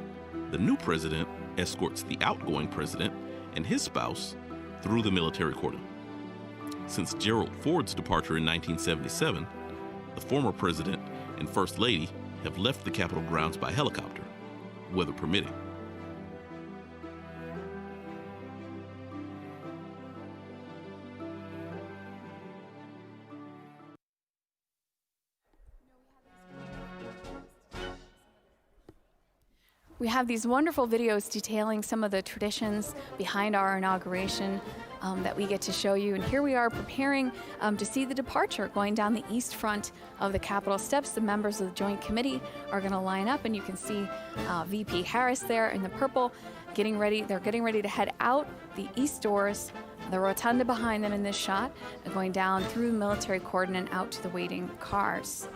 the new president escorts the outgoing president and his spouse through the military cordon. Since Gerald Ford's departure in 1977, the former president and first lady have left the Capitol grounds by helicopter, weather permitting. We have these wonderful videos detailing some of the traditions behind our inauguration that we get to show you. And here we are preparing to see the departure going down the east front of the Capitol steps. The members of the Joint Committee are going to line up, and you can see VP Harris there in the purple getting ready. They're getting ready to head out the east doors, the rotunda behind them in this shot, going down through the military cordon and out to the waiting cars.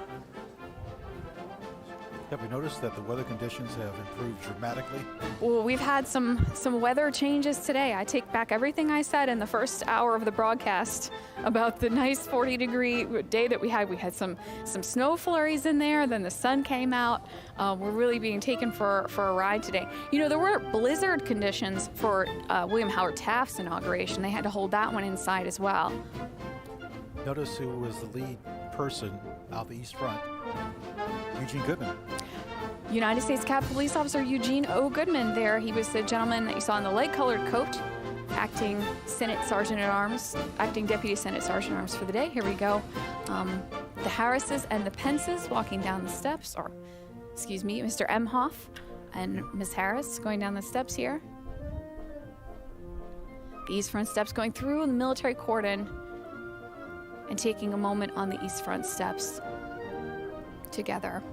Have we noticed that the weather conditions have improved dramatically? Well, we've had some weather changes today. I take back everything I said in the first hour of the broadcast about the nice 40-degree day that we had. We had some snow flurries in there, then the sun came out. We're really being taken for a ride today. You know, there were blizzard conditions for William Howard Taft's inauguration. They had to hold that one inside as well. Notice who was the lead person out the east front. Eugene Goodman. United States Capitol Police Officer Eugene O. Goodman there. He was the gentleman that you saw in the light-colored coat, acting Senate Sergeant-at-Arms, acting Deputy Senate Sergeant-at-Arms for the day. Here we go. The Harrises and the Pences walking down the steps, or, excuse me, Mr. Emhoff and Ms. Harris going down the steps here. The East Front steps going through the military cordon and taking a moment on the East Front steps together.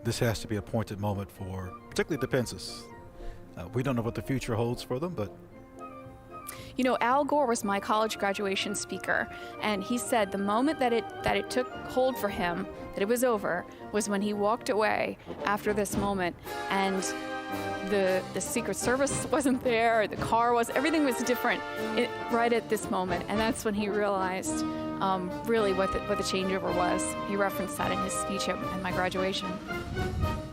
This has to be a pointed moment for particularly the Pences. We don't know what the future holds for them, but You know, Al Gore was my college graduation speaker, and he said the moment that it took hold for him, that it was over, was when he walked away after this moment, and the Secret Service wasn't there, the car was, everything was different right at this moment, and that's when he realized really what the changeover was. He referenced that in his speech at my graduation.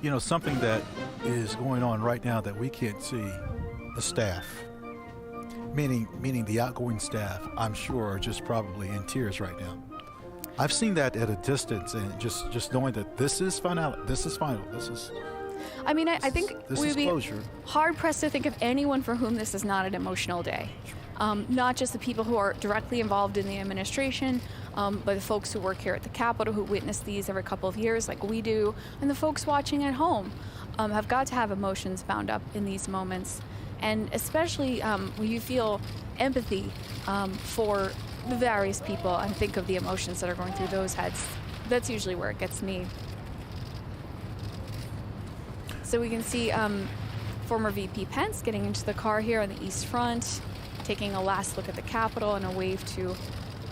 you know, something that is going on right now that we can't see, the staff, meaning the outgoing staff, I'm sure are just probably in tears right now. I've seen that at a distance, and just knowing that this is final. I mean, I think we'd be closure. hard-pressed to think of anyone for whom this is not an emotional day. Not just the people who are directly involved in the administration, but the folks who work here at the Capitol who witness these every couple of years like we do, and the folks watching at home have got to have emotions bound up in these moments. And especially when you feel empathy for the various people and think of the emotions that are going through those heads. That's usually where it gets me. So we can see former VP Pence getting into the car here on the East Front, taking a last look at the Capitol and a wave to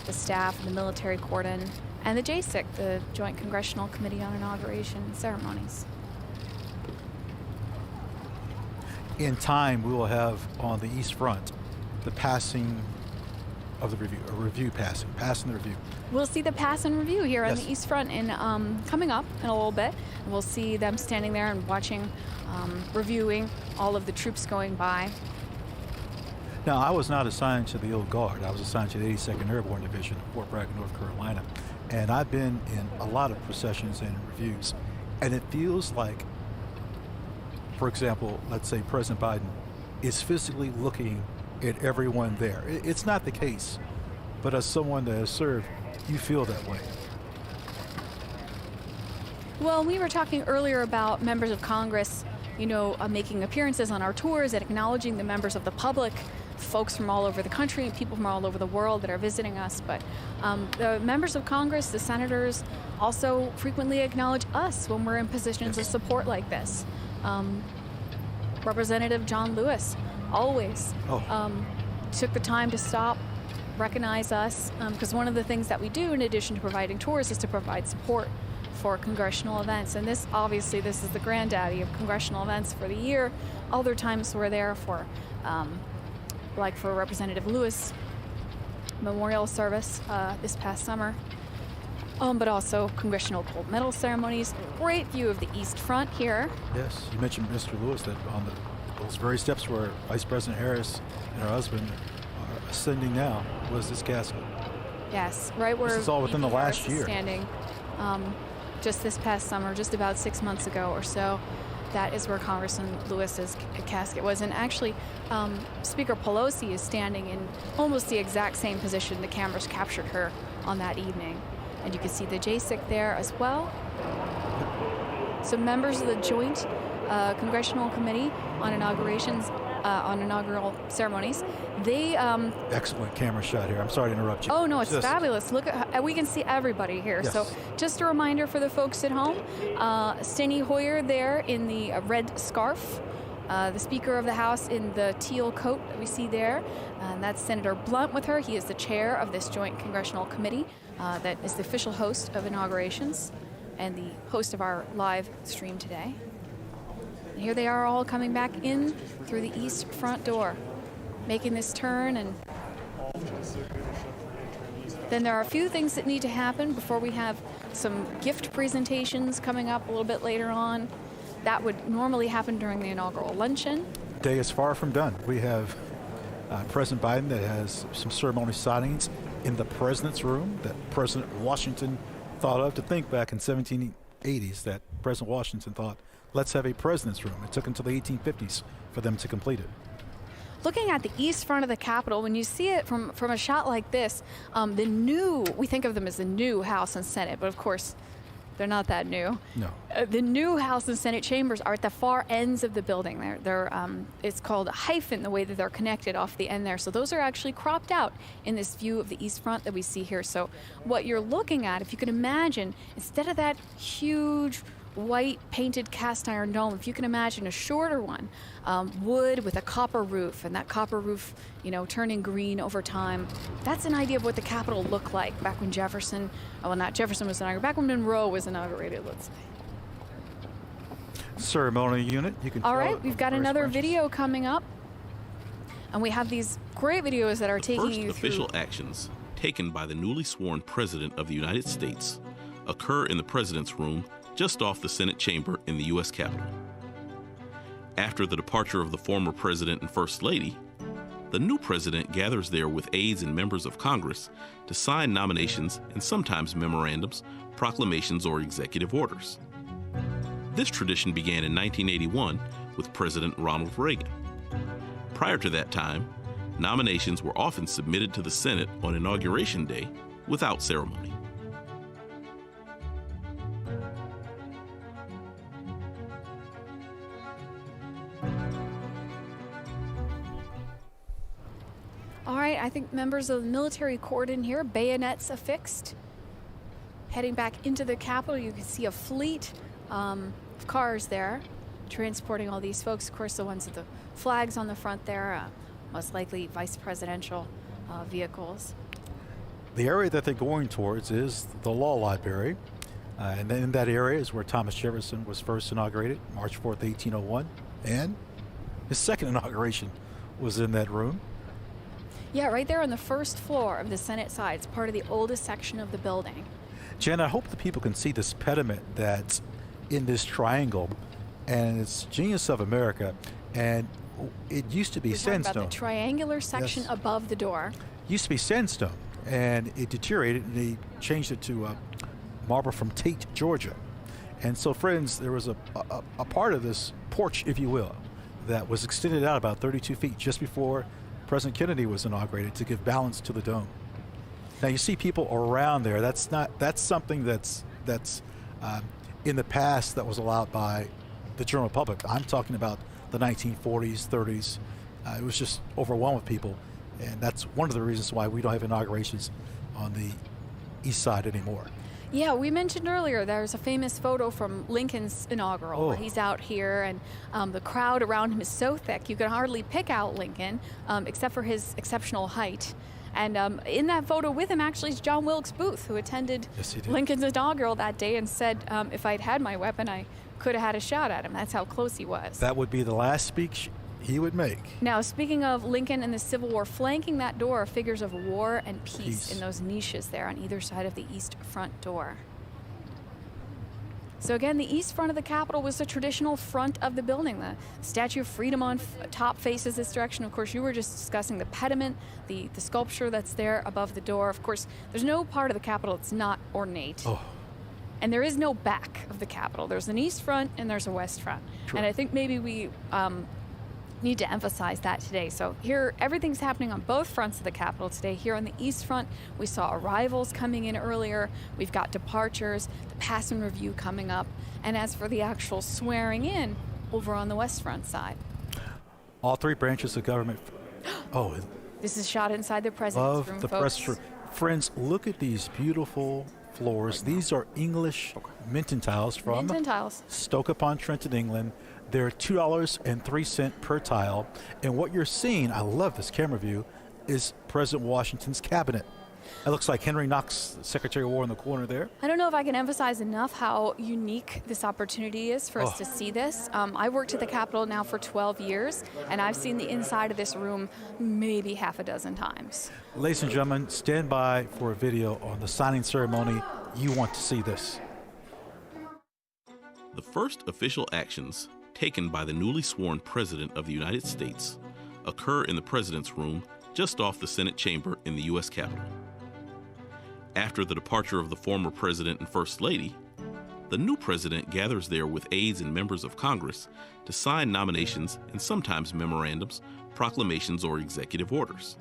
the staff and the military cordon, and the JCIC, the Joint Congressional Committee on Inauguration Ceremonies. In time, we will have on the East Front the passing of the review, passing the review. We'll see the pass and review here on Yes. the East Front in coming up in a little bit. And we'll see them standing there and watching, reviewing all of the troops going by. Now, I was not assigned to the Old Guard. I was assigned to the 82nd Airborne Division of Fort Bragg, North Carolina. And I've been in a lot of processions and reviews. And it feels like, for example, let's say President Biden is physically looking at everyone there. It's not the case, but as someone that has served, you feel that way. Well, we were talking earlier about members of Congress, making appearances on our tours and acknowledging the members of the public, folks from all over the country and people from all over the world that are visiting us. But the members of Congress, the senators, also frequently acknowledge us when we're in positions of support like this. Representative John Lewis always took the time to stop, recognize us, because one of the things that we do in addition to providing tours is to provide support for congressional events. And this is the granddaddy of congressional events for the year. Other times we're there for, like for Representative Lewis memorial service this past summer. But also Congressional Gold Medal ceremonies. Great view of the East Front here. Yes, you mentioned Mr. Lewis, that on those very steps where Vice President Harris and her husband are ascending now was this casket. Yes, right where this is all within the last Harris is year. Standing just this past summer, just about 6 months ago or so. That is where Congressman Lewis's casket was. And actually, Speaker Pelosi is standing in almost the exact same position the cameras captured her on that evening. And you can see the JCIC there as well. So members of the Joint Congressional Committee on Inaugurations, on inaugural ceremonies, they... Excellent camera shot here. I'm sorry to interrupt you. Oh, no, it's fabulous. Look at we can see everybody here. Yes. So just a reminder for the folks at home, Steny Hoyer there in the red scarf, the Speaker of the House in the teal coat that we see there. And that's Senator Blunt with her. He is the chair of this Joint Congressional Committee that is the official host of inaugurations and the host of our live stream today. And here they are all coming back in through the East Front door, making this turn. And then there are a few things that need to happen before we have some gift presentations coming up a little bit later on. That would normally happen during the inaugural luncheon. The day is far from done. We have President Biden that has some ceremony signings in the president's room that President Washington thought of. To think back in 1780s that President Washington thought, let's have a president's room. It took until the 1850s for them to complete it. Looking at the East Front of the Capitol, when you see it from a shot like this, we think of them as the new House and Senate, but of course, They're not that new. No. The new House and Senate chambers are at the far ends of the building. It's called a hyphen, the way that they're connected off the end there. So those are actually cropped out in this view of the east front that we see here. So what you're looking at, if you can imagine, instead of that huge white painted cast iron dome, if you can imagine a shorter one, wood with a copper roof, and that copper roof, turning green over time. That's an idea of what the Capitol looked like back when not Jefferson was inaugurated, back when Monroe was inaugurated, let's say. Ceremonial unit, you can. All right, we've got another video coming up, and we have these great videos that are taking you through. Official actions taken by the newly sworn President of the United States occur in the President's room just off the Senate chamber in the U.S. Capitol. After the departure of the former President and First Lady, the new President gathers there with aides and members of Congress to sign nominations and sometimes memorandums, proclamations, or executive orders. This tradition began in 1981 with President Ronald Reagan. Prior to that time, nominations were often submitted to the Senate on Inauguration Day without ceremony. All right, I think members of the military cordon here, bayonets affixed. Heading back into the Capitol, you can see a fleet of cars there transporting all these folks. Of course, the ones with the flags on the front there, most likely vice presidential vehicles. The area that they're going towards is the law library. And then in that area is where Thomas Jefferson was first inaugurated, March 4th, 1801. And his second inauguration was in that room. Yeah, right there on the first floor of the Senate side. It's part of the oldest section of the building. Jen, I hope the people can see this pediment that's in this triangle, and it's Genius of America, and it used to be sandstone. About the triangular section above the door. Used to be sandstone, and it deteriorated, and they changed it to marble from Tate, Georgia. And so, friends, there was a part of this porch, if you will, that was extended out about 32 feet just before President Kennedy was inaugurated to give balance to the dome. Now you see people around there. That's something that's in the past that was allowed by the general public. I'm talking about the 1940s, 30s. It was just overwhelmed with people, and that's one of the reasons why we don't have inaugurations on the east side anymore. Yeah, we mentioned earlier there's a famous photo from Lincoln's inaugural where he's out here, and the crowd around him is so thick you can hardly pick out Lincoln except for his exceptional height. And in that photo with him actually is John Wilkes Booth, who attended Lincoln's inaugural that day and said, if I'd had my weapon, I could have had a shot at him. That's how close he was. That would be the last speech he would make. Now, speaking of Lincoln and the Civil War, flanking that door are figures of war and peace in those niches there on either side of the east front door. So again, the east front of the Capitol was the traditional front of the building. The Statue of Freedom on top faces this direction. Of course, you were just discussing the pediment, the sculpture that's there above the door. Of course, there's no part of the Capitol that's not ornate. And there is no back of the Capitol. There's an east front and there's a west front. True. And I think maybe we need to emphasize that today. So here, everything's happening on both fronts of the Capitol today. Here on the east front, we saw arrivals coming in earlier. We've got departures, the pass and review coming up. And as for the actual swearing in, over on the west front side. All three branches of government. This is shot inside the president's room, folks. Friends, look at these beautiful floors. These are English Minton tiles from Stoke-upon-Trent in England. They're $2.03 per tile. And what you're seeing, I love this camera view, is President Washington's cabinet. It looks like Henry Knox, Secretary of War, in the corner there. I don't know if I can emphasize enough how unique this opportunity is for us to see this. I worked at the Capitol now for 12 years, and I've seen the inside of this room maybe half a dozen times. Ladies and gentlemen, stand by for a video on the signing ceremony. You want to see this. The first official actions taken by the newly sworn President of the United States occur in the President's room just off the Senate chamber in the U.S. Capitol. After the departure of the former President and First Lady, the new President gathers there with aides and members of Congress to sign nominations and sometimes memorandums, proclamations, or executive orders.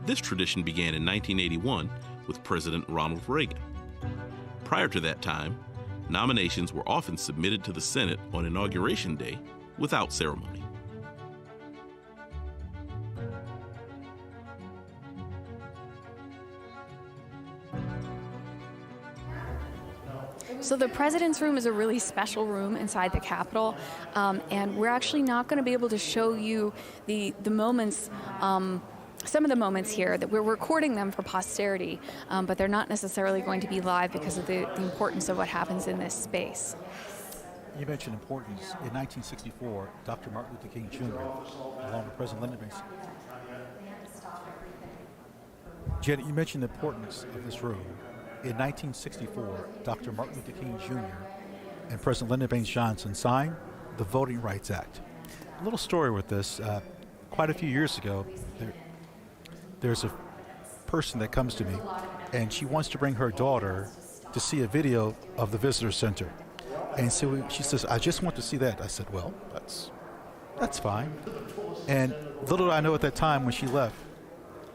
This tradition began in 1981 with President Ronald Reagan. Prior to that time, nominations were often submitted to the Senate on Inauguration Day without ceremony. So the President's Room is a really special room inside the Capitol, and we're actually not going to be able to show you the moments, some of the moments here, that we're recording them for posterity, but they're not necessarily going to be live because of the importance of what happens in this space. You mentioned importance. In 1964, Dr. Martin Luther King Jr., along with President Lyndon Baines. Janet, you mentioned the importance of this room. In 1964, Dr. Martin Luther King Jr. and President Lyndon Baines Johnson signed the Voting Rights Act. A little story with this. Quite a few years ago, there's a person that comes to me, and she wants to bring her daughter to see a video of the visitor center. And so she says, I just want to see that. I said, well, that's fine. And little did I know at that time when she left,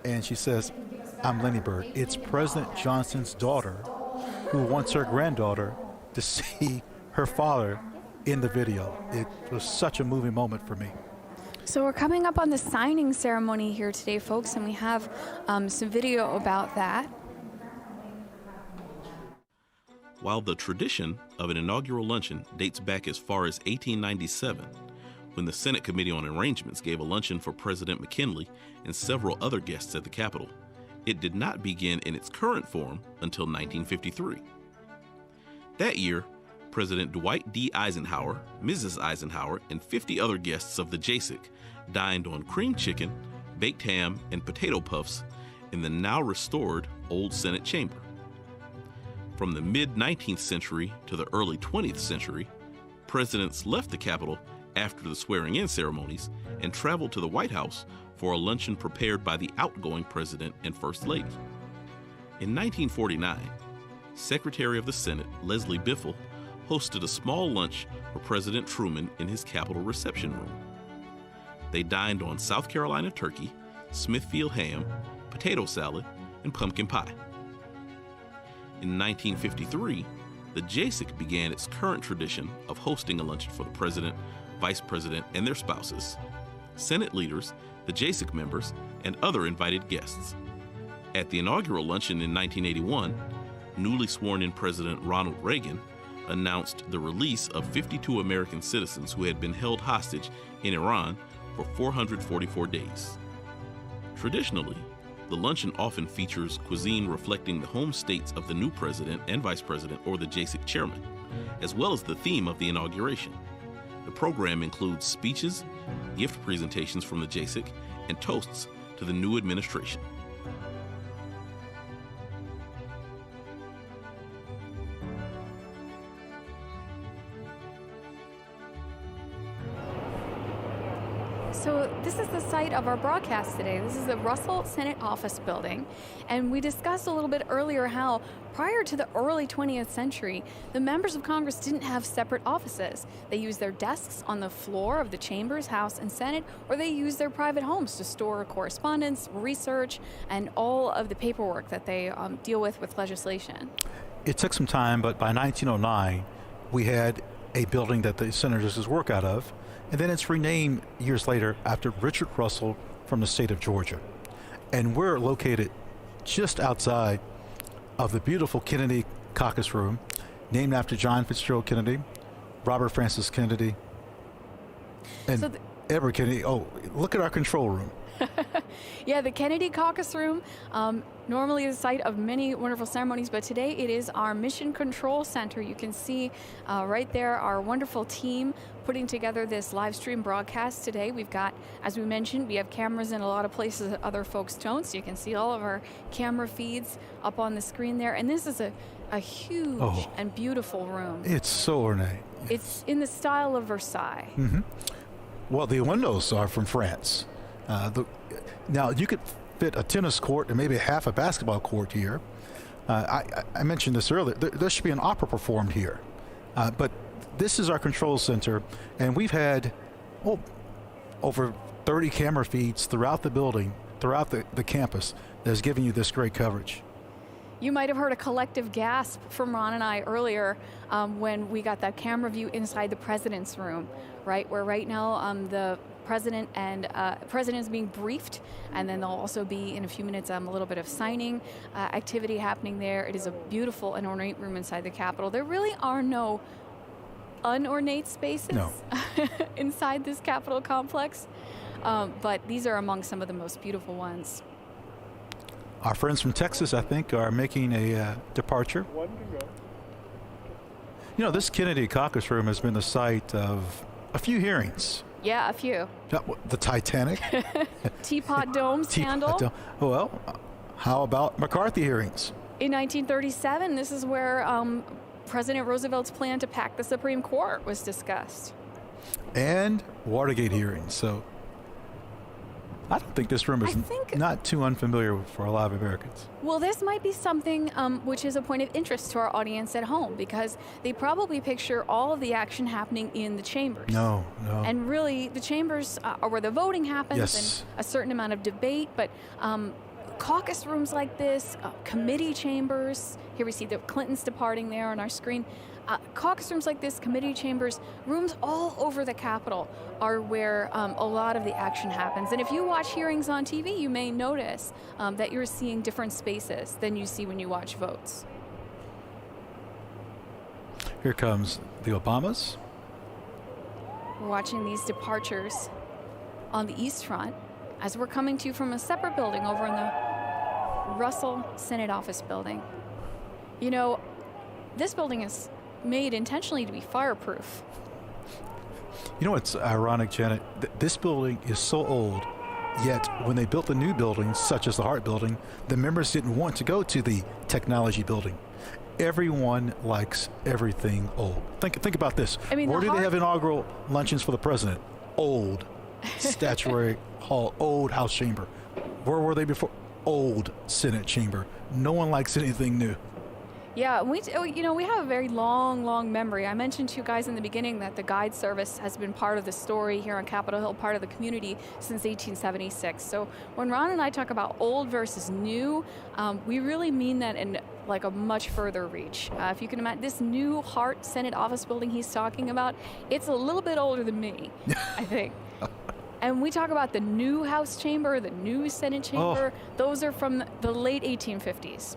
and she says, I'm Lenny Bird. It's President Johnson's daughter who wants her granddaughter to see her father in the video. It was such a moving moment for me. So we're coming up on the signing ceremony here today, folks, and we have some video about that. While the tradition of an inaugural luncheon dates back as far as 1897, when the Senate Committee on Arrangements gave a luncheon for President McKinley and several other guests at the Capitol, it did not begin in its current form until 1953. That year, President Dwight D. Eisenhower, Mrs. Eisenhower, and 50 other guests of the JASIC dined on cream chicken, baked ham, and potato puffs in the now restored Old Senate Chamber. From the mid-19th century to the early 20th century, presidents left the Capitol after the swearing-in ceremonies and traveled to the White House for a luncheon prepared by the outgoing president and First Lady. In 1949, Secretary of the Senate Leslie Biffle hosted a small lunch for President Truman in his Capitol reception room. They dined on South Carolina turkey, Smithfield ham, potato salad, and pumpkin pie. In 1953, the JASIC began its current tradition of hosting a luncheon for the president, vice president, and their spouses, Senate leaders, the JASIC members, and other invited guests. At the inaugural luncheon in 1981, newly sworn-in President Ronald Reagan announced the release of 52 American citizens who had been held hostage in Iran for 444 days. Traditionally, the luncheon often features cuisine reflecting the home states of the new president and vice president or the JASIC chairman, as well as the theme of the inauguration. The program includes speeches, gift presentations from the JASIC, and toasts to the new administration. So this is the site of our broadcast today. This is the Russell Senate Office Building. And we discussed a little bit earlier how prior to the early 20th century, the members of Congress didn't have separate offices. They used their desks on the floor of the chambers, House, and Senate, or they used their private homes to store correspondence, research, and all of the paperwork that they deal with legislation. It took some time, but by 1909, we had a building that the senators work out of. And then it's renamed years later after Richard Russell from the state of Georgia. And we're located just outside of the beautiful Kennedy Caucus Room, named after John Fitzgerald Kennedy, Robert Francis Kennedy, and Edward Kennedy. Oh, look at our control room. Yeah, the Kennedy Caucus Room, normally the site of many wonderful ceremonies, but today it is our Mission Control Center. You can see right there our wonderful team putting together this live stream broadcast today. We've got, as we mentioned, we have cameras in a lot of places that other folks don't, so you can see all of our camera feeds up on the screen there. And this is a huge and beautiful room. It's so ornate. It's in the style of Versailles. Mm-hmm. Well, the windows are from France. Now, you could fit a tennis court and maybe half a basketball court here. I mentioned this earlier. There should be an opera performed here. But this is our control center, and we've had over 30 camera feeds throughout the building, throughout the campus, that's giving you this great coverage. You might have heard a collective gasp from Ron and I earlier when we got that camera view inside the president's room, right? Where right now the president is being briefed, and then there'll also be in a few minutes a little bit of signing activity happening there. It is a beautiful and ornate room inside the Capitol. There really are no unornate spaces inside this Capitol complex, but these are among some of the most beautiful ones. Our friends from Texas, I think, are making a departure. One to go. You know, this Kennedy caucus room has been the site of a few hearings. Yeah, a few. The Titanic. Teapot Dome scandal. Well, how about McCarthy hearings? In 1937, this is where President Roosevelt's plan to pack the Supreme Court was discussed. And Watergate hearings. So I don't think this room is not too unfamiliar for a lot of Americans. Well, this might be something which is a point of interest to our audience at home, because they probably picture all of the action happening in the chambers. No. And really, the chambers are where the voting happens Yes. and a certain amount of debate, but caucus rooms like this, committee chambers, here we see the Clintons departing there on our screen. Caucus rooms like this, committee chambers, rooms all over the Capitol are where a lot of the action happens. And if you watch hearings on TV, you may notice that you're seeing different spaces than you see when you watch votes. Here comes the Obamas. We're watching these departures on the East Front as we're coming to you from a separate building over in the Russell Senate Office Building. You know, this building is made intentionally to be fireproof. You know what's ironic, Janet? This building is so old, yet when they built the new buildings, such as the Hart Building, the members didn't want to go to the technology building. Everyone likes everything old. Think about this. I mean, where do they have inaugural luncheons for the president? Old. Statuary Hall, old House chamber. Where were they before? Old Senate chamber. No one likes anything new. Yeah, we have a very long memory. I mentioned to you guys in the beginning that the guide service has been part of the story here on Capitol Hill, part of the community since 1876. So when Ron and I talk about old versus new, we really mean that in like a much further reach. If you can imagine, this new Hart Senate Office Building he's talking about, it's a little bit older than me, I think. And we talk about the new House chamber, the new Senate chamber. Those are from the late 1850s.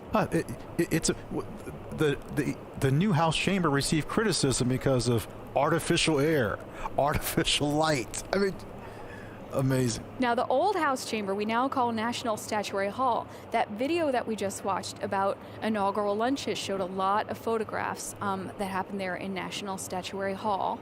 The new House chamber received criticism because of artificial air, artificial light. I mean, amazing. Now, the old House chamber we now call National Statuary Hall. That video that we just watched about inaugural lunches showed a lot of photographs that happened there in National Statuary Hall,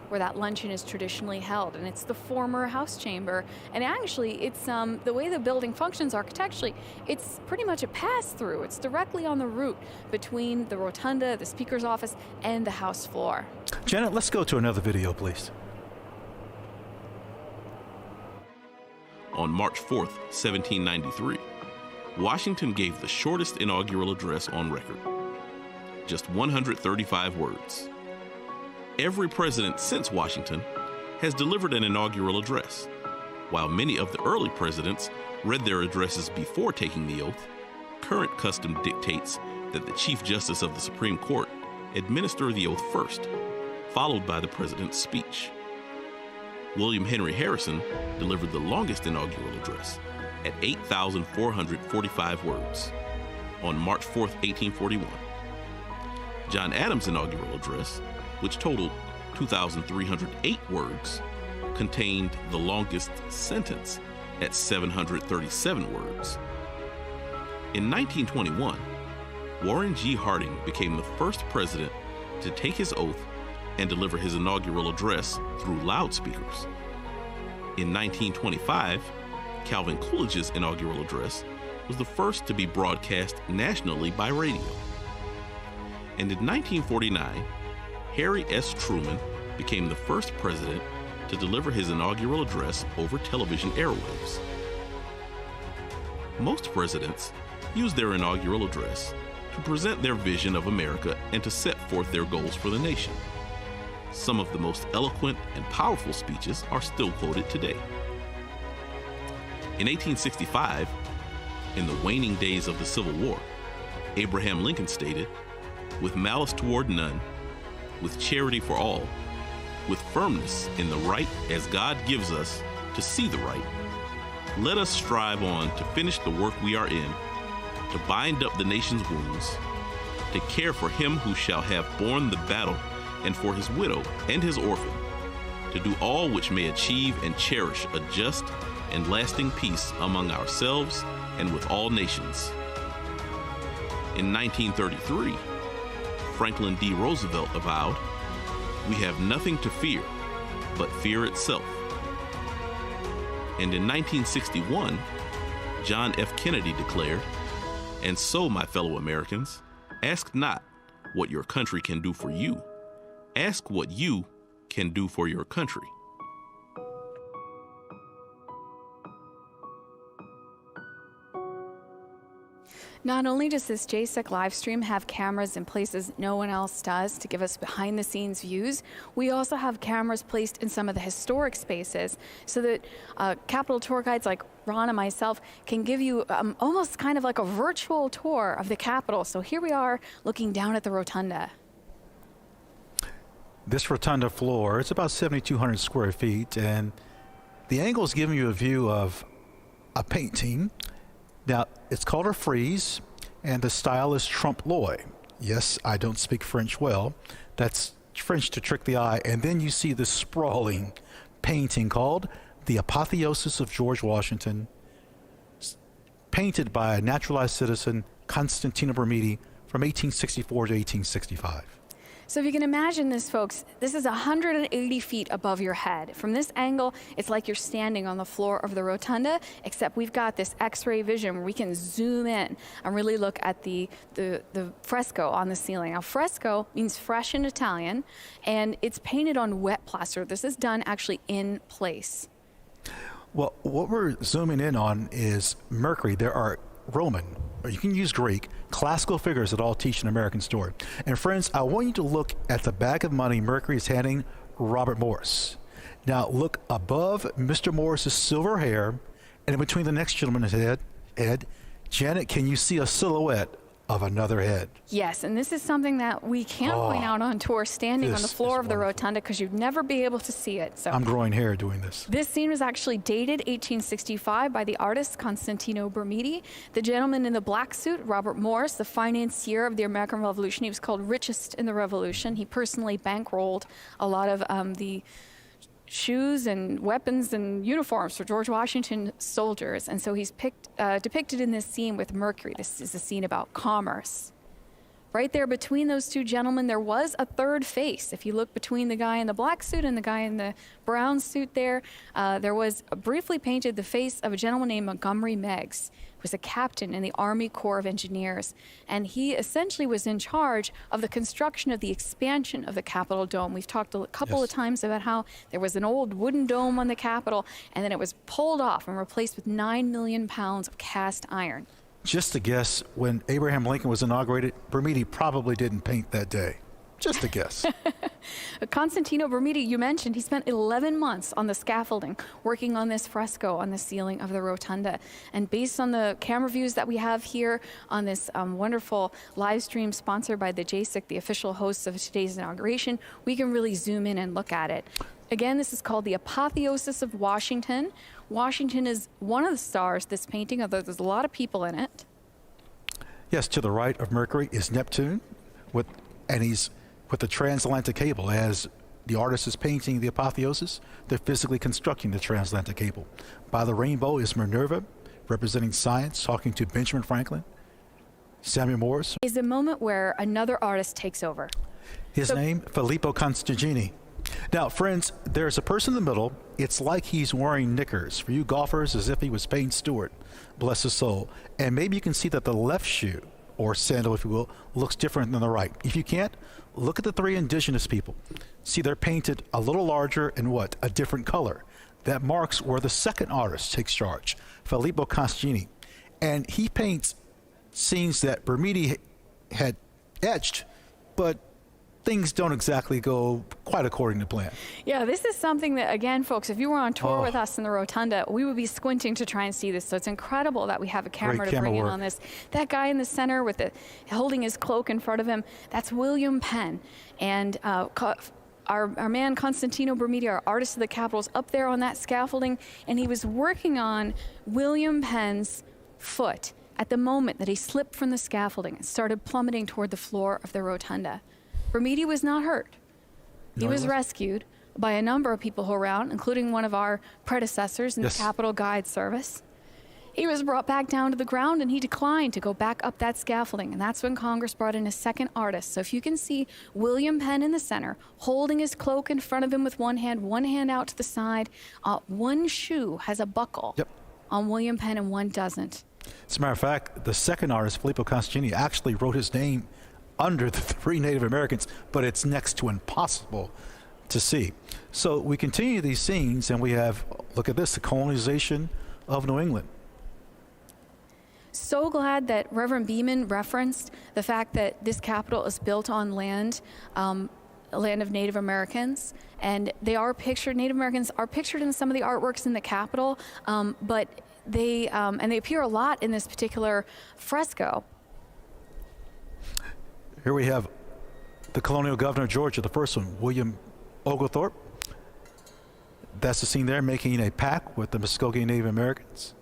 where that luncheon is traditionally held, and it's the former House chamber. And actually, it's the way the building functions architecturally, it's pretty much a pass-through. It's directly on the route between the rotunda, the Speaker's office, and the House floor. Janet, let's go to another video, please. On March 4th, 1793, Washington gave the shortest inaugural address on record. Just 135 words. Every president since Washington has delivered an inaugural address. While many of the early presidents read their addresses before taking the oath, current custom dictates that the Chief Justice of the Supreme Court administer the oath first, followed by the president's speech. William Henry Harrison delivered the longest inaugural address at 8,445 words on March 4th, 1841. John Adams' inaugural address, which totaled 2,308 words, contained the longest sentence at 737 words. In 1921, Warren G. Harding became the first president to take his oath and deliver his inaugural address through loudspeakers. In 1925, Calvin Coolidge's inaugural address was the first to be broadcast nationally by radio. And in 1949, Harry S. Truman became the first president to deliver his inaugural address over television airwaves. Most presidents use their inaugural address to present their vision of America and to set forth their goals for the nation. Some of the most eloquent and powerful speeches are still quoted today. In 1865, in the waning days of the Civil War, Abraham Lincoln stated, "With malice toward none, with charity for all, with firmness in the right as God gives us to see the right, let us strive on to finish the work we are in, to bind up the nation's wounds, to care for him who shall have borne the battle and for his widow and his orphan, to do all which may achieve and cherish a just and lasting peace among ourselves and with all nations." In 1933, Franklin D. Roosevelt avowed, "We have nothing to fear but fear itself." And in 1961, John F. Kennedy declared, "And so, my fellow Americans, ask not what your country can do for you. Ask what you can do for your country." Not only does this JSEC live stream have cameras in places no one else does to give us behind the scenes views, we also have cameras placed in some of the historic spaces so that Capitol tour guides like Ron and myself can give you almost kind of like a virtual tour of the Capitol. So here we are looking down at the rotunda. This rotunda floor, it's about 7,200 square feet, and the angle is giving you a view of a painting. Now, it's called a frieze, and the style is trompe-l'oeil. Yes, I don't speak French well. That's French to trick the eye. And then you see this sprawling painting called The Apotheosis of George Washington, painted by a naturalized citizen, Constantino Bermidi, from 1864 to 1865. So if you can imagine this, folks, this is 180 feet above your head. From this angle, it's like you're standing on the floor of the rotunda, except we've got this X-ray vision where we can zoom in and really look at the fresco on the ceiling. Now, fresco means fresh in Italian, and it's painted on wet plaster. This is done actually in place. Well, what we're zooming in on is Mercury. There are Roman, or you can use Greek, classical figures that all teach an American story. And friends, I want you to look at the bag of money Mercury is handing Robert Morris. Now look above Mr. Morris's silver hair, and in between the next gentleman's head, Ed, Janet, can you see a silhouette of another head? Yes, and this is something that we can't point out on tour, standing on the floor of the rotunda, because you'd never be able to see it. So I'm growing hair doing this. This scene was actually dated 1865 by the artist Constantino Bermidi. The gentleman in the black suit, Robert Morris, the financier of the American Revolution. He was called richest in the Revolution. He personally bankrolled a lot of the shoes and weapons and uniforms for George Washington soldiers. And so he's depicted in this scene with Mercury. This is a scene about commerce. Right there between those two gentlemen, there was a third face. If you look between the guy in the black suit and the guy in the brown suit there was briefly painted the face of a gentleman named Montgomery Meigs, who was a captain in the Army Corps of Engineers. And he essentially was in charge of the construction of the expansion of the Capitol Dome. We've talked a couple of times about how there was an old wooden dome on the Capitol, and then it was pulled off and replaced with 9 million pounds of cast iron. Just to guess, when Abraham Lincoln was inaugurated, Bermidi probably didn't paint that day. Just a guess. Constantino Bermidi, you mentioned, he spent 11 months on the scaffolding working on this fresco on the ceiling of the rotunda. And based on the camera views that we have here on this wonderful live stream sponsored by the JSIC, the official hosts of today's inauguration, we can really zoom in and look at it. Again, this is called The Apotheosis of Washington. Washington is one of the stars, this painting, although there's a lot of people in it. Yes, to the right of Mercury is Neptune, and he's with the transatlantic cable. As the artist is painting the apotheosis, they're physically constructing the transatlantic cable. By the rainbow is Minerva, representing science, talking to Benjamin Franklin. Samuel Morse is a moment where another artist takes over. His name, Filippo Constantini. Now, friends, there's a person in the middle. It's like he's wearing knickers. For you golfers, as if he was Payne Stewart, bless his soul. And maybe you can see that the left shoe, or sandal, if you will, looks different than the right. If you can't, look at the three indigenous people. See, they're painted a little larger and a different color. That marks where the second artist takes charge, Filippo Constantini. And he paints scenes that Bermidi had etched, but things don't exactly go quite according to plan. Yeah, this is something that, again, folks, if you were on tour with us in the Rotunda, we would be squinting to try and see this. So it's incredible that we have a camera to bring in on this. That guy in the center with holding his cloak in front of him, that's William Penn. And our man Constantino Bermidi, our artist of the Capitol, is up there on that scaffolding, and he was working on William Penn's foot at the moment that he slipped from the scaffolding and started plummeting toward the floor of the Rotunda. Bermidi was not hurt. He was rescued by a number of people who were around, including one of our predecessors in the Capitol Guide Service. He was brought back down to the ground, and he declined to go back up that scaffolding, and that's when Congress brought in a second artist. So if you can see William Penn in the center, holding his cloak in front of him with one hand out to the side. One shoe has a buckle on William Penn and one doesn't. As a matter of fact, the second artist, Filippo Constantini, actually wrote his name under the 3 Native Americans, but it's next to impossible to see. So we continue these scenes, and we have, look at this, the colonization of New England. So glad that Reverend Beeman referenced the fact that this Capitol is built on land of Native Americans, and they are pictured, Native Americans are pictured in some of the artworks in the Capitol, but they appear a lot in this particular fresco. Here we have the colonial governor of Georgia, the first one, William Oglethorpe. That's the scene there, making a pact with the Muskogee Native Americans.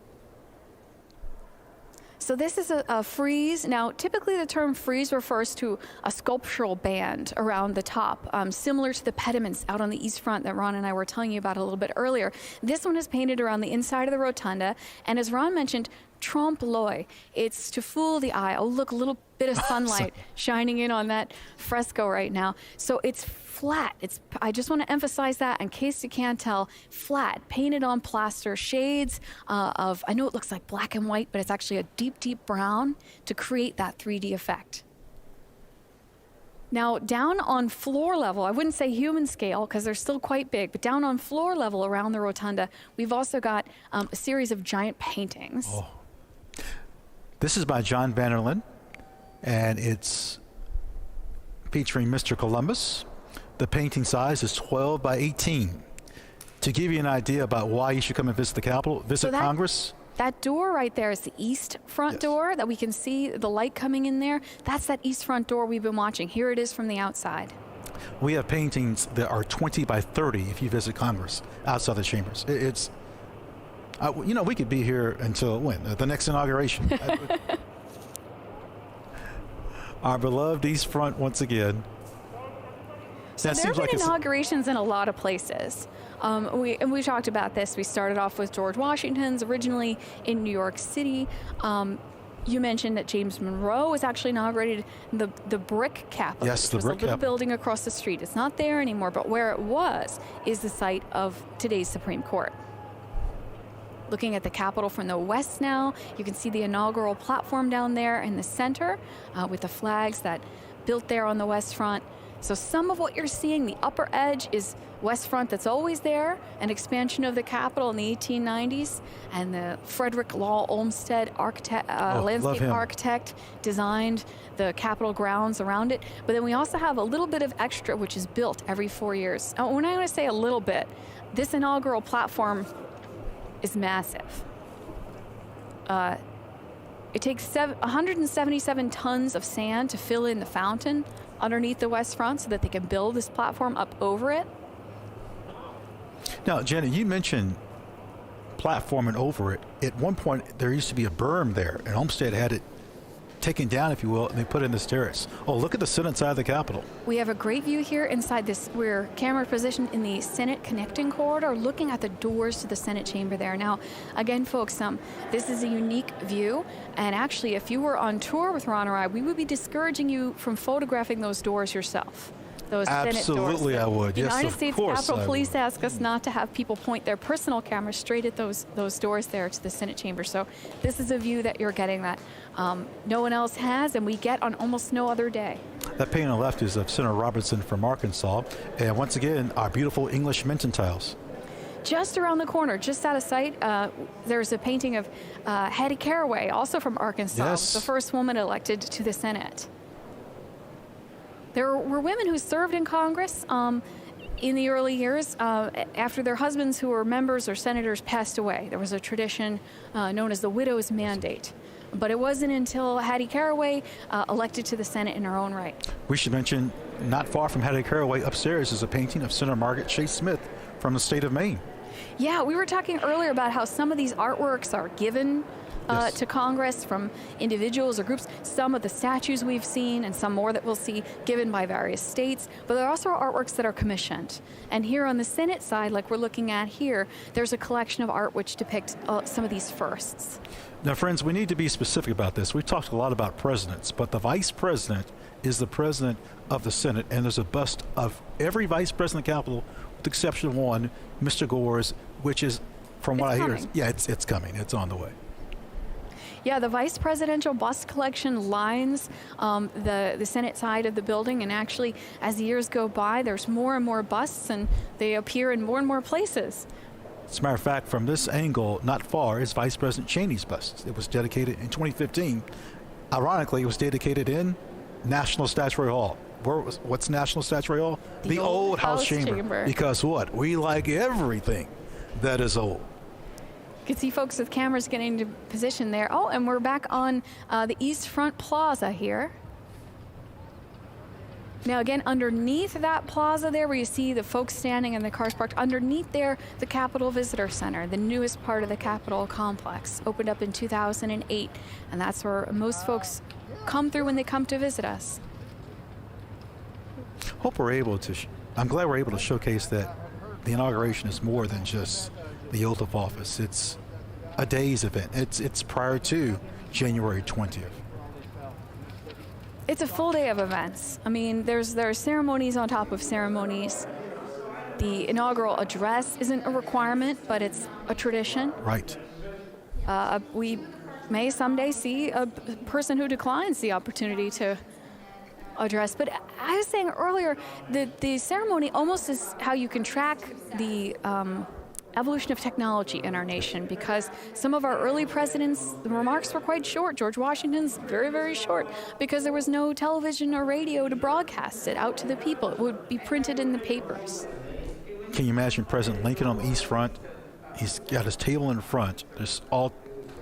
So this is a frieze. Now, typically the term frieze refers to a sculptural band around the top, similar to the pediments out on the east front that Ron and I were telling you about a little bit earlier. This one is painted around the inside of the rotunda, and as Ron mentioned, trompe l'oeil. It's to fool the eye. Oh, look, a little bit of sunlight shining in on that fresco right now. So it's flat. I just want to emphasize that in case you can't tell, flat, painted on plaster, shades of, I know it looks like black and white, but it's actually a deep, deep brown to create that 3D effect. Now, down on floor level, I wouldn't say human scale because they're still quite big, but down on floor level around the rotunda, we've also got a series of giant paintings. Oh. This is by John Vanderlyn, and it's featuring Mr. Columbus. The painting size is 12 by 18. To give you an idea about why you should come and visit the Capitol, visit Congress. That door right there is the east front door that we can see the light coming in there. That's that east front door we've been watching. Here it is from the outside. We have paintings that are 20 by 30 if you visit Congress outside the chambers. It's, you know, we could be here until when? The next inauguration. Our beloved east front once again. So there have been inaugurations in a lot of places. We talked about this. We started off with George Washington's, originally in New York City. You mentioned that James Monroe was actually inaugurated the brick Capitol. Yes, the brick Capitol. A little building across the street. It's not there anymore, but where it was is the site of today's Supreme Court. Looking at the Capitol from the west now, you can see the inaugural platform down there in the center with the flags that built there on the west front. So some of what you're seeing, the upper edge is west front that's always there, an expansion of the Capitol in the 1890s, and the Frederick Law Olmsted landscape architect designed the Capitol grounds around it. But then we also have a little bit of extra, which is built every 4 years. When I want to say a little bit, this inaugural platform is massive. It takes 177 tons of sand to fill in the fountain underneath the west front so that they can build this platform up over it. Now, Jenna, you mentioned platform and over it. At one point, there used to be a berm there, and Olmsted had it taken down, if you will, and they put in this terrace. Oh, look at the Senate side of the Capitol. We have a great view here inside this. We're camera positioned in the Senate connecting corridor, looking at the doors to the Senate chamber there. Now, again, folks, this is a unique view, and actually, if you were on tour with Ron or I, we would be discouraging you from photographing those doors yourself. Those Absolutely, Senate doors. I would. Yes, United of States course Capitol I Police would. ask us not to have people point their personal cameras straight at those doors there to the Senate chamber. So this is a view that you're getting that no one else has, and we get on almost no other day. That painting on the left is of Senator Robertson from Arkansas, and once again, our beautiful English Minton tiles. Just around the corner, just out of sight, there's a painting of Hattie Caraway, also from Arkansas, Yes. the first woman elected to the Senate. There were women who served in Congress in the early years after their husbands who were members or senators passed away. There was a tradition known as the widow's mandate. But it wasn't until Hattie Caraway elected to the Senate in her own right. We should mention, not far from Hattie Caraway, upstairs is a painting of Senator Margaret Chase Smith from the state of Maine. Yeah, we were talking earlier about how some of these artworks are given to Congress from individuals or groups. Some of the statues we've seen and some more that we'll see given by various states, but there are also artworks that are commissioned. And here on the Senate side, like we're looking at here, there's a collection of art which depict some of these firsts. Now, friends, we need to be specific about this. We've talked a lot about presidents, but the vice president is the president of the Senate, and there's a bust of every vice president of the Capitol, with the exception of one, Mr. Gore's, which is, from what I hear, it's coming. It's on the way. Yeah, the vice presidential bust collection lines the Senate side of the building, and actually, as the years go by, there's more and more busts, and they appear in more and more places. As a matter of fact, from this angle, not far, is Vice President Cheney's bust. It was dedicated in 2015. Ironically, it was dedicated in National Statuary Hall. What's National Statuary Hall? The old House Chamber. Because what? We like everything that is old. You can see folks with cameras getting into position there. Oh, and we're back on the East Front Plaza here. Now again, underneath that plaza there where you see the folks standing and the cars parked, underneath there, the Capitol Visitor Center, the newest part of the Capitol complex, opened up in 2008. And that's where most folks come through when they come to visit us. Hope we're able to, I'm glad we're able to showcase that the inauguration is more than just the oath of office. It's a day's event. It's prior to January 20th. It's a full day of events. I mean, there are ceremonies on top of ceremonies. The inaugural address isn't a requirement, but it's a tradition. Right. We may someday see a person who declines the opportunity to address. But I was saying earlier that the ceremony almost is how you can track the evolution of technology in our nation, because some of our early presidents, the remarks were quite short. George Washington's very, very short, because there was no television or radio to broadcast it out to the people. It would be printed in the papers. Can you imagine President Lincoln on the East Front? He's got his table in front. There's all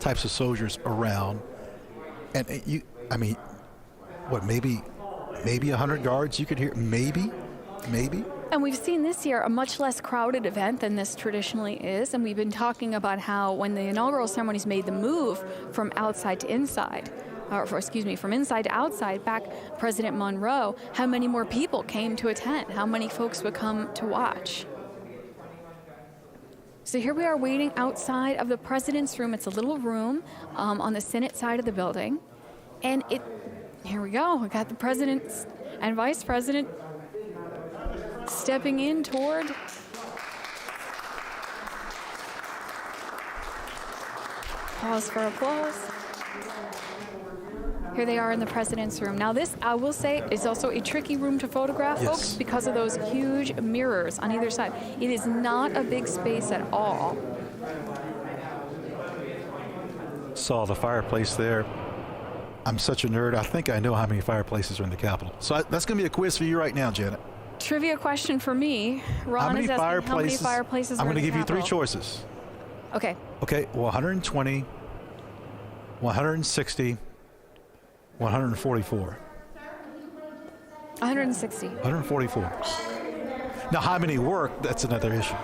types of soldiers around. And maybe 100 guards you could hear, maybe. And we've seen this year a much less crowded event than this traditionally is, and we've been talking about how when the inaugural ceremonies made the move from outside to inside, from inside to outside, back President Monroe, how many more people came to attend, how many folks would come to watch. So here we are waiting outside of the president's room. It's a little room on the Senate side of the building, and here we go. We got the president and vice president stepping in toward pause for applause. Here they are in the president's room. Now this, I will say, is also a tricky room to photograph, folks, because of those huge mirrors on either side. It is not a big space at all. Saw the fireplace there. I'm such a nerd. I think I know how many fireplaces are in the Capitol. So that's going to be a quiz for you right now, Janet. Trivia question for me. Ron is asking how many fireplaces are in the Capitol. I'm going to give you three choices. Okay. Okay, well, 120, 160, 144. 160. 144. Now, how many work, that's another issue.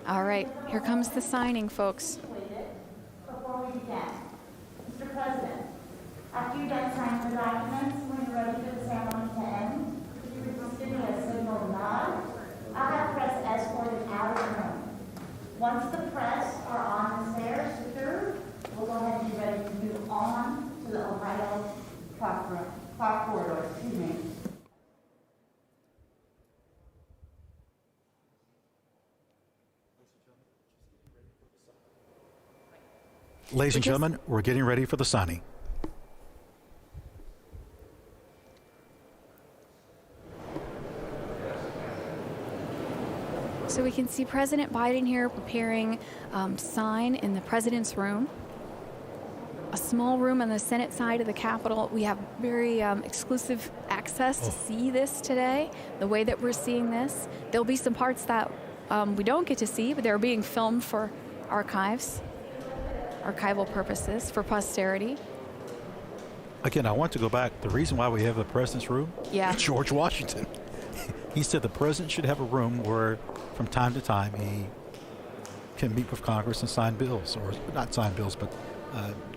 All right, here comes the signing, folks. Before we begin, Mr. President, after you're done signing the documents, when you're ready for the ceremony to end, if you would just give me a signal nod, I'll have press escorted out of the room. Once the press are on the stairs secured, we'll go ahead and be ready to move on to the Ohio clock corridor. Excuse me. Ladies and gentlemen, we're getting ready for the signing. So we can see President Biden here preparing sign in the president's room. a small room on the Senate side of the Capitol. We have very exclusive access to see this today, the way that we're seeing this. There'll be some parts that we don't get to see, but they're being filmed for archival purposes, for posterity. Again, I want to go back. The reason why we have the president's room, Yeah. George Washington. He said the president should have a room where from time to time he can meet with Congress and sign bills, or not sign bills, but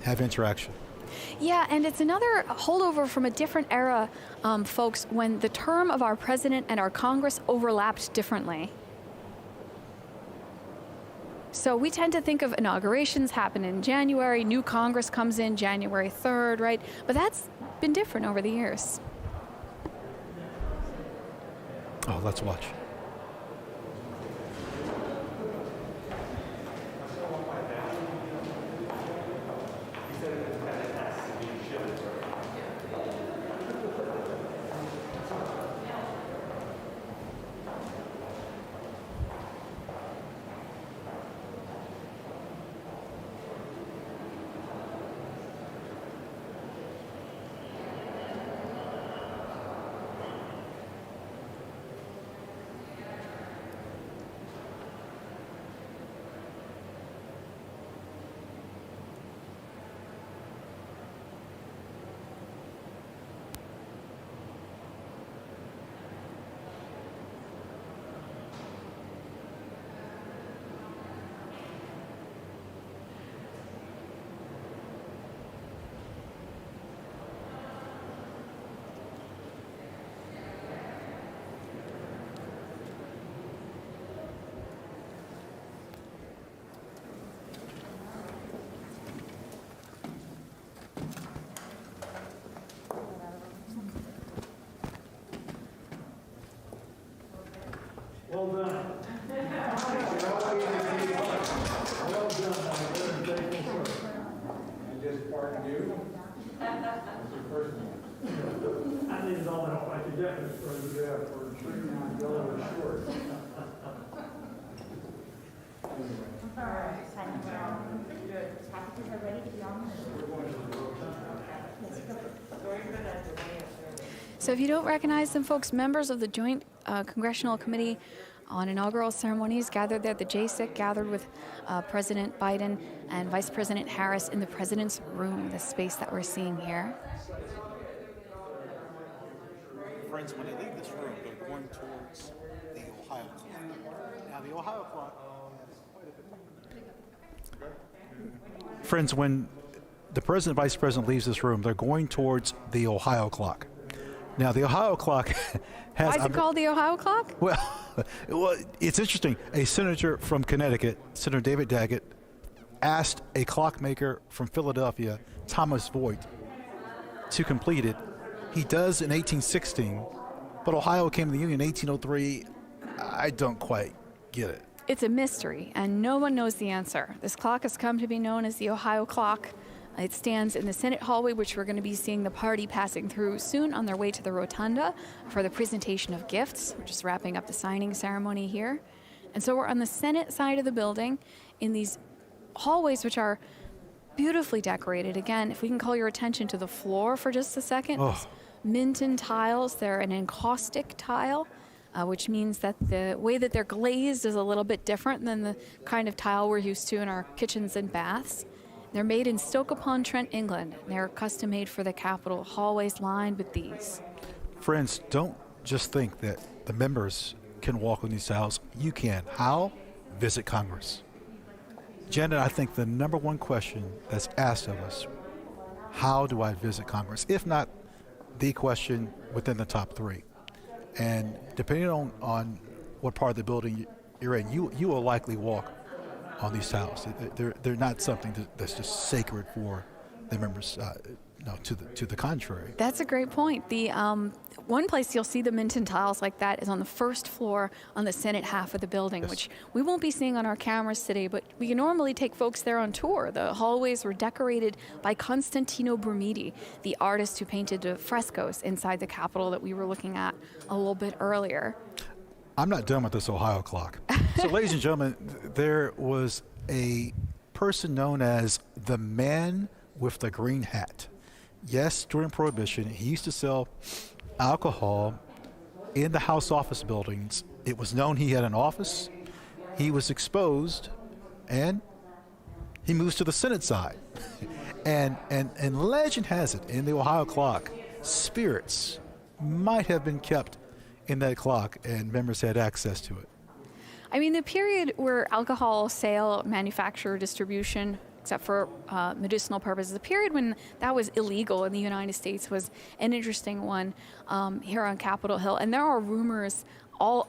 have interaction. Yeah, and it's another holdover from a different era, folks, when the term of our president and our Congress overlapped differently. So we tend to think of inaugurations happen in January, new Congress comes in January 3rd, right? But that's been different over the years. Oh, let's watch. Well done. Well done. And just pardon you. That's your first one. I needed all the help I could get, Mr. President, for treating my yellow and short. All right. Packages are ready to be on. So if you don't recognize them, folks, members of the Joint Congressional Committee on Inaugural Ceremonies gathered there. The JSIC gathered with President Biden and Vice President Harris in the President's Room, the space that we're seeing here. Friends, when they leave this room, they're going towards the Ohio clock. Now, the Ohio clock. Friends, when the president and vice president leaves this room, they're going towards the Ohio clock. Now, the Ohio clock has... Why is it called the Ohio clock? Well, it's interesting. A senator from Connecticut, Senator David Daggett, asked a clockmaker from Philadelphia, Thomas Voigt, to complete it. He does in 1816, but Ohio came to the Union in 1803. I don't quite get it. It's a mystery, and no one knows the answer. This clock has come to be known as the Ohio clock. It stands in the Senate hallway, which we're going to be seeing the party passing through soon on their way to the rotunda for the presentation of gifts. We're just wrapping up the signing ceremony here. And so we're on the Senate side of the building in these hallways, which are beautifully decorated. Again, if we can call your attention to the floor for just a second. Oh. Minton tiles, they're an encaustic tile, which means that the way that they're glazed is a little bit different than the kind of tile we're used to in our kitchens and baths. They're made in Stoke-upon-Trent, England. They're custom made for the Capitol, hallways lined with these. Friends, don't just think that the members can walk on these aisles. You can. How? Visit Congress. Janet, I think the number one question that's asked of us, how do I visit Congress? If not the question within the top three. And depending on what part of the building you're in, you will likely walk on these tiles. They're not something that's just sacred for the members. No, to the contrary. That's a great point. The one place you'll see the Minton tiles like that is on the first floor on the Senate half of the building, yes, which we won't be seeing on our cameras today, but we can normally take folks there on tour. The hallways were decorated by Constantino Brumidi, the artist who painted the frescoes inside the Capitol that we were looking at a little bit earlier. I'm not done with this Ohio clock. So, ladies and gentlemen, there was a person known as the man with the green hat. Yes, during Prohibition, he used to sell alcohol in the House office buildings. It was known he had an office. He was exposed, and he moves to the Senate side. and legend has it, in the Ohio clock, spirits might have been kept in that clock, and members had access to it. I mean, the period where alcohol sale, manufacture, distribution, except for medicinal purposes, the period when that was illegal in the United States was an interesting one here on Capitol Hill. And there are rumors all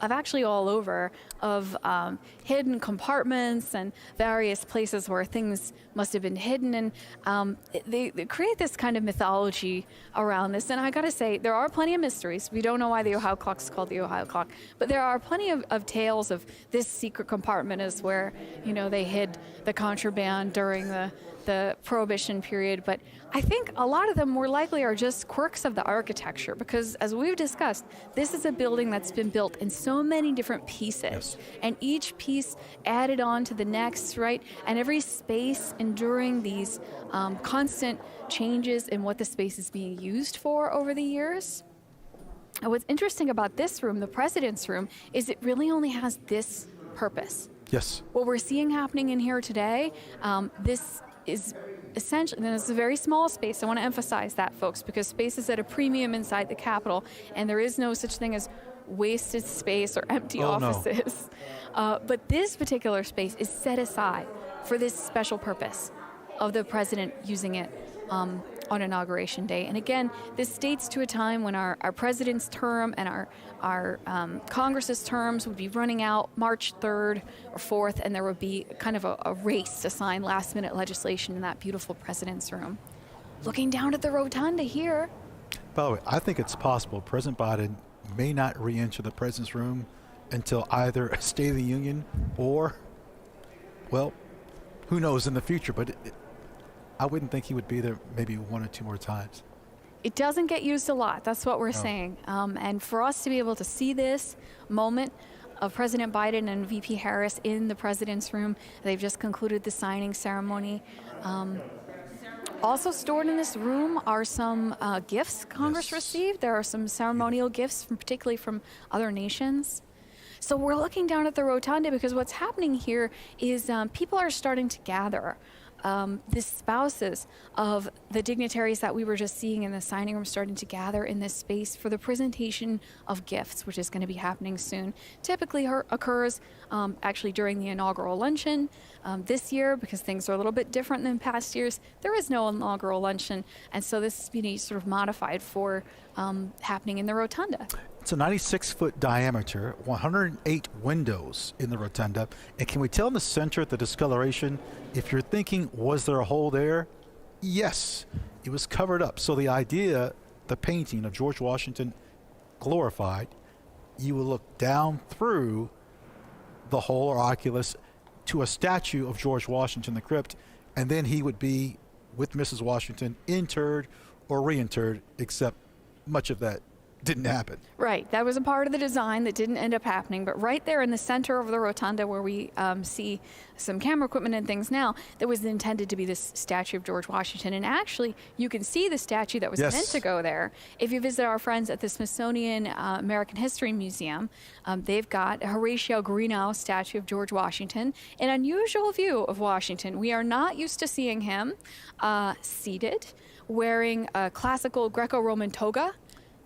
over of hidden compartments and various places where things must have been hidden, and they create this kind of mythology around this. And I gotta say, there are plenty of mysteries. We don't know why the Ohio clock is called the Ohio clock, but there are plenty of tales of this secret compartment is where, you know, they hid the contraband during the Prohibition period. But I think a lot of them more likely are just quirks of the architecture, because as we've discussed, this is a building that's been built in so many different pieces, and each piece added on to the next, right? And every space enduring these constant changes in what the space is being used for over the years. And what's interesting about this room, the president's room, is it really only has this purpose. Yes. What we're seeing happening in here today, this is essentially, and it's a very small space. I want to emphasize that, folks, because space is at a premium inside the Capitol, and there is no such thing as wasted space or empty offices. No. But this particular space is set aside for this special purpose of the president using it on Inauguration Day. And again, this dates to a time when our president's term and our Congress's terms would be running out March 3rd or 4th, and there would be kind of a race to sign last-minute legislation in that beautiful president's room. Looking down at the rotunda here. By the way, I think it's possible President Biden may not re-enter the president's room until either a State of the Union or, well, who knows in the future, but I wouldn't think he would be there maybe one or two more times. It doesn't get used a lot. That's what we're saying. And for us to be able to see this moment of President Biden and VP Harris in the president's room, they've just concluded the signing ceremony. Also stored in this room are some gifts Congress received. There are some ceremonial gifts, particularly from other nations. So we're looking down at the rotunda because what's happening here is people are starting to gather. The spouses of the dignitaries that we were just seeing in the signing room starting to gather in this space for the presentation of gifts, which is going to be happening soon. Typically occurs actually during the inaugural luncheon. This year, because things are a little bit different than past years, there is no inaugural luncheon, and so this is being sort of modified for happening in the rotunda. It's a 96-foot diameter, 108 windows in the rotunda. And can we tell in the center at the discoloration, if you're thinking, was there a hole there? Yes, it was covered up. So the idea, the painting of George Washington glorified, you will look down through the hole or oculus to a statue of George Washington in the crypt, and then he would be with Mrs. Washington interred or reinterred, except much of that didn't happen. Right. That was a part of the design that didn't end up happening. But right there in the center of the rotunda where we see some camera equipment and things now, there was intended to be this statue of George Washington. And actually, you can see the statue that was meant to go there. If you visit our friends at the Smithsonian American History Museum, they've got a Horatio Greenough statue of George Washington, an unusual view of Washington. We are not used to seeing him seated, wearing a classical Greco-Roman toga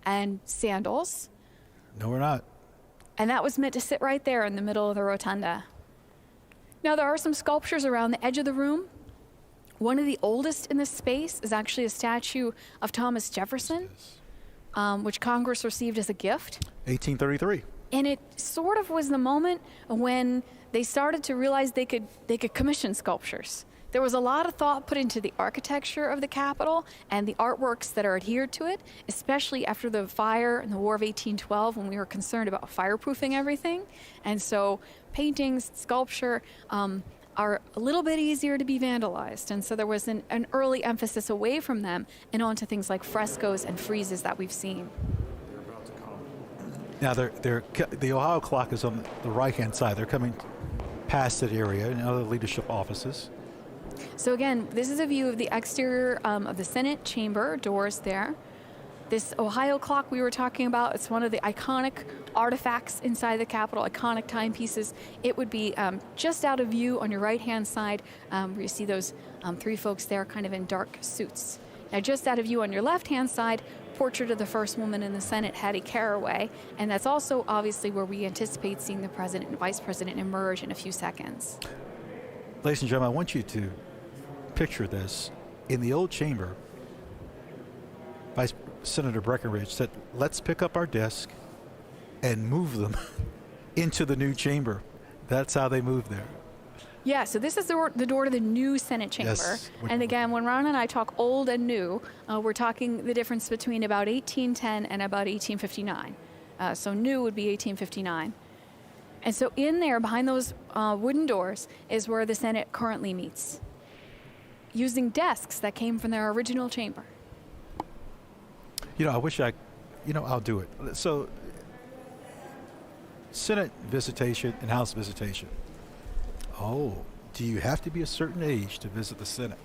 and sandals. No, we're not. And that was meant to sit right there in the middle of the rotunda. Now, there are some sculptures around the edge of the room. One of the oldest in this space is actually a statue of Thomas Jefferson, which Congress received as a gift. 1833. And it sort of was the moment when they started to realize they could commission sculptures. There was a lot of thought put into the architecture of the Capitol and the artworks that are adhered to it, especially after the fire in the War of 1812 when we were concerned about fireproofing everything. And so paintings, sculpture are a little bit easier to be vandalized. And so there was an early emphasis away from them and onto things like frescoes and friezes that we've seen. Now, the Ohio clock is on the right-hand side. They're coming past that area and other leadership offices. So again, this is a view of the exterior of the Senate chamber, doors there. This Ohio clock we were talking about, it's one of the iconic artifacts inside the Capitol, iconic timepieces. It would be just out of view on your right-hand side, where you see those three folks there kind of in dark suits. Now, just out of view on your left-hand side, portrait of the first woman in the Senate, Hattie Caraway, and that's also obviously where we anticipate seeing the president and vice president emerge in a few seconds. Ladies and gentlemen, I want you to picture this. In the old chamber, Vice Senator Breckinridge said, let's pick up our desk and move them into the new chamber. That's how they moved there. Yeah, so this is the door to the new Senate chamber. Yes. And again, when Ron and I talk old and new, we're talking the difference between about 1810 and about 1859. So new would be 1859. And so in there, behind those wooden doors, is where the Senate currently meets, using desks that came from their original chamber. I wish I'll do it. So, Senate visitation and House visitation. Oh, do you have to be a certain age to visit the Senate?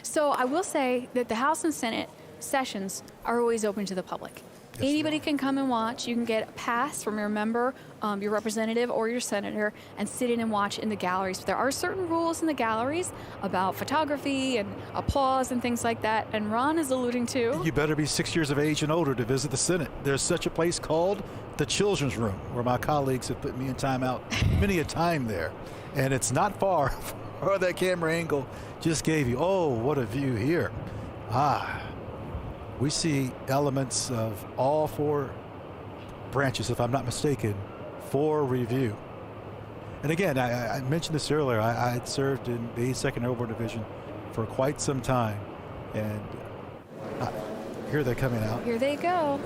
So I will say that the House and Senate sessions are always open to the public. Yes, anybody can come and watch. You can get a pass from your member, your representative, or your senator, and sit in and watch in the galleries. But there are certain rules in the galleries about photography and applause and things like that. And Ron is alluding to... You better be 6 years of age and older to visit the Senate. There's such a place called the Children's Room, where my colleagues have put me in timeout many a time there. And it's not far from that camera angle just gave you. Oh, what a view here. We see elements of all four branches, if I'm not mistaken, for review. And again, I mentioned this earlier. I had served in the 82nd Airborne Division for quite some time. And here they're coming out. Here they go.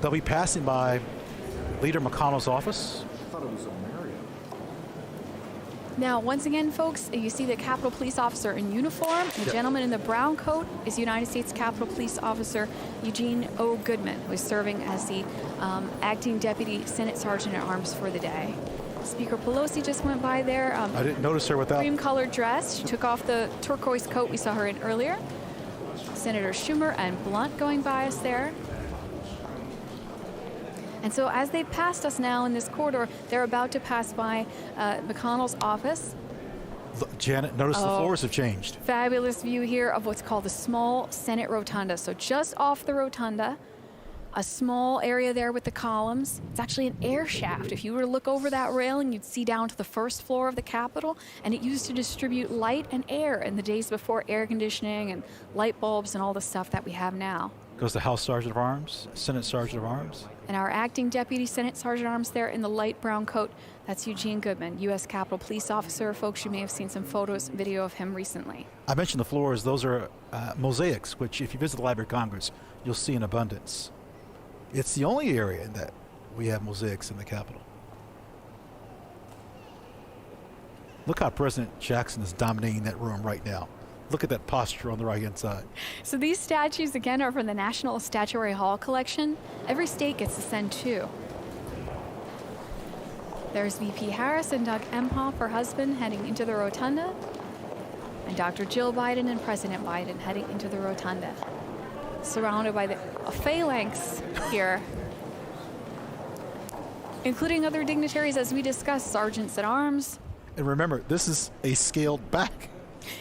They'll be passing by Leader McConnell's office. I thought it was Now, once again, folks, you see the Capitol Police officer in uniform. The gentleman in the brown coat is United States Capitol Police Officer Eugene O. Goodman, who is serving as the acting Deputy Senate Sergeant at Arms for the day. Speaker Pelosi just went by there. I didn't notice her without. Cream-colored dress. She took off the turquoise coat we saw her in earlier. Senator Schumer and Blunt going by us there. And so as they passed us now in this corridor, they're about to pass by McConnell's office. Janet, notice the floors have changed. Fabulous view here of what's called the small Senate rotunda. So just off the rotunda, a small area there with the columns. It's actually an air shaft. If you were to look over that railing, you'd see down to the first floor of the Capitol, and it used to distribute light and air in the days before air conditioning and light bulbs and all the stuff that we have now. Goes the House Sergeant of Arms, Senate Sergeant of Arms. And our acting Deputy Senate Sergeant at Arms there in the light brown coat, that's Eugene Goodman, U.S. Capitol Police Officer. Folks, you may have seen some photos, video of him recently. I mentioned the floors. Those are mosaics, which if you visit the Library of Congress, you'll see in abundance. It's the only area that we have mosaics in the Capitol. Look how President Jackson is dominating that room right now. Look at that posture on the right-hand side. So these statues, again, are from the National Statuary Hall collection. Every state gets to send two. There's VP Harris and Doug Emhoff, her husband, heading into the rotunda. And Dr. Jill Biden and President Biden heading into the rotunda. Surrounded by a phalanx here, including other dignitaries, as we discussed, sergeants at arms. And remember, this is a scaled back.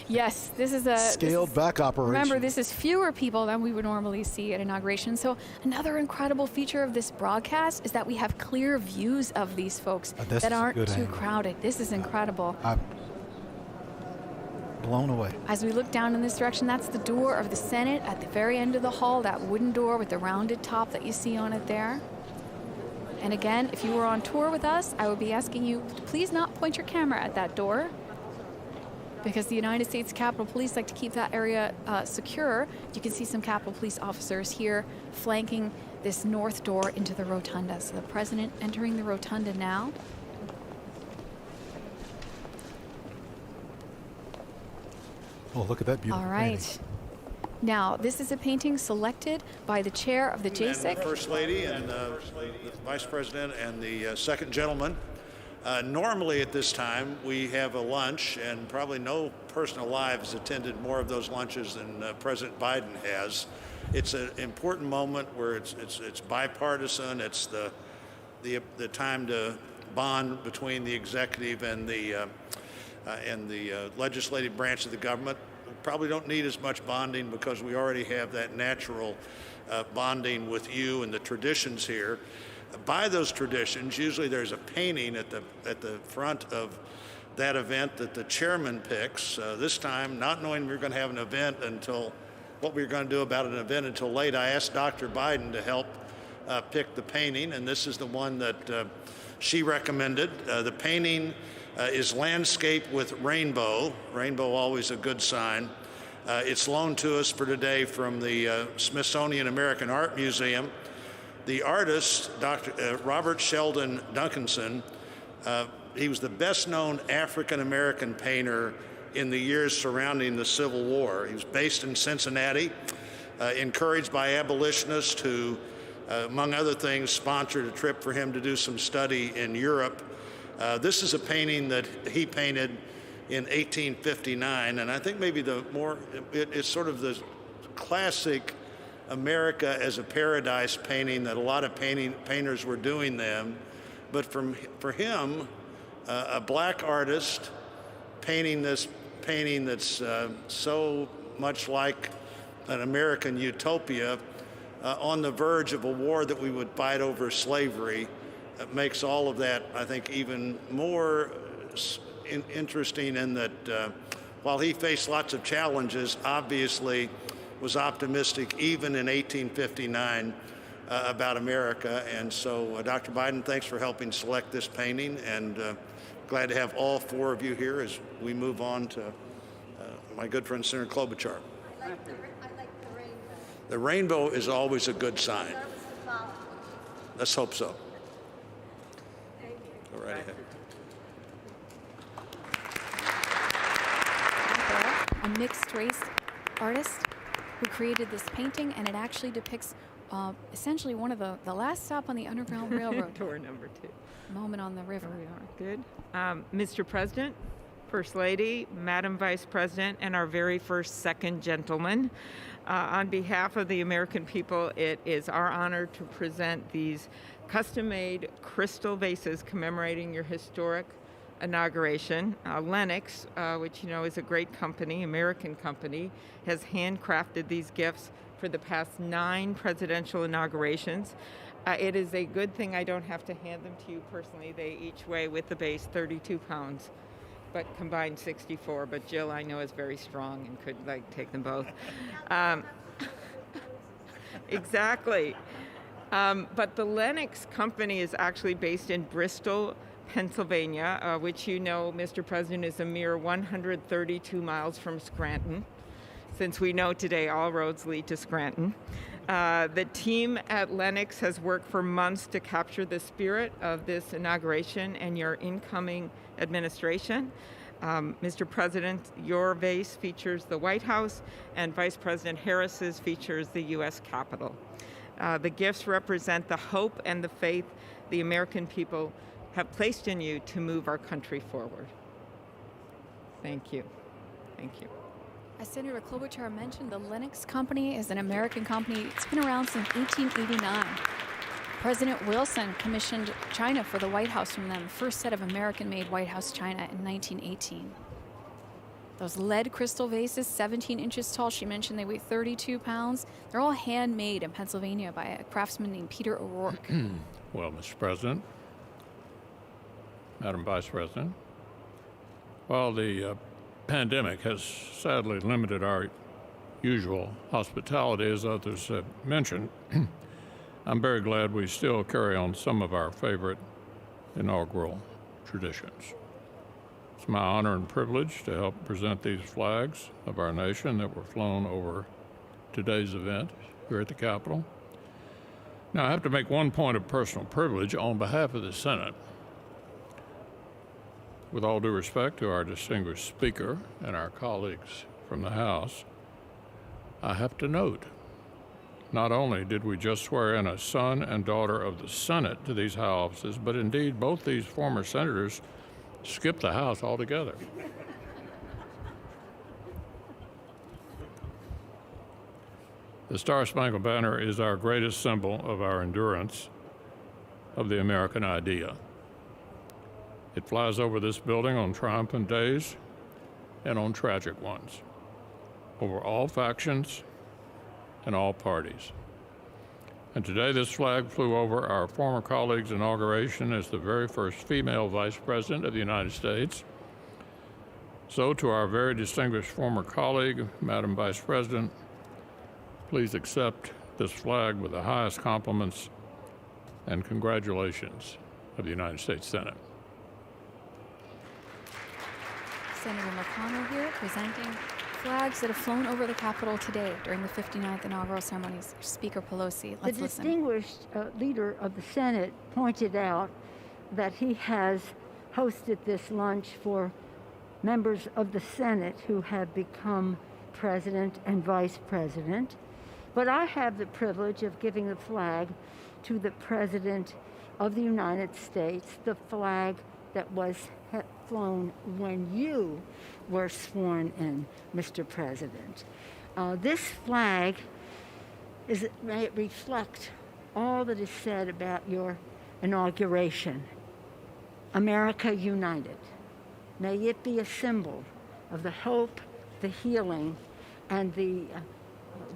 Yes, this is a scaled back operation. Remember, this is fewer people than we would normally see at inauguration. So another incredible feature of this broadcast is that we have clear views of these folks that aren't too crowded. This is incredible. I'm blown away. As we look down in this direction, that's the door of the Senate at the very end of the hall, that wooden door with the rounded top that you see on it there. And again, if you were on tour with us, I would be asking you to please not point your camera at that door, because the United States Capitol Police like to keep that area secure. You can see some Capitol Police officers here flanking this north door into the rotunda. So the president entering the rotunda now. Oh, look at that beautiful All right. painting. Now, this is a painting selected by the chair of the JSIC. And the First Lady and the Vice President and the second gentleman Normally at this time, we have a lunch, and probably no person alive has attended more of those lunches than President Biden has. It's an important moment where it's bipartisan. It's the time to bond between the executive and the legislative branch of the government. We probably don't need as much bonding because we already have that natural bonding with you and the traditions here. By those traditions, usually there's a painting at the front of that event that the chairman picks. This time, not knowing we were going to have an event until what we were going to do about an event until late, I asked Dr. Biden to help pick the painting, and this is the one that she recommended. The painting is landscape with rainbow. Rainbow, always a good sign. It's loaned to us for today from the Smithsonian American Art Museum. The artist, Dr. Robert Sheldon Duncanson, he was the best-known African-American painter in the years surrounding the Civil War. He was based in Cincinnati, encouraged by abolitionists who, among other things, sponsored a trip for him to do some study in Europe. This is a painting that he painted in 1859, and I think maybe it's sort of the classic America as a paradise painting that a lot of painters were doing then. But for him, a black artist painting this painting that's so much like an American utopia on the verge of a war that we would fight over slavery, makes all of that, I think, even more interesting in that while he faced lots of challenges, obviously was optimistic even in 1859 about America. And so, Dr. Biden, thanks for helping select this painting, and glad to have all four of you here as we move on to my good friend Senator Klobuchar. I like the rainbow. The rainbow is always a good sign. Let's hope so. Go right ahead. A mixed-race artist who created this painting, and it actually depicts essentially one of the last stop on the Underground Railroad. Tour number 2. Moment on the river. There we are. Good. Mr. President, First Lady, Madam Vice President, and our very first second gentleman, on behalf of the American people, it is our honor to present these custom-made crystal vases commemorating your historic inauguration. Lennox, which you know is a great company, American company, has handcrafted these gifts for the past 9 presidential inaugurations. It is a good thing I don't have to hand them to you personally. They each weigh, with the base, 32 pounds, but combined 64. But Jill, I know, is very strong and could take them both. Exactly. But the Lennox company is actually based in Bristol, Pennsylvania, which you know, Mr. President, is a mere 132 miles from Scranton, since we know today all roads lead to Scranton. The team at Lennox has worked for months to capture the spirit of this inauguration and your incoming administration. Mr. President, your vase features the White House, and Vice President Harris's features the U.S. Capitol. The gifts represent the hope and the faith the American people have placed in you to move our country forward. Thank you. Thank you. As Senator Klobuchar mentioned, the Lennox Company is an American company. It's been around since 1889. President Wilson commissioned china for the White House from them, first set of American-made White House china in 1918. Those lead crystal vases, 17 inches tall, she mentioned they weigh 32 pounds. They're all handmade in Pennsylvania by a craftsman named Peter O'Rourke. Well, Mr. President, Madam Vice President, while the pandemic has sadly limited our usual hospitality, as others have mentioned, I'm very glad we still carry on some of our favorite inaugural traditions. It's my honor and privilege to help present these flags of our nation that were flown over today's event here at the Capitol. Now, I have to make one point of personal privilege on behalf of the Senate. With all due respect to our distinguished Speaker and our colleagues from the House, I have to note Not only did we just swear in a son and daughter of the Senate to these high offices, but indeed both these former senators skipped the House altogether. The Star-Spangled Banner is our greatest symbol of our endurance of the American idea. It flies over this building on triumphant days and on tragic ones, over all factions and all parties. And today this flag flew over our former colleague's inauguration as the very first female Vice President of the United States. So to our very distinguished former colleague, Madam Vice President, please accept this flag with the highest compliments and congratulations of the United States Senate. Senator McConnell here presenting flags that have flown over the Capitol today during the 59th inaugural ceremonies. Speaker Pelosi, let's listen. The distinguished leader of the Senate pointed out that he has hosted this lunch for members of the Senate who have become president and vice president. But I have the privilege of giving the flag to the President of the United States, the flag that was flown when you were sworn in, Mr. President. This flag may it reflect all that is said about your inauguration. America united. May it be a symbol of the hope, the healing, and the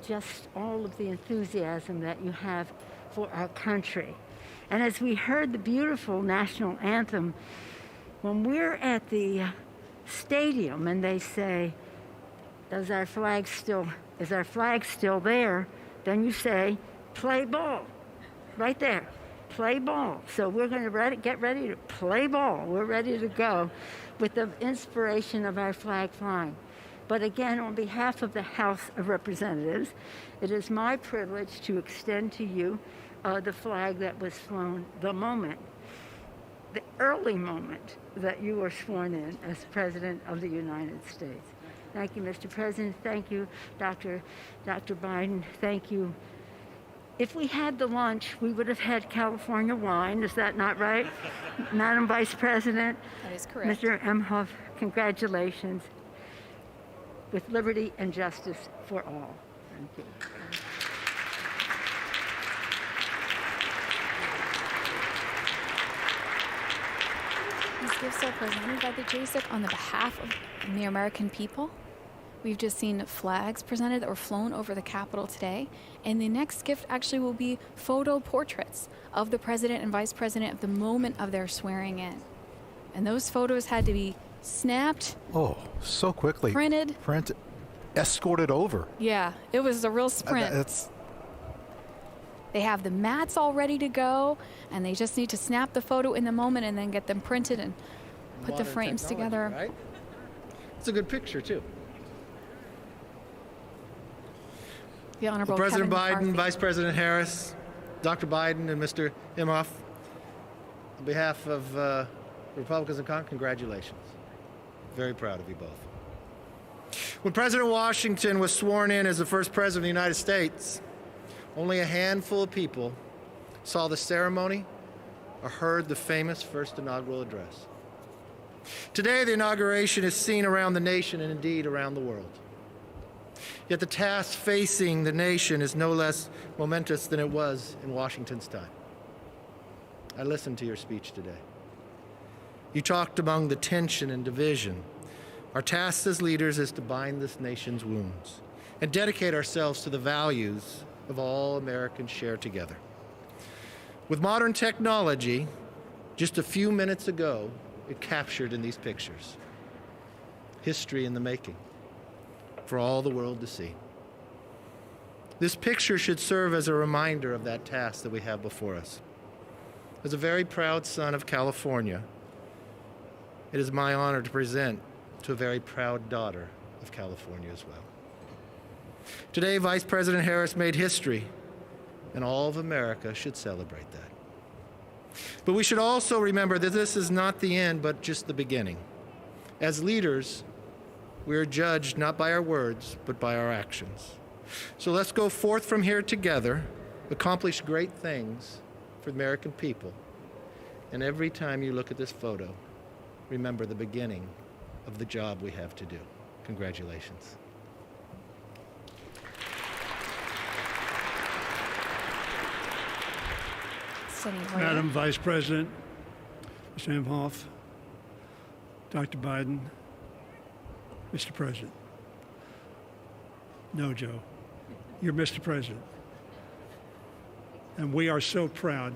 just all of the enthusiasm that you have for our country. And as we heard the beautiful national anthem, when we're at the stadium and they say, is our flag still there? Then you say, play ball, right there, play ball. So we're going to get ready to play ball. We're ready to go with the inspiration of our flag flying. But again, on behalf of the House of Representatives, it is my privilege to extend to you the flag that was flown the early moment that you were sworn in as President of the United States. Thank you, Mr. President. Thank you, Dr. Biden. Thank you. If we had the lunch, we would have had California wine. Is that not right? Madam Vice President? That is correct. Mr. Emhoff, congratulations. With liberty and justice for all. Thank you. These gifts are presented by the JSIC on the behalf of the American people. We've just seen flags presented that were flown over the Capitol today. And the next gift actually will be photo portraits of the President and Vice President at the moment of their swearing in. And those photos had to be snapped. Oh, so quickly. Printed. Escorted over. Yeah, it was a real sprint. They have the mats all ready to go, and they just need to snap the photo in the moment and then get them printed and put the frames together. Right? It's a good picture, too. The Honorable President Kevin Biden, McCarthy. Vice President Harris, Dr. Biden, and Mr. Imhoff, on behalf of the Republicans in Congress, congratulations. Very proud of you both. When President Washington was sworn in as the first president of the United States, only a handful of people saw the ceremony or heard the famous first inaugural address. Today, the inauguration is seen around the nation and indeed around the world. Yet the task facing the nation is no less momentous than it was in Washington's time. I listened to your speech today. You talked among the tension and division. Our task as leaders is to bind this nation's wounds and dedicate ourselves to the values of all Americans share together. With modern technology, just a few minutes ago, it captured in these pictures. History in the making, for all the world to see. This picture should serve as a reminder of that task that we have before us. As a very proud son of California, it is my honor to present to a very proud daughter of California as well. Today, Vice President Harris made history, and all of America should celebrate that. But we should also remember that this is not the end, but just the beginning. As leaders, we are judged not by our words, but by our actions. So let's go forth from here together, accomplish great things for the American people. And every time you look at this photo, remember the beginning of the job we have to do. Congratulations. Madam Vice President, Mr. Imhoff, Dr. Biden, Mr. President. No, Joe, you're Mr. President. And we are so proud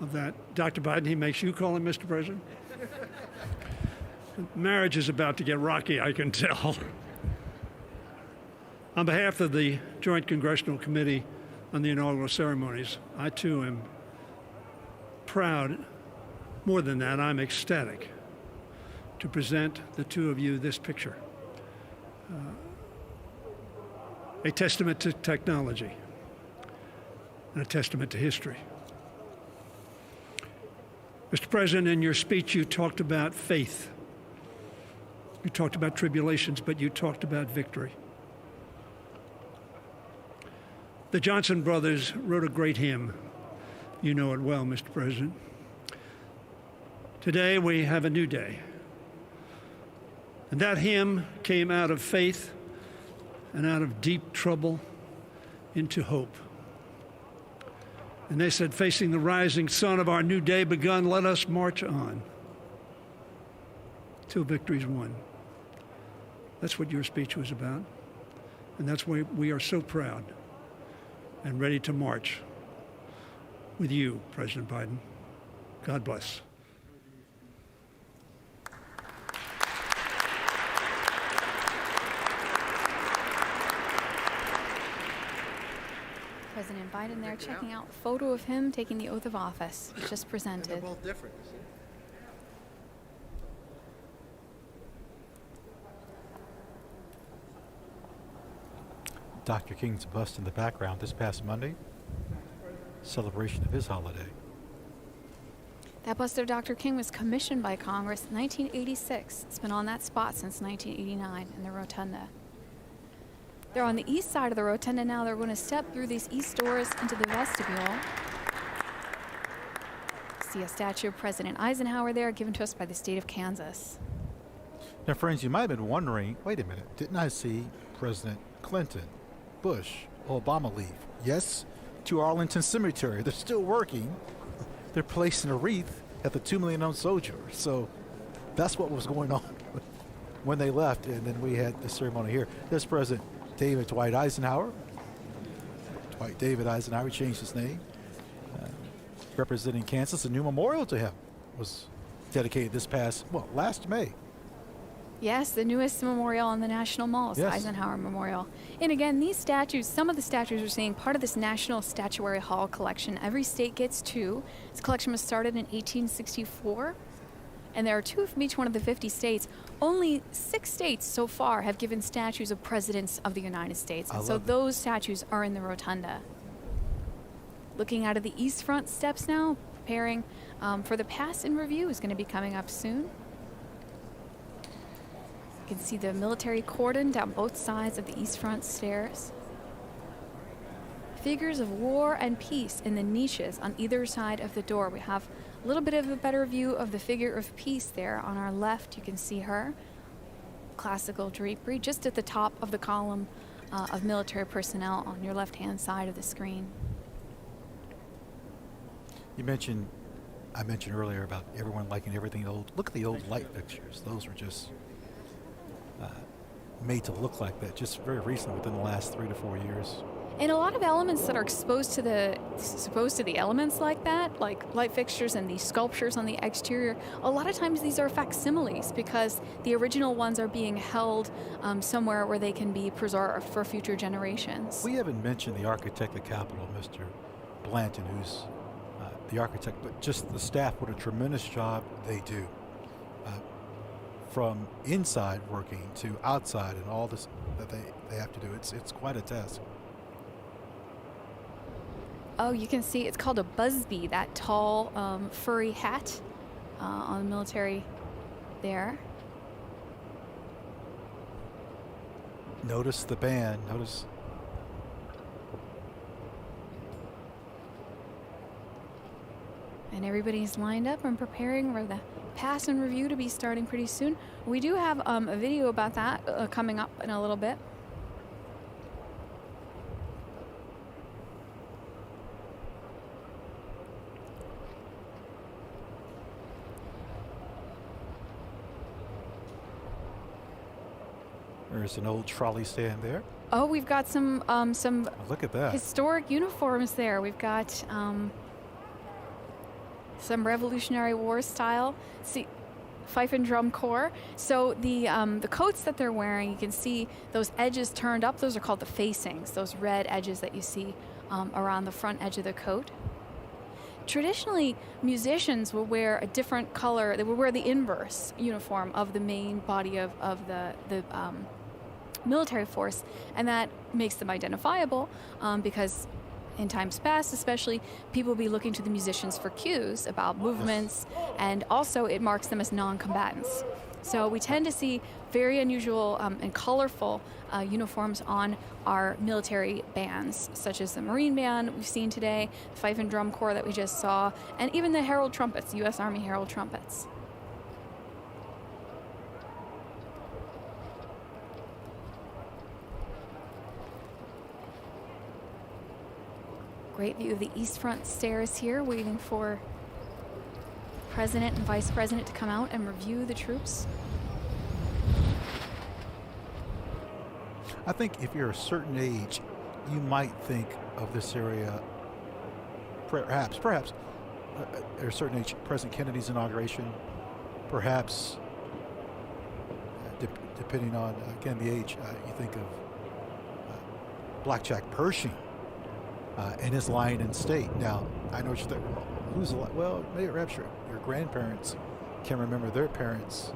of that. Dr. Biden, he makes you call him Mr. President? Marriage is about to get rocky, I can tell. On behalf of the Joint Congressional Committee on the Inaugural Ceremonies, I too am proud. More than that, I'm ecstatic to present the two of you this picture. A testament to technology and a testament to history. Mr. President, in your speech, you talked about faith. You talked about tribulations, but you talked about victory. The Johnson brothers wrote a great hymn. You know it well, Mr. President. Today, we have a new day. And that hymn came out of faith and out of deep trouble into hope. And they said, facing the rising sun of our new day begun, let us march on till victory's won. That's what your speech was about. And that's why we are so proud and ready to march with you, President Biden. God bless. President Biden there checking out a photo of him taking the oath of office. It's just presented. They're both different. Dr. King's bust in the background this past Monday, celebration of his holiday. That bust of Dr. King was commissioned by Congress in 1986. It's been on that spot since 1989 in the rotunda. They're on the east side of the rotunda now. They're going to step through these east doors into the vestibule. See a statue of President Eisenhower there, given to us by the state of Kansas. Now, friends, you might have been wondering, wait a minute, didn't I see President Clinton, Bush, Obama leave? Yes, to Arlington Cemetery. They're still working. They're placing a wreath at the 2 million unknown soldier. So that's what was going on when they left, and then we had the ceremony here. This President Dwight Eisenhower. Dwight David Eisenhower changed his name. Representing Kansas, a new memorial to him was dedicated last May. Yes, the newest memorial on the National Mall is the Eisenhower Memorial. And again, these statues, some of the statues are seeing part of this National Statuary Hall collection. Every state gets two. This collection was started in 1864. And there are two from each one of the 50 states. Only 6 states so far have given statues of presidents of the United States. And so those statues are in the rotunda. Looking out of the east front steps now, preparing for the pass in review is going to be coming up soon. You can see the military cordon down both sides of the east front stairs. Figures of war and peace in the niches on either side of the door. We have a little bit of a better view of the figure of peace there. On our left, you can see her. Classical drapery just at the top of the column of military personnel on your left-hand side of the screen. I mentioned earlier about everyone liking everything old. Look at the old light fixtures. Those were just made to look like that just very recently, within the last 3 to 4 years. And a lot of elements that are exposed to the elements like that, like light fixtures and these sculptures on the exterior, a lot of times these are facsimiles because the original ones are being held somewhere where they can be preserved for future generations. We haven't mentioned the architect of the Capitol, Mr. Blanton, who's the architect, but just the staff, what a tremendous job they do. From inside working to outside and all this that they have to do. It's quite a task. Oh, you can see it's called a busby, that tall furry hat on the military there. Notice the band. Notice And everybody's lined up and preparing for the pass and review to be starting pretty soon. We do have a video about that coming up in a little bit. There's an old trolley stand there. Oh, we've got some Look at that. historic uniforms there. We've got some Revolutionary War style fife and drum corps. So the coats that they're wearing, you can see those edges turned up. Those are called the facings. Those red edges that you see around the front edge of the coat. Traditionally, musicians will wear a different color. They will wear the inverse uniform of the main body of the military force, and that makes them identifiable because in times past, especially, people will be looking to the musicians for cues about movements, and also it marks them as non-combatants. So we tend to see very unusual and colorful uniforms on our military bands, such as the Marine Band we've seen today, the Fife and Drum Corps that we just saw, and even the Herald Trumpets, U.S. Army Herald Trumpets. Great view of the East Front stairs here, waiting for President and Vice President to come out and review the troops. I think if you're a certain age, you might think of this area, perhaps, at a certain age, President Kennedy's inauguration, perhaps, depending on, again, the age, you think of Blackjack Pershing and his line in state. Now, I know what you think, who's, well, maybe perhaps your grandparents can remember their parents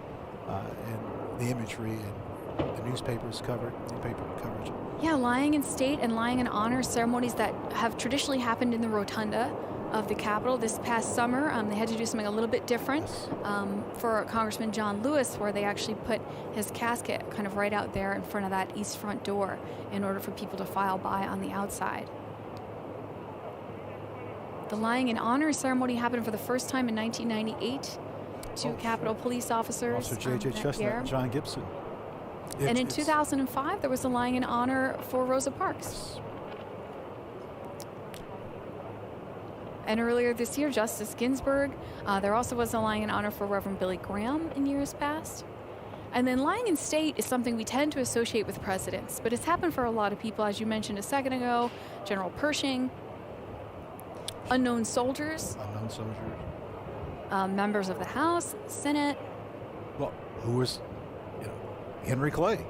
and the imagery and the newspaper coverage. Yeah, lying in state and lying in honor ceremonies that have traditionally happened in the rotunda of the Capitol. This past summer, they had to do something a little bit different for Congressman John Lewis, where they actually put his casket kind of right out there in front of that east front door in order for people to file by on the outside. The lying in honor ceremony happened for the first time in 1998. Two Capitol police officers. Also J.J. Chestnut and John Gibson. And in 2005, there was a lying in honor for Rosa Parks. And earlier this year, Justice Ginsburg. There also was a lying in honor for Reverend Billy Graham in years past. And then lying in state is something we tend to associate with presidents, but it's happened for a lot of people, as you mentioned a second ago. General Pershing, unknown soldiers. Members of the House, Senate. Well, who was Henry Clay?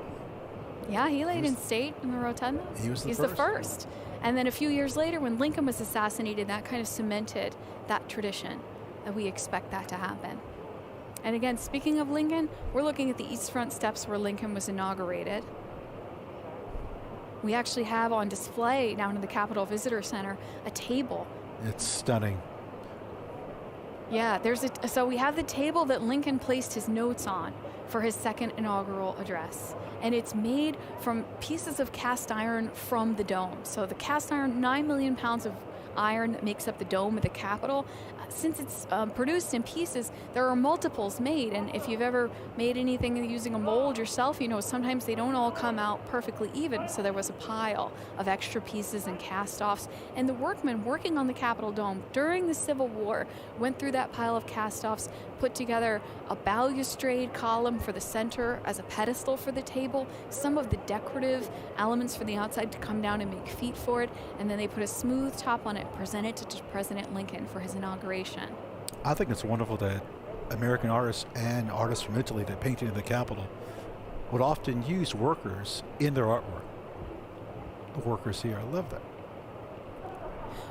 Yeah, he laid in state in the rotunda. He's the first. And then a few years later, when Lincoln was assassinated, that kind of cemented that tradition that we expect that to happen. And again, speaking of Lincoln, we're looking at the East Front steps where Lincoln was inaugurated. We actually have on display down in the Capitol Visitor Center a table. It's stunning. Yeah, so we have the table that Lincoln placed his notes on for his second inaugural address. And it's made from pieces of cast iron from the dome. So the cast iron, 9 million pounds of iron that makes up the dome of the Capitol. Since it's produced in pieces, there are multiples made. And if you've ever made anything using a mold yourself, you know sometimes they don't all come out perfectly even. So there was a pile of extra pieces and cast-offs. And the workmen working on the Capitol dome during the Civil War went through that pile of cast-offs, put together a balustrade column for the center as a pedestal for the table, some of the decorative elements for the outside to come down and make feet for it, and then they put a smooth top on it, presented to President Lincoln for his inauguration. I think it's wonderful that American artists and artists from Italy that painted in the Capitol would often use workers in their artwork. The workers here, I love that.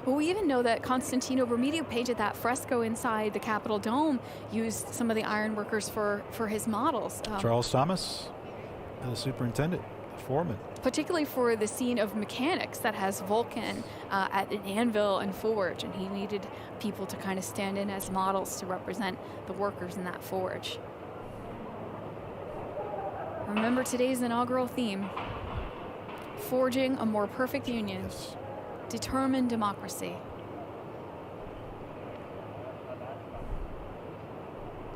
Well, we even know that Constantino Brumidi, who painted that fresco inside the Capitol dome, used some of the iron workers for his models. Charles Thomas, the superintendent, foreman. Particularly for the scene of mechanics that has Vulcan at an anvil and forge, and he needed people to kind of stand in as models to represent the workers in that forge. Remember today's inaugural theme: forging a more perfect union. Determined democracy.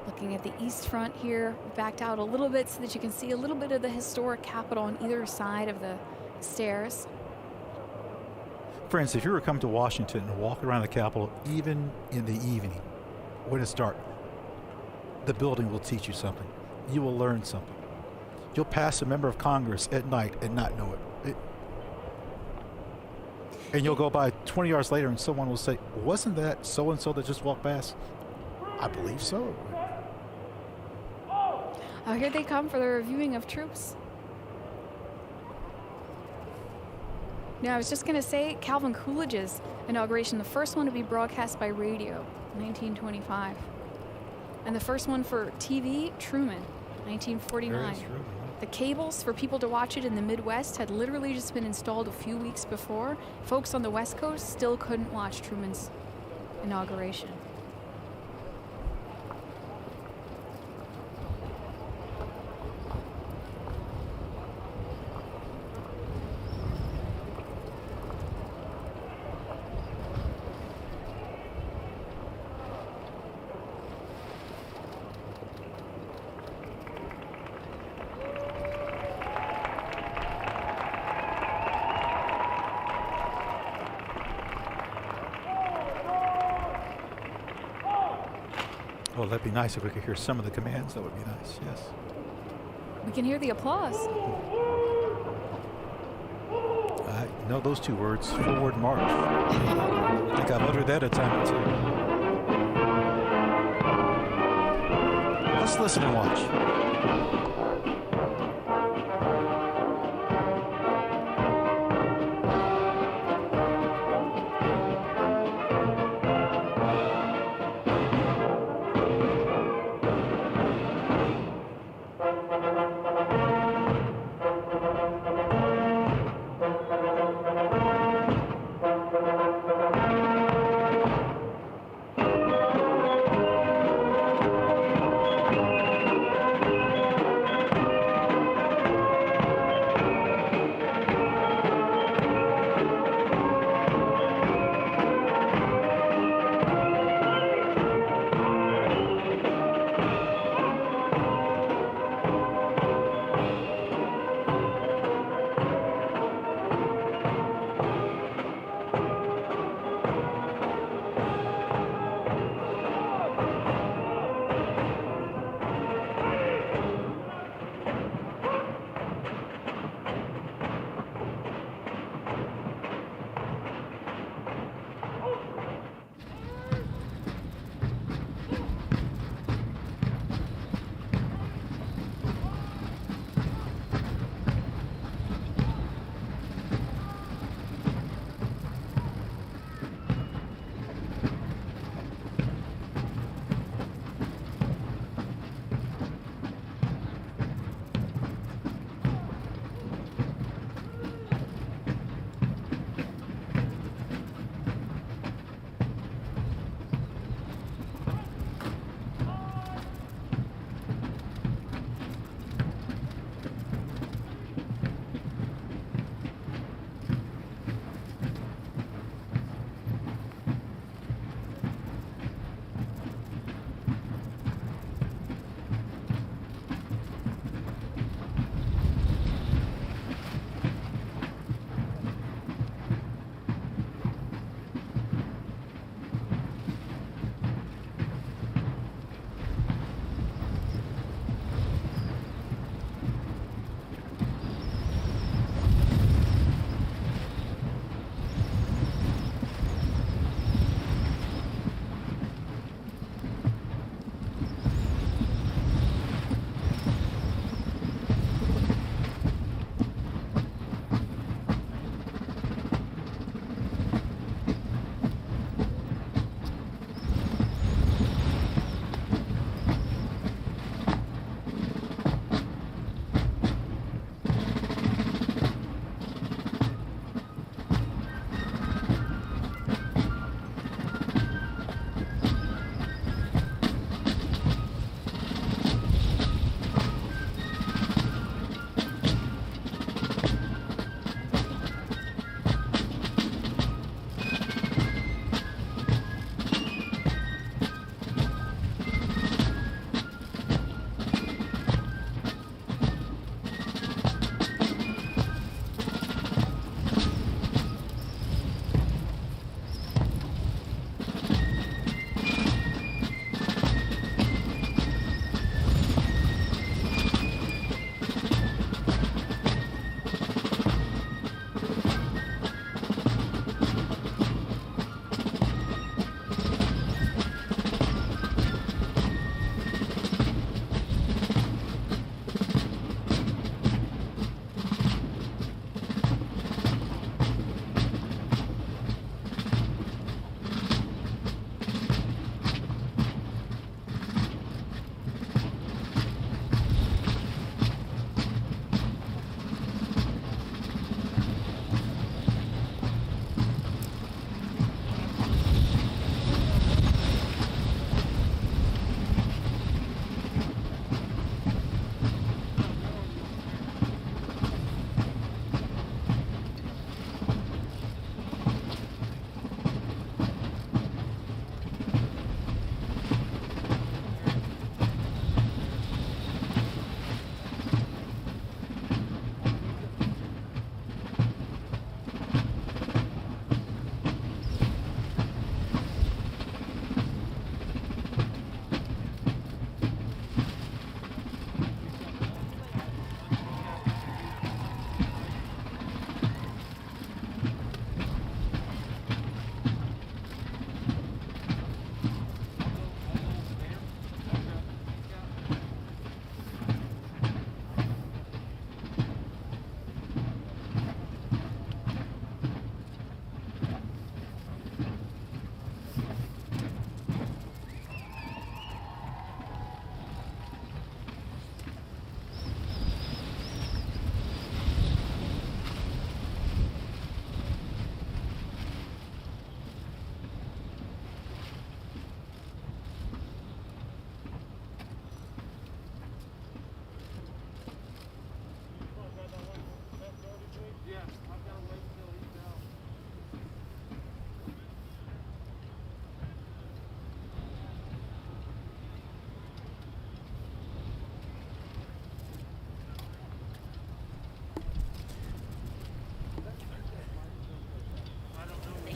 Looking at the east front here, backed out a little bit so that you can see a little bit of the historic Capitol on either side of the stairs. Friends, if you were to come to Washington and walk around the Capitol, even in the evening, when it's dark, the building will teach you something. You will learn something. You'll pass a member of Congress at night and not know it. And you'll go by 20 yards later and someone will say, wasn't that so-and-so that just walked past? I believe so. Here they come for the reviewing of troops. Now, I was just going to say Calvin Coolidge's inauguration, the first one to be broadcast by radio, 1925. And the first one for TV, Truman, 1949. The cables for people to watch it in the Midwest had literally just been installed a few weeks before. Folks on the West Coast still couldn't watch Truman's inauguration. Oh, that'd be nice if we could hear some of the commands. That would be nice, yes. We can hear the applause. I know those two words, forward march. I think I've uttered that a time or two. Let's listen and watch.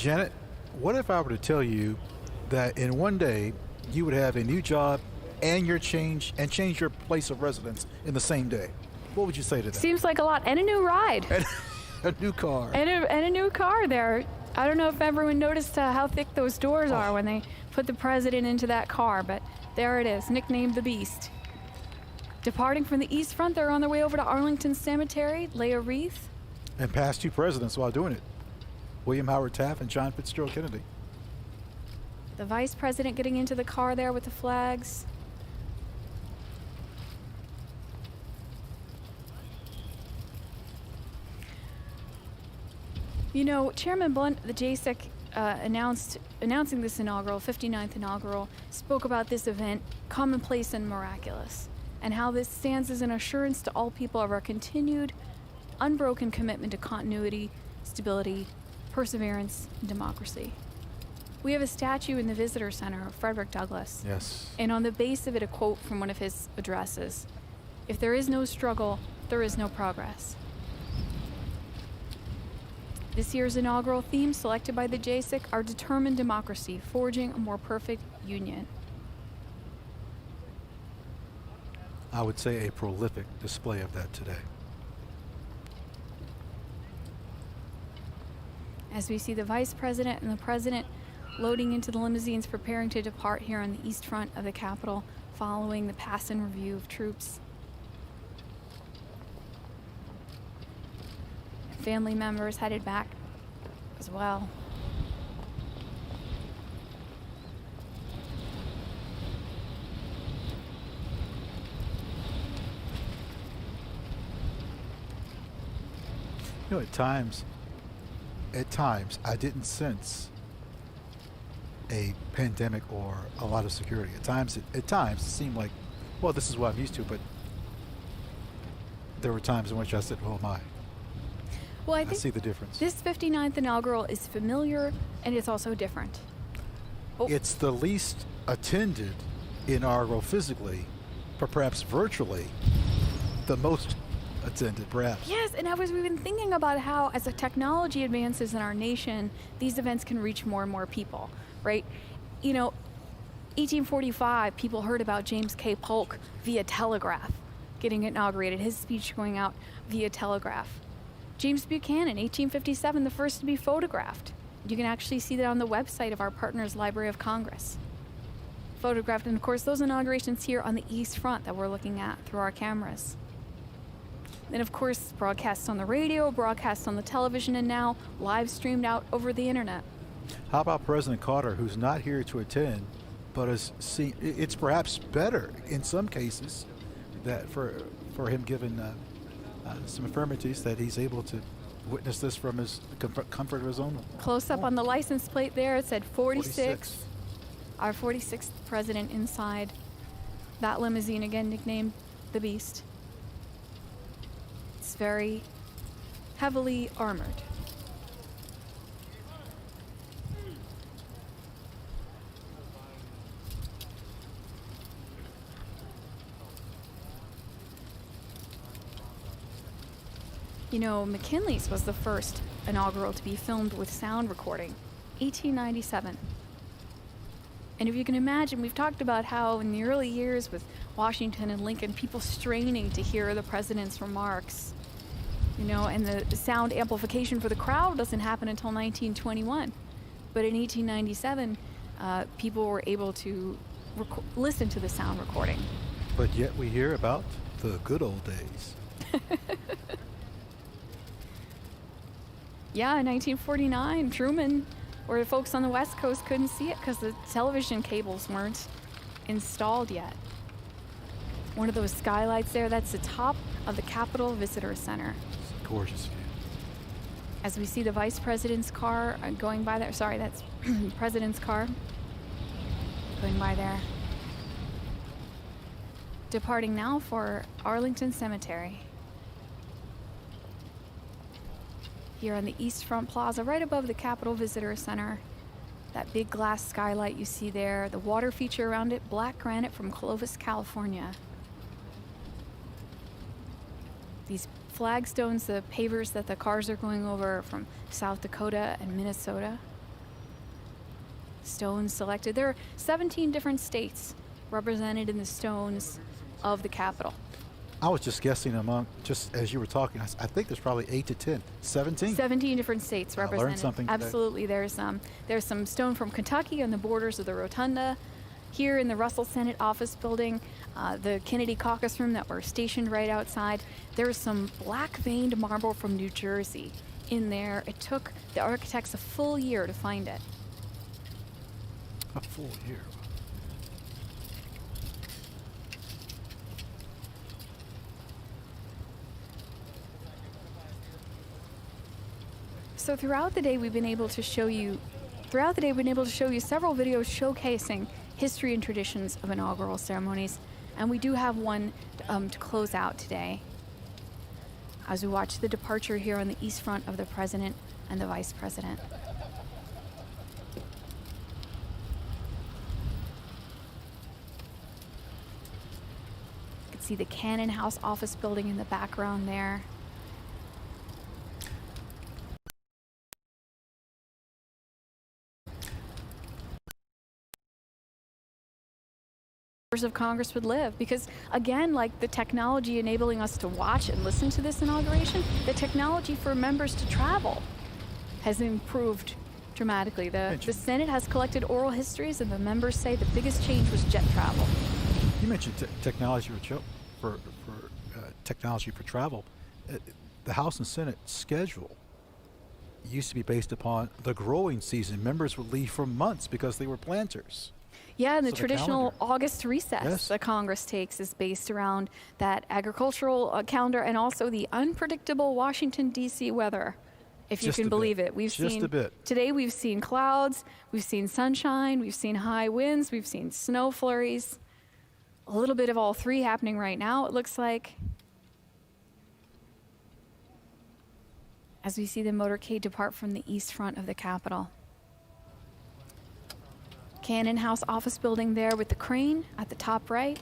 Janet, what if I were to tell you that in one day you would have a new job and change your place of residence in the same day? What would you say to that? Seems like a lot. And a new ride. A new car. And a new car there. I don't know if everyone noticed how thick those doors are when they put the president into that car, but there it is, nicknamed the Beast. Departing from the East Front, they're on their way over to Arlington Cemetery, lay a wreath. And past two presidents while doing it. William Howard Taft and John Fitzgerald Kennedy. The vice president getting into the car there with the flags. You know, Chairman Blunt, the JSEC, announcing this 59th inaugural, spoke about this event, commonplace and miraculous, and how this stands as an assurance to all people of our continued, unbroken commitment to continuity, stability, perseverance, and democracy. We have a statue in the Visitor Center of Frederick Douglass. Yes. And on the base of it, a quote from one of his addresses: "If there is no struggle, there is no progress." This year's inaugural theme, selected by the JSIC, our determined democracy, forging a more perfect union. I would say a prolific display of that today. As we see the vice president and the president loading into the limousines, preparing to depart here on the east front of the Capitol, following the pass and review of troops. Family members headed back as well. You know, at times, I didn't sense a pandemic or a lot of security. At times, it seemed like, well, this is what I'm used to, but there were times in which I said, oh my. Well, I I think see the difference. this 59th inaugural is familiar, and it's also different. It's the least attended inaugural physically, but perhaps virtually the most attended, perhaps. Yes, and we've been thinking about how, as the technology advances in our nation, these events can reach more and more people, right? You know, 1845, people heard about James K. Polk via telegraph getting inaugurated, his speech going out via telegraph. James Buchanan, 1857, the first to be photographed. You can actually see that on the website of our partners, Library of Congress. Photographed, and of course, those inaugurations here on the East Front that we're looking at through our cameras. Then, of course, broadcasts on the radio, broadcasts on the television, and now live streamed out over the internet. How about President Carter, who's not here to attend, but is seen? It's perhaps better in some cases that for him, given some infirmities, that he's able to witness this from his comfort of his own. Close up on the license plate there, it said 46. Our 46th president inside that limousine, again nicknamed the Beast. It's very heavily armored. You know, McKinley's was the first inaugural to be filmed with sound recording, 1897. And if you can imagine, we've talked about how in the early years with Washington and Lincoln, people straining to hear the president's remarks, you know, and the sound amplification for the crowd doesn't happen until 1921. But in 1897, people were able to listen to the sound recording. But yet we hear about the good old days. Yeah, in 1949, Truman, where folks on the West Coast couldn't see it because the television cables weren't installed yet. One of those skylights there, that's the top of the Capitol Visitor Center. Gorgeous view. As we see the vice president's car going by there. Sorry, that's president's car going by there. Departing now for Arlington Cemetery. Here on the East Front Plaza, right above the Capitol Visitor Center. That big glass skylight you see there, the water feature around it, black granite from Clovis, California. These flagstones, the pavers that the cars are going over from South Dakota and Minnesota. stones selected. There are 17 different states represented in the stones of the Capitol. I was just guessing among, just as you were talking, I think there's probably 8 to 10, 17. 17 different states represented. I learned something today. Absolutely. There's some stone from Kentucky on the borders of the rotunda. Here in the Russell Senate office building, the Kennedy caucus room that we're stationed right outside, there's some black veined marble from New Jersey in there. It took the architects a full year to find it. A full year. So throughout the day, we've been able to show you several videos showcasing history and traditions of inaugural ceremonies, and we do have one to close out today as we watch the departure here on the east front of the President and the Vice President. You can see the Cannon House office building in the background there. Of Congress would live, because again, like the technology enabling us to watch and listen to this inauguration, the technology for members to travel has improved dramatically. The Senate has collected oral histories, and the members say the biggest change was jet travel. You mentioned technology for technology for travel. The House and Senate schedule used to be based upon the growing season. Members would leave for months because they were planters. Yeah, and the So traditional August recess that Congress takes is based around that agricultural calendar and also the unpredictable Washington, D.C. weather, if you can believe it. Today we've seen clouds, we've seen sunshine, we've seen high winds, we've seen snow flurries. A little bit of all three happening right now, it looks like. As we see the motorcade depart from the east front of the Capitol. Cannon House office building there with the crane at the top right.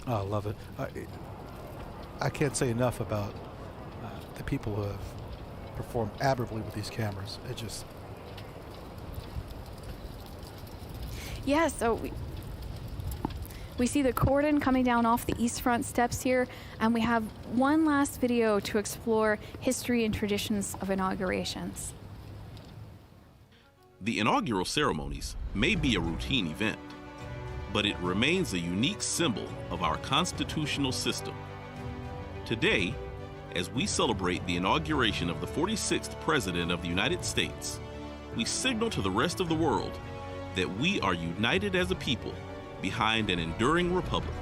Oh, I love it. I can't say enough about the people who have performed admirably with these cameras. It just... Yeah, so we see the cordon coming down off the east front steps here, and we have one last video to explore history and traditions of inaugurations. The inaugural ceremonies may be a routine event, but it remains a unique symbol of our constitutional system. Today, as we celebrate the inauguration of the 46th President of the United States, we signal to the rest of the world that we are united as a people behind an enduring republic.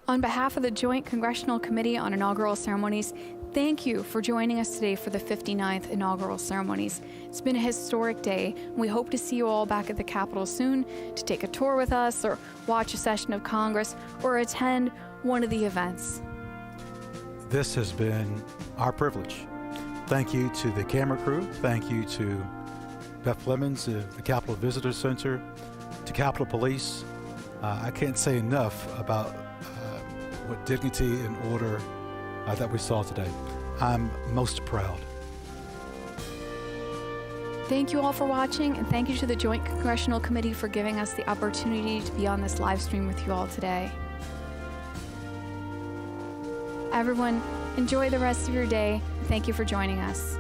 On behalf of the Joint Congressional Committee on Inaugural Ceremonies, thank you for joining us today for the 59th inaugural ceremonies. It's been a historic day. We hope to see you all back at the Capitol soon to take a tour with us or watch a session of Congress or attend one of the events. This has been our privilege. Thank you to the camera crew. Thank you to Beth Flemons, the Capitol Visitor Center, to Capitol Police. I can't say enough about what dignity and order that we saw today. I'm most proud. Thank you all for watching, and thank you to the Joint Congressional Committee for giving us the opportunity to be on this live stream with you all today. Everyone, enjoy the rest of your day. Thank you for joining us.